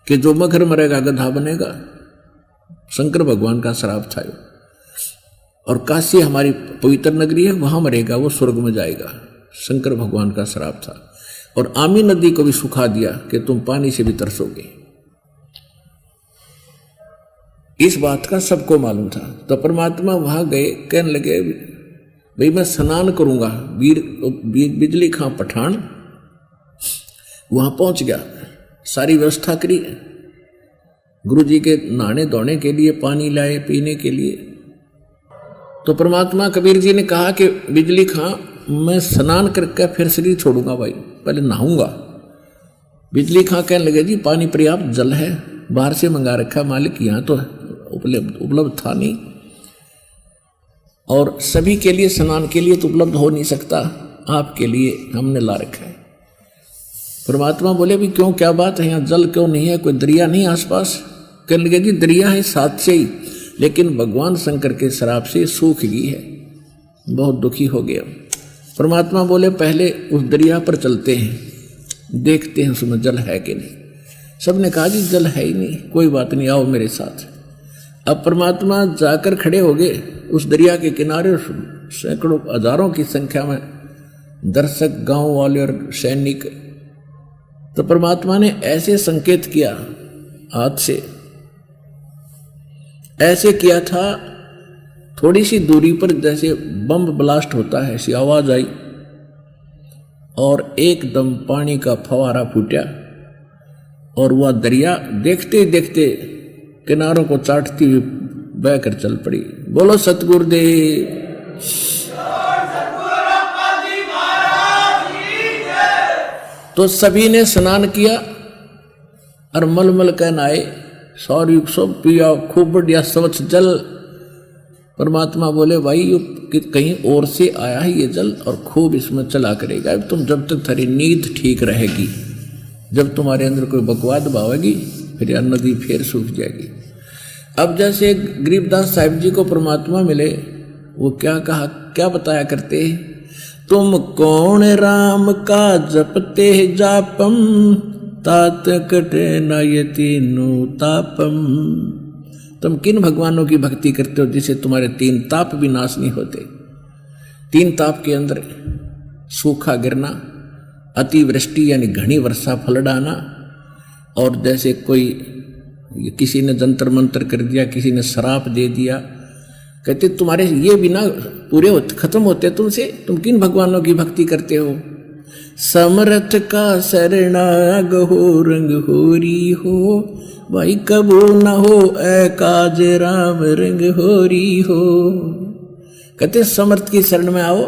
A: कि जो मगहर मरेगा गधा बनेगा। शंकर भगवान का श्राप था। और काशी हमारी पवित्र नगरी है, वहां मरेगा वो स्वर्ग में जाएगा। शंकर भगवान का श्राप था। और आमी नदी को भी सुखा दिया कि तुम पानी से भी तरसोगे। इस बात का सबको मालूम था। तो परमात्मा वहां गए, कहने लगे भाई मैं स्नान करूंगा। बिजली खां पठान वहां पहुंच गया, सारी व्यवस्था करी, गुरु जी के नहाने धोने के लिए पानी लाए, पीने के लिए। तो परमात्मा कबीर जी ने कहा कि बिजली खां मैं स्नान करके फिर शरीर छोड़ूंगा भाई, पहले नहाऊंगा। बिजली खां कहने लगे जी पानी पर्याप्त जल है, बाहर से मंगा रखा मालिक, यहाँ तो उपलब्ध था नहीं, और सभी के लिए स्नान के लिए तो उपलब्ध हो नहीं सकता, आपके लिए हमने ला रखा है। परमात्मा बोले भी क्यों, क्या बात है, यहाँ जल क्यों नहीं है, कोई दरिया नहीं आसपास? कहने लगे जी दरिया है साथ से ही, लेकिन भगवान शंकर के श्राप से सूख गई है, बहुत दुखी हो गया। परमात्मा बोले पहले उस दरिया पर चलते हैं, देखते हैं उसमें जल है कि नहीं। सबने कहा जी जल है ही नहीं, कोई बात नहीं, आओ मेरे साथ। अब परमात्मा जाकर खड़े हो गए उस दरिया के किनारे, सैकड़ों हजारों की संख्या में दर्शक, गांव वाले और सैनिक। तो परमात्मा ने ऐसे संकेत किया हाथ से, ऐसे किया था, थोड़ी सी दूरी पर जैसे बम ब्लास्ट होता है ऐसी आवाज आई और एकदम पानी का फवारा फूटा और वह दरिया देखते देखते किनारों को चाटती हुई बहकर चल पड़ी। बोलो सतगुरुदेव। तो सभी ने स्नान किया और मलमल का नहाए, सारी सब पिया, खूब बढ़िया स्वच्छ जल। परमात्मा बोले भाई ये कहीं और से आया है ये जल और खूब इसमें चला करेगा। तुम जब तक तुम्हारी नींद ठीक रहेगी, जब तुम्हारे अंदर कोई बकवाद भावेगी, फिर यह नदी फिर सूख जाएगी। अब जैसे गरीबदास साहिब जी को परमात्मा मिले, वो क्या कहा, क्या बताया करते हैं, तुम कौन राम का जपते जापम, तात कटे न ये तीनों तापम। तुम किन भगवानों की भक्ति करते हो जिसे तुम्हारे 3 ताप भी नाश नहीं होते। 3 ताप के अंदर सूखा गिरना, अतिवृष्टि यानी घनी वर्षा फल डाना, और जैसे कोई किसी ने जंतर मंतर कर दिया, किसी ने श्राप दे दिया। कहते तुम्हारे ये बिना पूरे खत्म होते तुमसे, तुम किन भगवानों की भक्ति करते हो। समर्थ का शरणाग हो, रंग होरी हो, भाई कबू न हो ऐ काज राम, रंग होरी हो। कहते समर्थ की शरण में आओ,